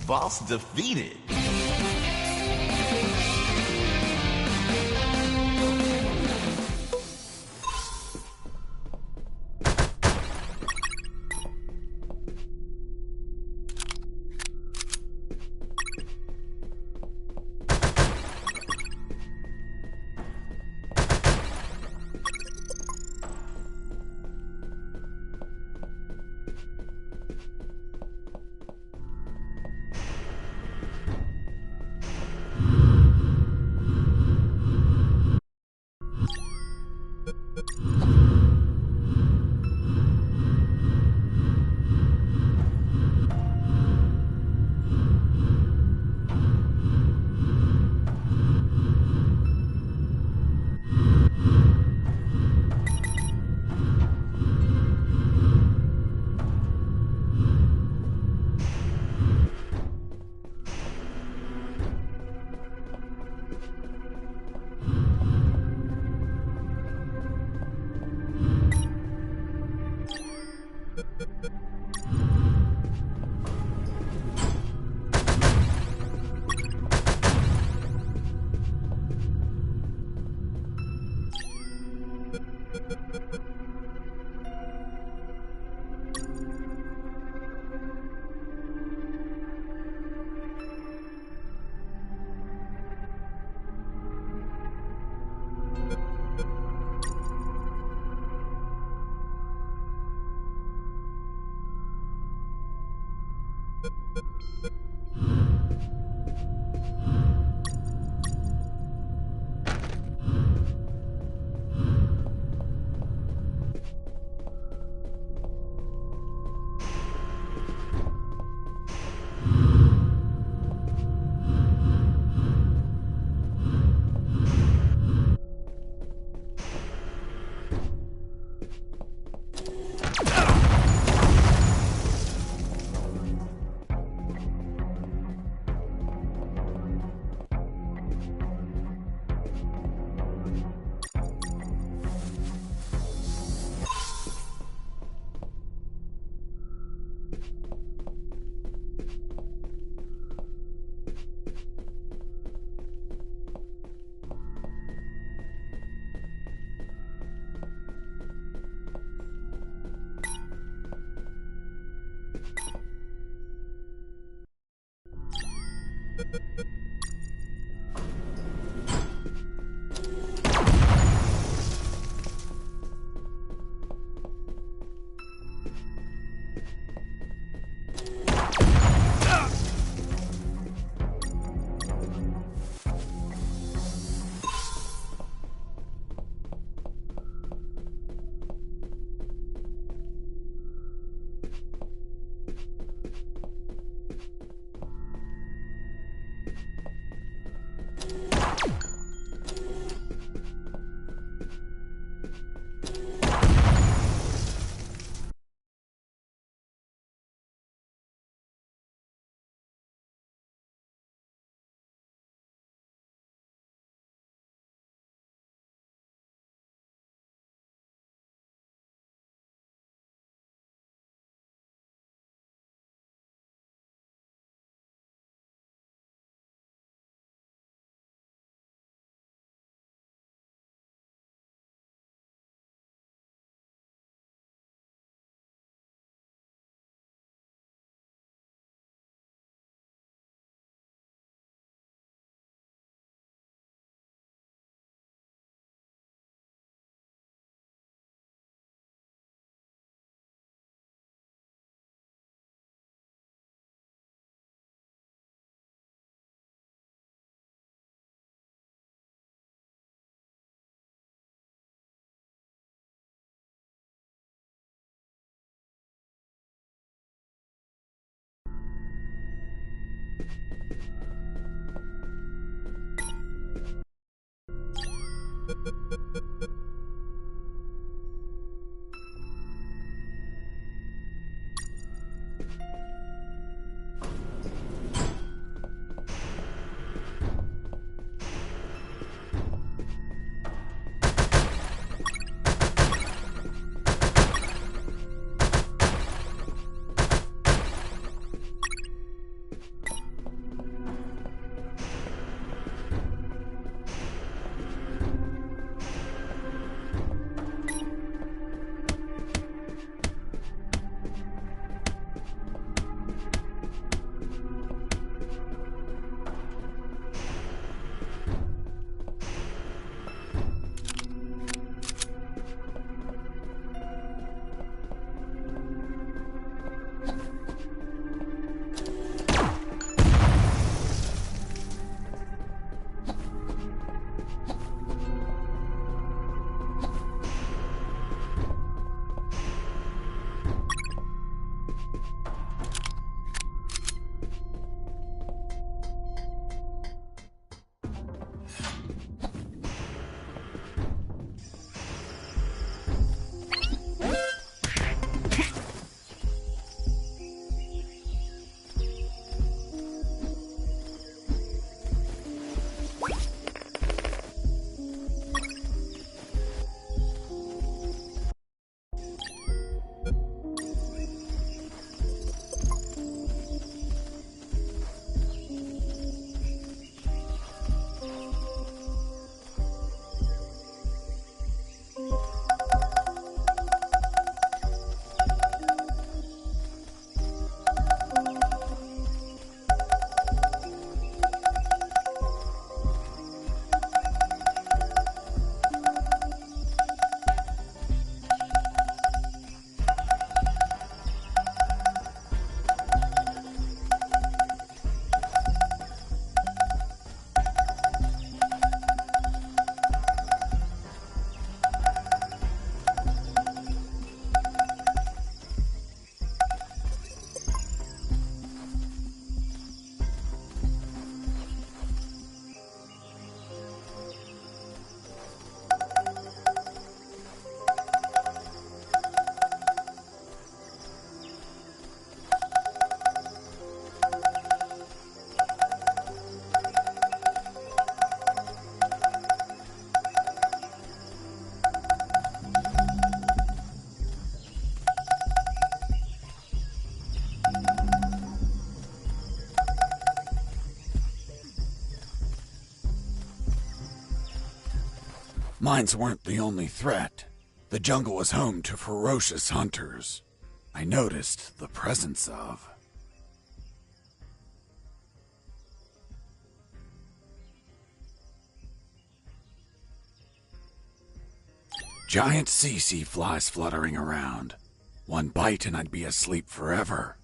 Boss defeated. Mines weren't the only threat. The jungle was home to ferocious hunters. I noticed the presence of... giant CC flies fluttering around. One bite and I'd be asleep forever.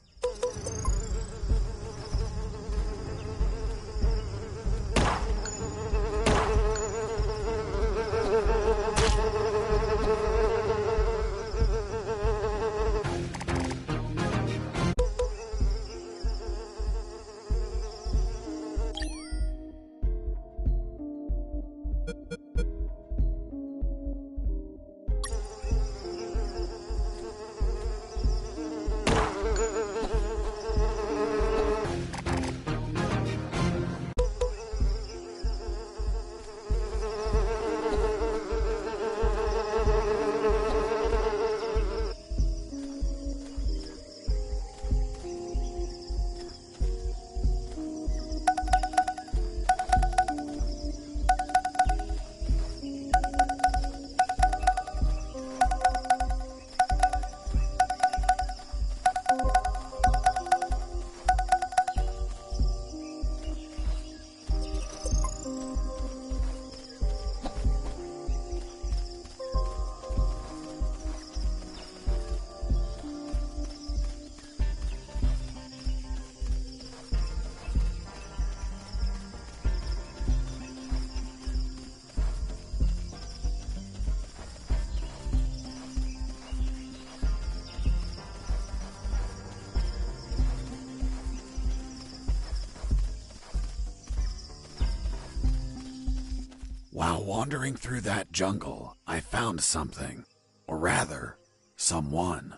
wandering through that jungle, I found something. Or rather, someone.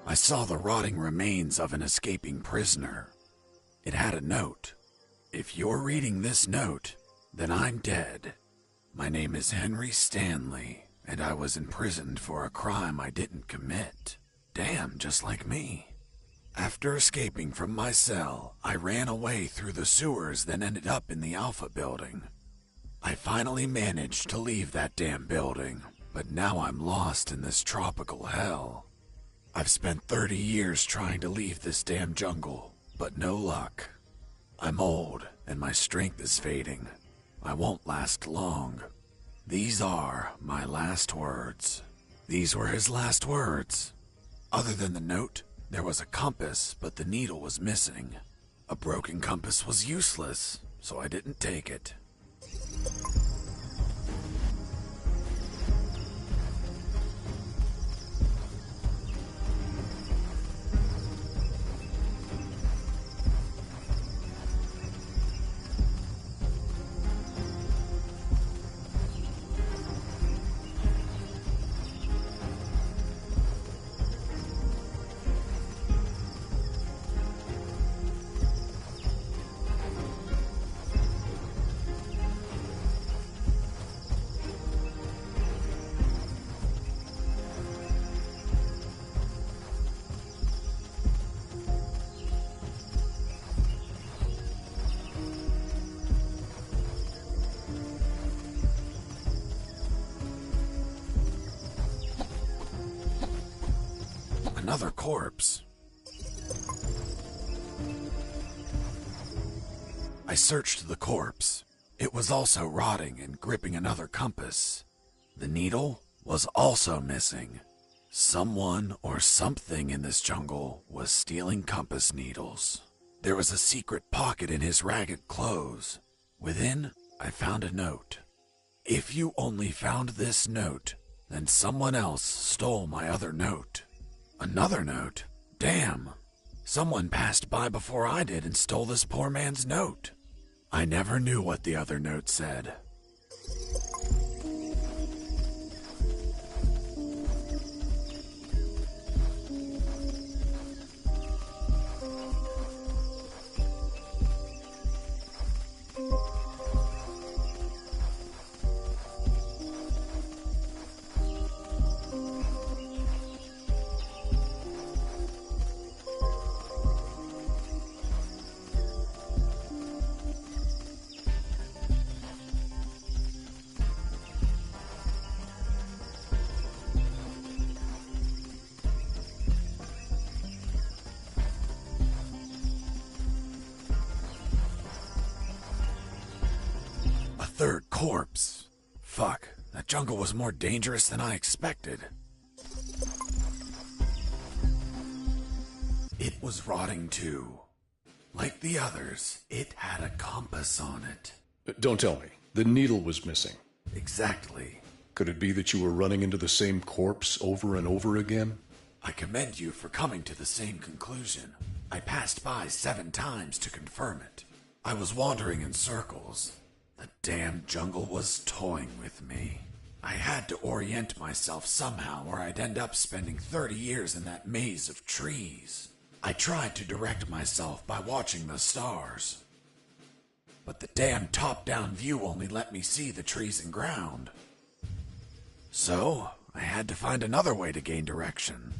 I saw the rotting remains of an escaping prisoner. It had a note. If you're reading this note, then I'm dead. My name is Henry Stanley, and I was imprisoned for a crime I didn't commit. Damn, just like me. After escaping from my cell, I ran away through the sewers, then ended up in the Alpha building. I finally managed to leave that damn building, but now I'm lost in this tropical hell. I've spent 30 years trying to leave this damn jungle, but no luck. I'm old, and my strength is fading. I won't last long. These are my last words. These were his last words. Other than the note, there was a compass, but the needle was missing. A broken compass was useless, so I didn't take it. Another corpse. I searched the corpse. It was also rotting and gripping another compass. The needle was also missing. Someone or something in this jungle was stealing compass needles. There was a secret pocket in his ragged clothes. Within, I found a note. If you only found this note, then someone else stole my other note. Another note? Damn. Someone passed by before I did and stole this poor man's note. I never knew what the other note said. Third corpse. Fuck, that jungle was more dangerous than I expected. It was rotting too. Like the others, it had a compass on it. Don't tell me. The needle was missing. Exactly. Could it be that you were running into the same corpse over and over again? I commend you for coming to the same conclusion. I passed by 7 times to confirm it. I was wandering in circles. The damn jungle was toying with me. I had to orient myself somehow or I'd end up spending 30 years in that maze of trees. I tried to direct myself by watching the stars. But the damn top-down view only let me see the trees and ground. So, I had to find another way to gain direction.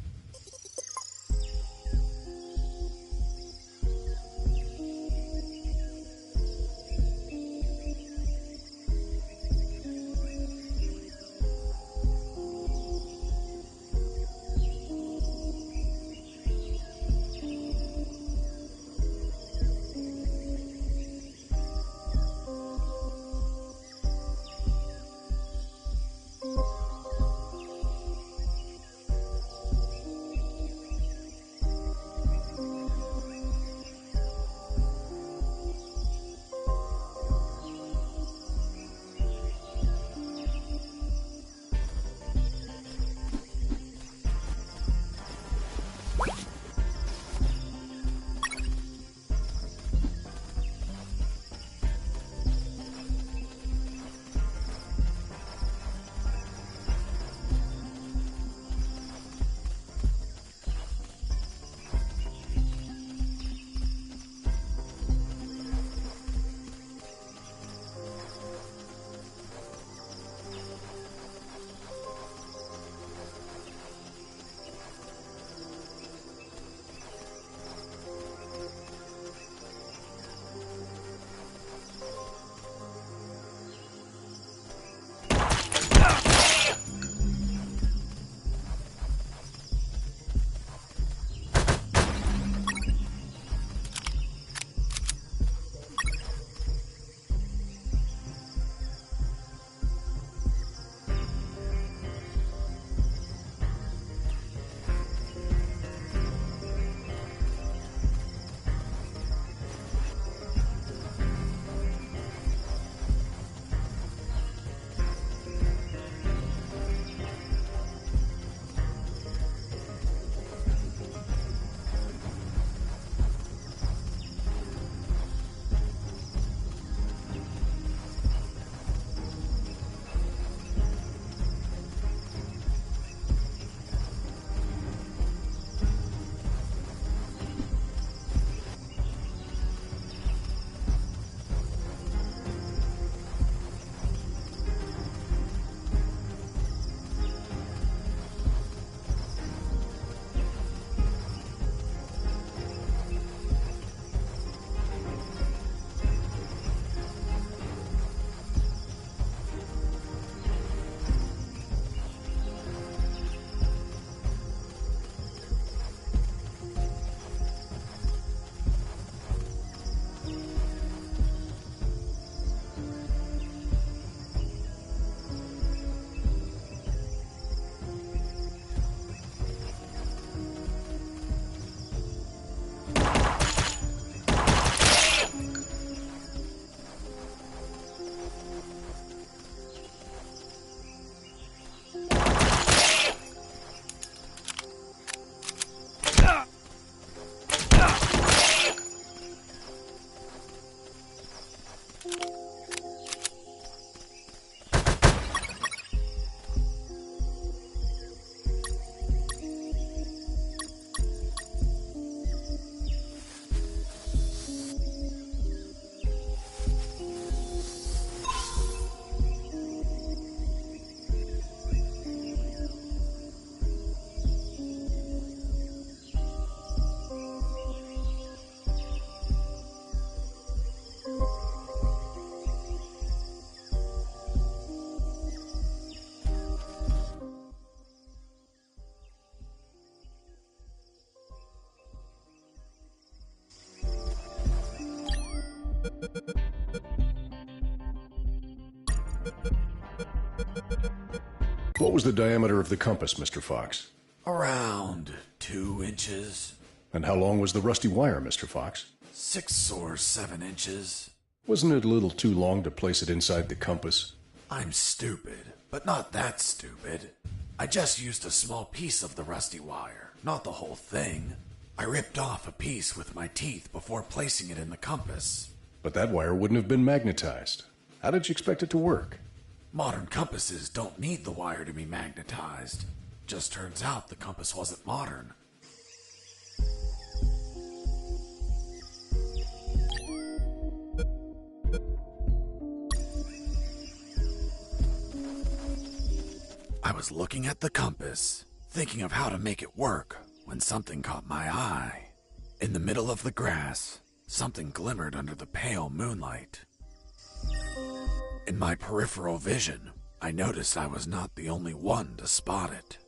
What was the diameter of the compass, Mr. Fox? Around 2 inches. And how long was the rusty wire, Mr. Fox? 6 or 7 inches. Wasn't it a little too long to place it inside the compass? I'm stupid, but not that stupid. I just used a small piece of the rusty wire, not the whole thing. I ripped off a piece with my teeth before placing it in the compass. But that wire wouldn't have been magnetized. How did you expect it to work? Modern compasses don't need the wire to be magnetized. Just turns out the compass wasn't modern. I was looking at the compass, thinking of how to make it work, when something caught my eye. In the middle of the grass, something glimmered under the pale moonlight. In my peripheral vision, I noticed I was not the only one to spot it.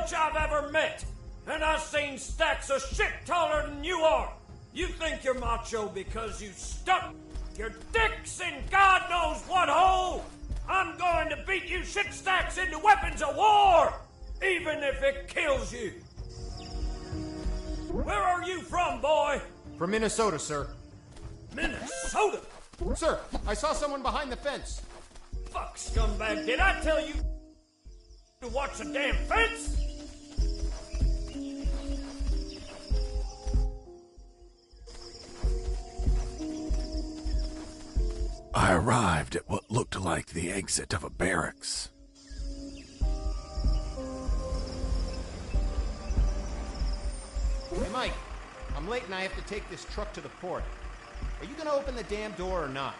much I've ever met, and I've seen stacks of shit taller than you are. You think you're macho because you stuck your dicks in God knows what hole? I'm going to beat you shit stacks into weapons of war, even if it kills you. Where are you from, boy? From Minnesota, sir. Minnesota? Sir, I saw someone behind the fence. Fuck, scumbag, did I tell you to watch the damn fence? I arrived at what looked like the exit of a barracks. Hey, Mike, I'm late and I have to take this truck to the port. Are you gonna open the damn door or not?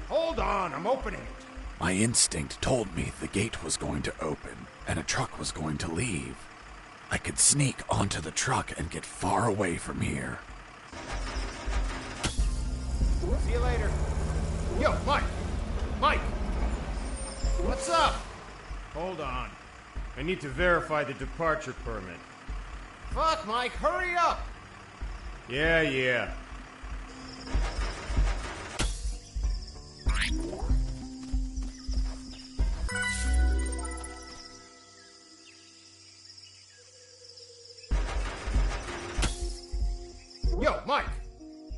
Hold on, I'm opening it. My instinct told me the gate was going to open and a truck was going to leave. I could sneak onto the truck and get far away from here. See you later. Yo, Mike! Mike! What's up? Hold on. I need to verify the departure permit. Fuck, Mike, hurry up! Yeah. Yo, Mike!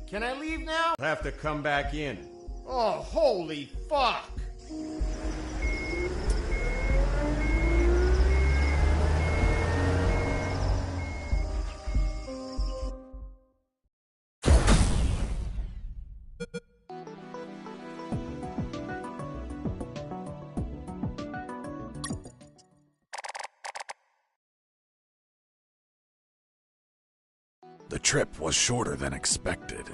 Can I leave now? I'll have to come back in. Oh, holy fuck! The trip was shorter than expected.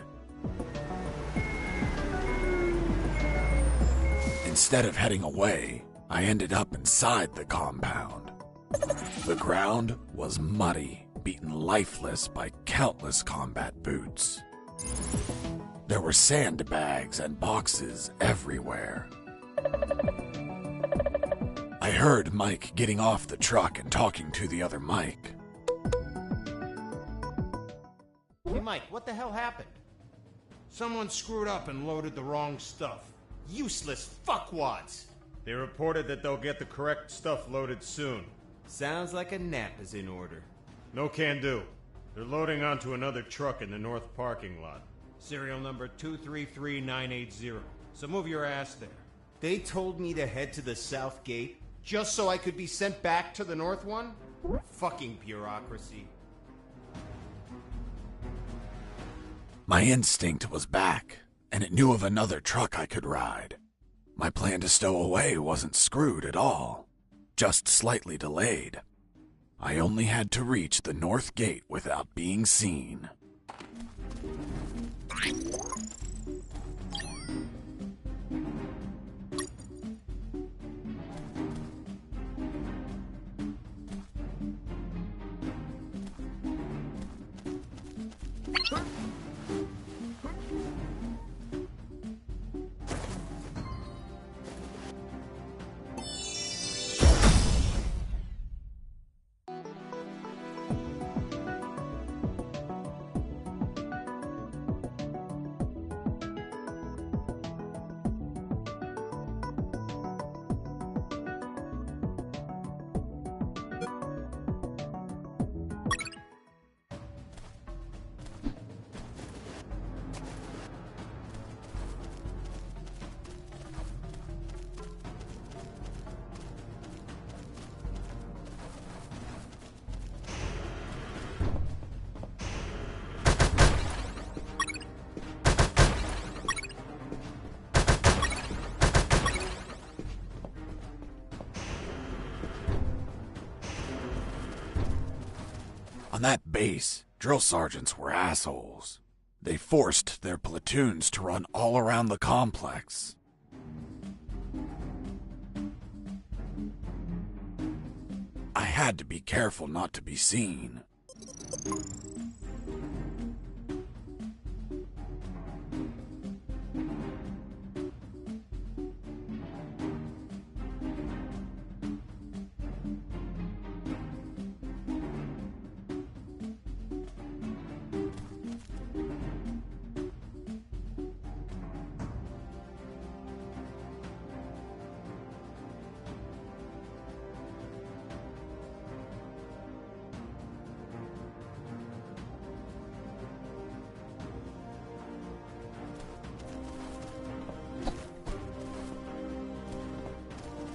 Instead of heading away, I ended up inside the compound. The ground was muddy, beaten lifeless by countless combat boots. There were sandbags and boxes everywhere. I heard Mike getting off the truck and talking to the other Mike. Hey, Mike, what the hell happened? Someone screwed up and loaded the wrong stuff. Useless fuckwads! They reported that they'll get the correct stuff loaded soon. Sounds like a nap is in order. No can do. They're loading onto another truck in the north parking lot. Serial number 233980. So move your ass there. They told me to head to the south gate just so I could be sent back to the north one? Fucking bureaucracy. My instinct was back, and it knew of another truck I could ride. My plan to stow away wasn't screwed at all, just slightly delayed. I only had to reach the north gate without being seen. On that base, drill sergeants were assholes. They forced their platoons to run all around the complex. I had to be careful not to be seen.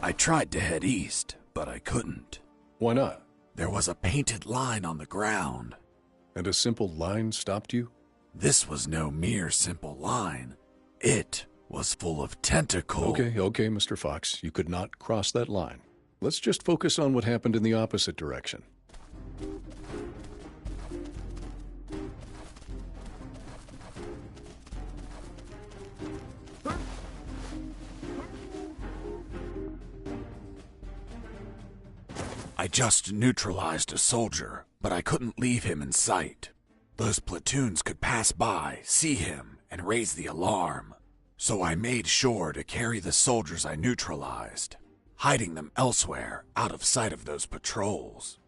I tried to head east, but I couldn't. Why not? There was a painted line on the ground. And a simple line stopped you? This was no mere simple line. It was full of tentacles. Okay, Mr. Fox. You could not cross that line. Let's just focus on what happened in the opposite direction. I just neutralized a soldier, but I couldn't leave him in sight. Those platoons could pass by, see him, and raise the alarm. So I made sure to carry the soldiers I neutralized, hiding them elsewhere out of sight of those patrols.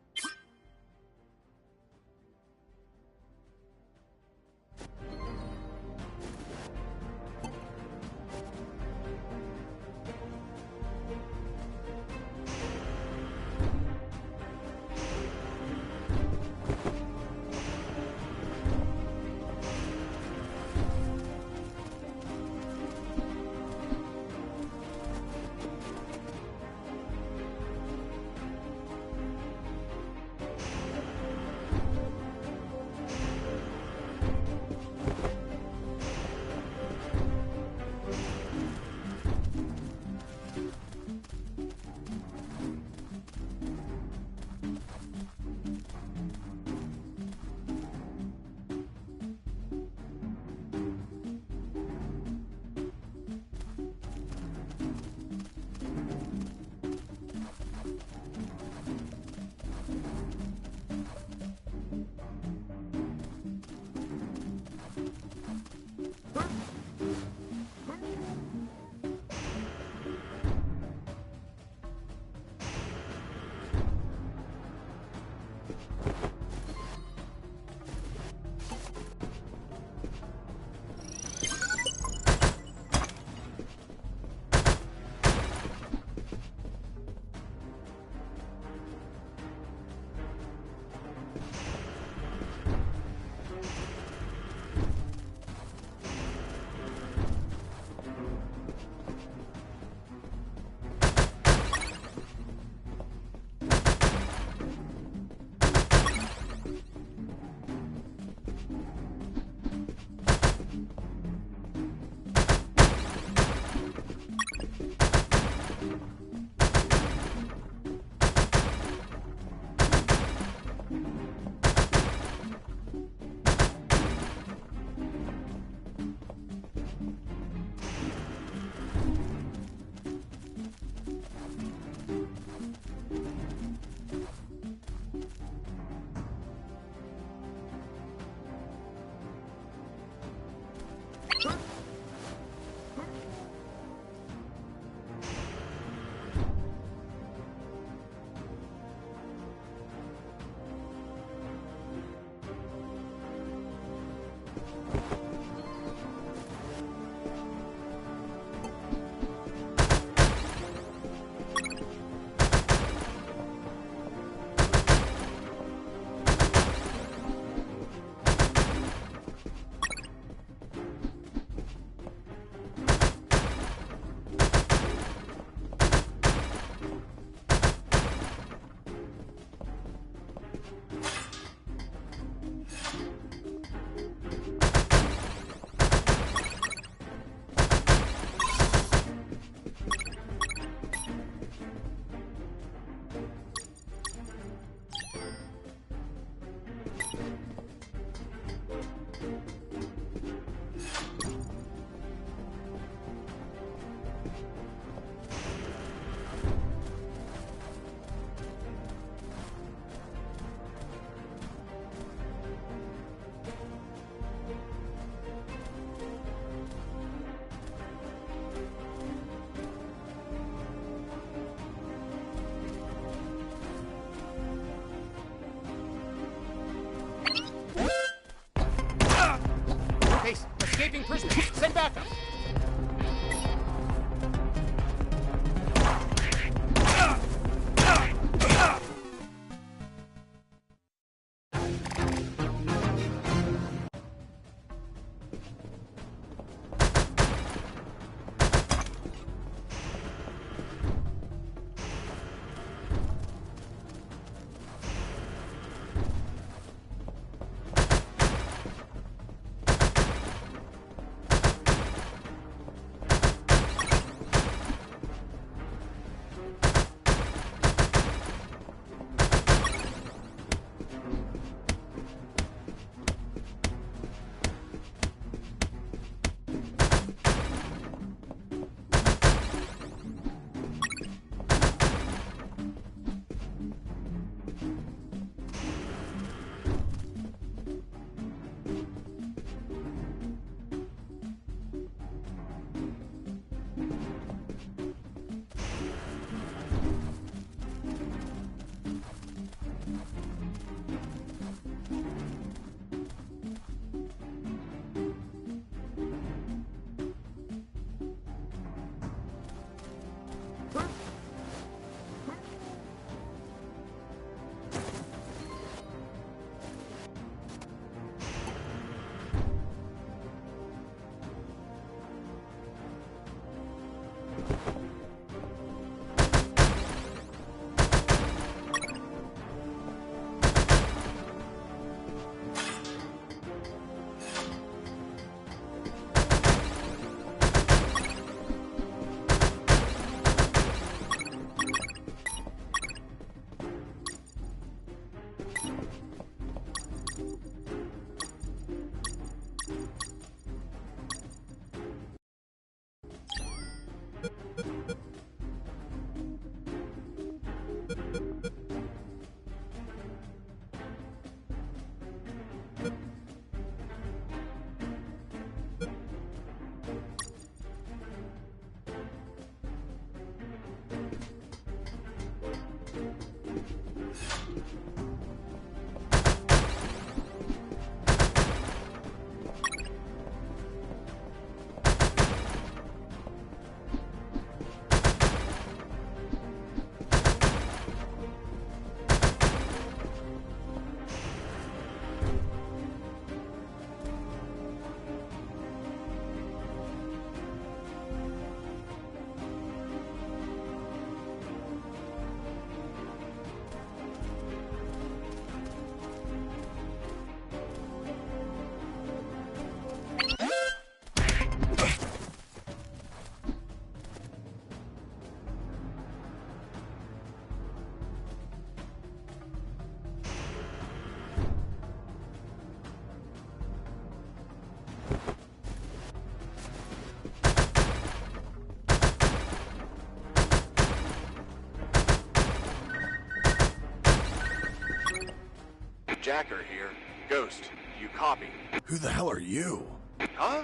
Jacker here. Ghost, do you copy? Who the hell are you? Huh?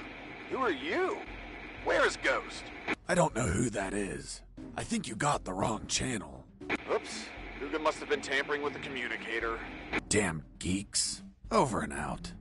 Who are you? Where's Ghost? I don't know who that is. I think you got the wrong channel. Oops. Dugan must have been tampering with the communicator. Damn geeks. Over and out.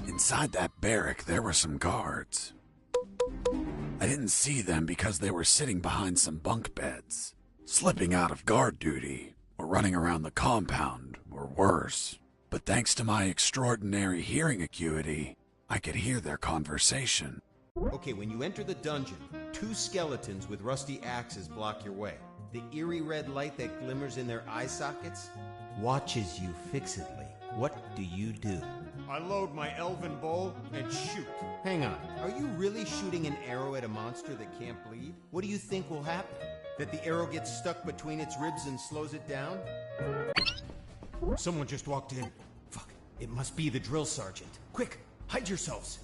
Inside that barrack, there were some guards. I didn't see them because they were sitting behind some bunk beds, slipping out of guard duty, or running around the compound, or worse. But thanks to my extraordinary hearing acuity, I could hear their conversation. Okay, when you enter the dungeon, 2 skeletons with rusty axes block your way. The eerie red light that glimmers in their eye sockets watches you fixedly. What do you do? I load my elven bow and shoot. Hang on. Are you really shooting an arrow at a monster that can't bleed? What do you think will happen? That the arrow gets stuck between its ribs and slows it down? Someone just walked in. Fuck. It must be the drill sergeant. Quick, hide yourselves.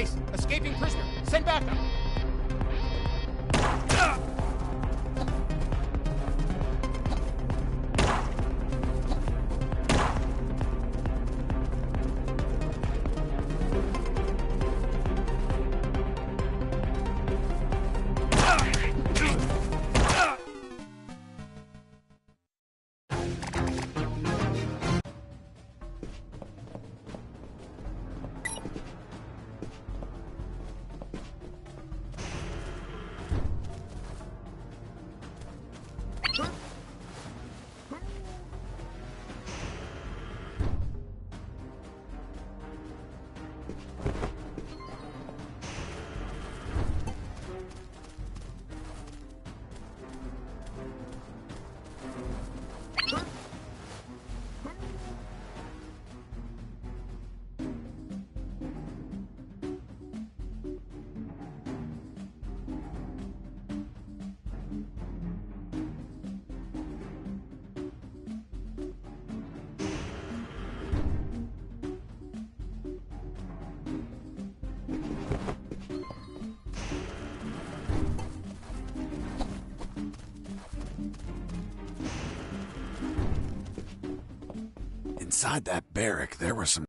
Base, escaping prisoner. Send backup. Inside that barrack, there were some...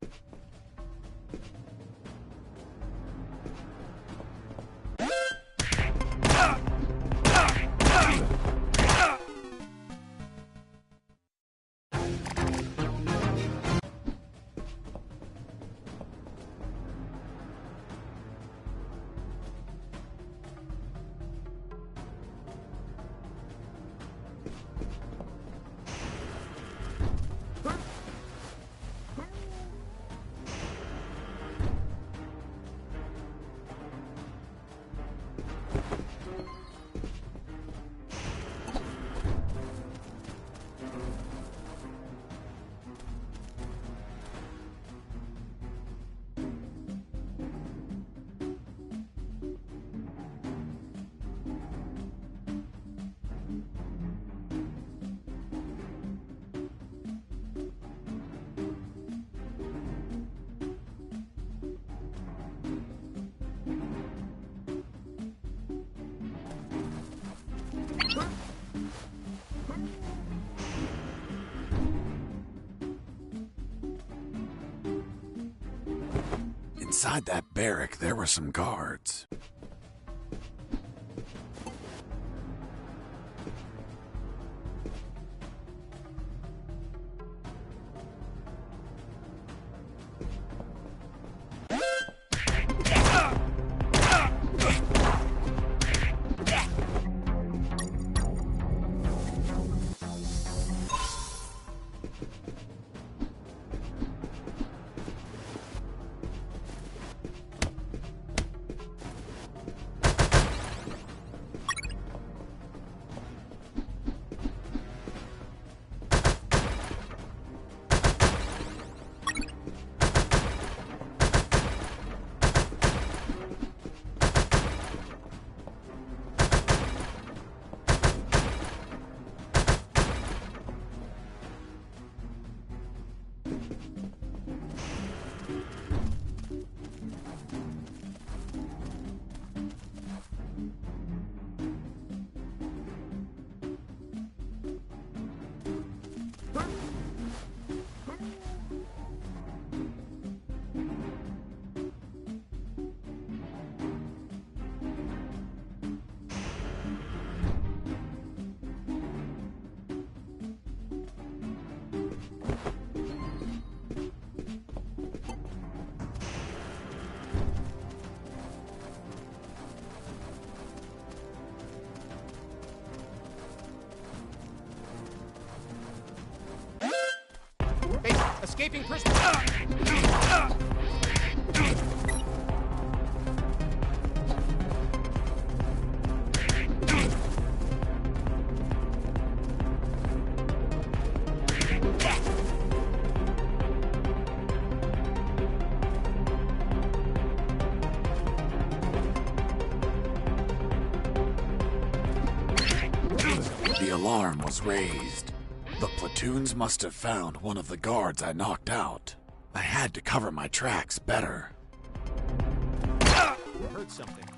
Inside that barrack, there were some guards. Base, escaping prisoner. The alarm was raised. The platoons must have found one of the guards I knocked out. I had to cover my tracks better. heard something.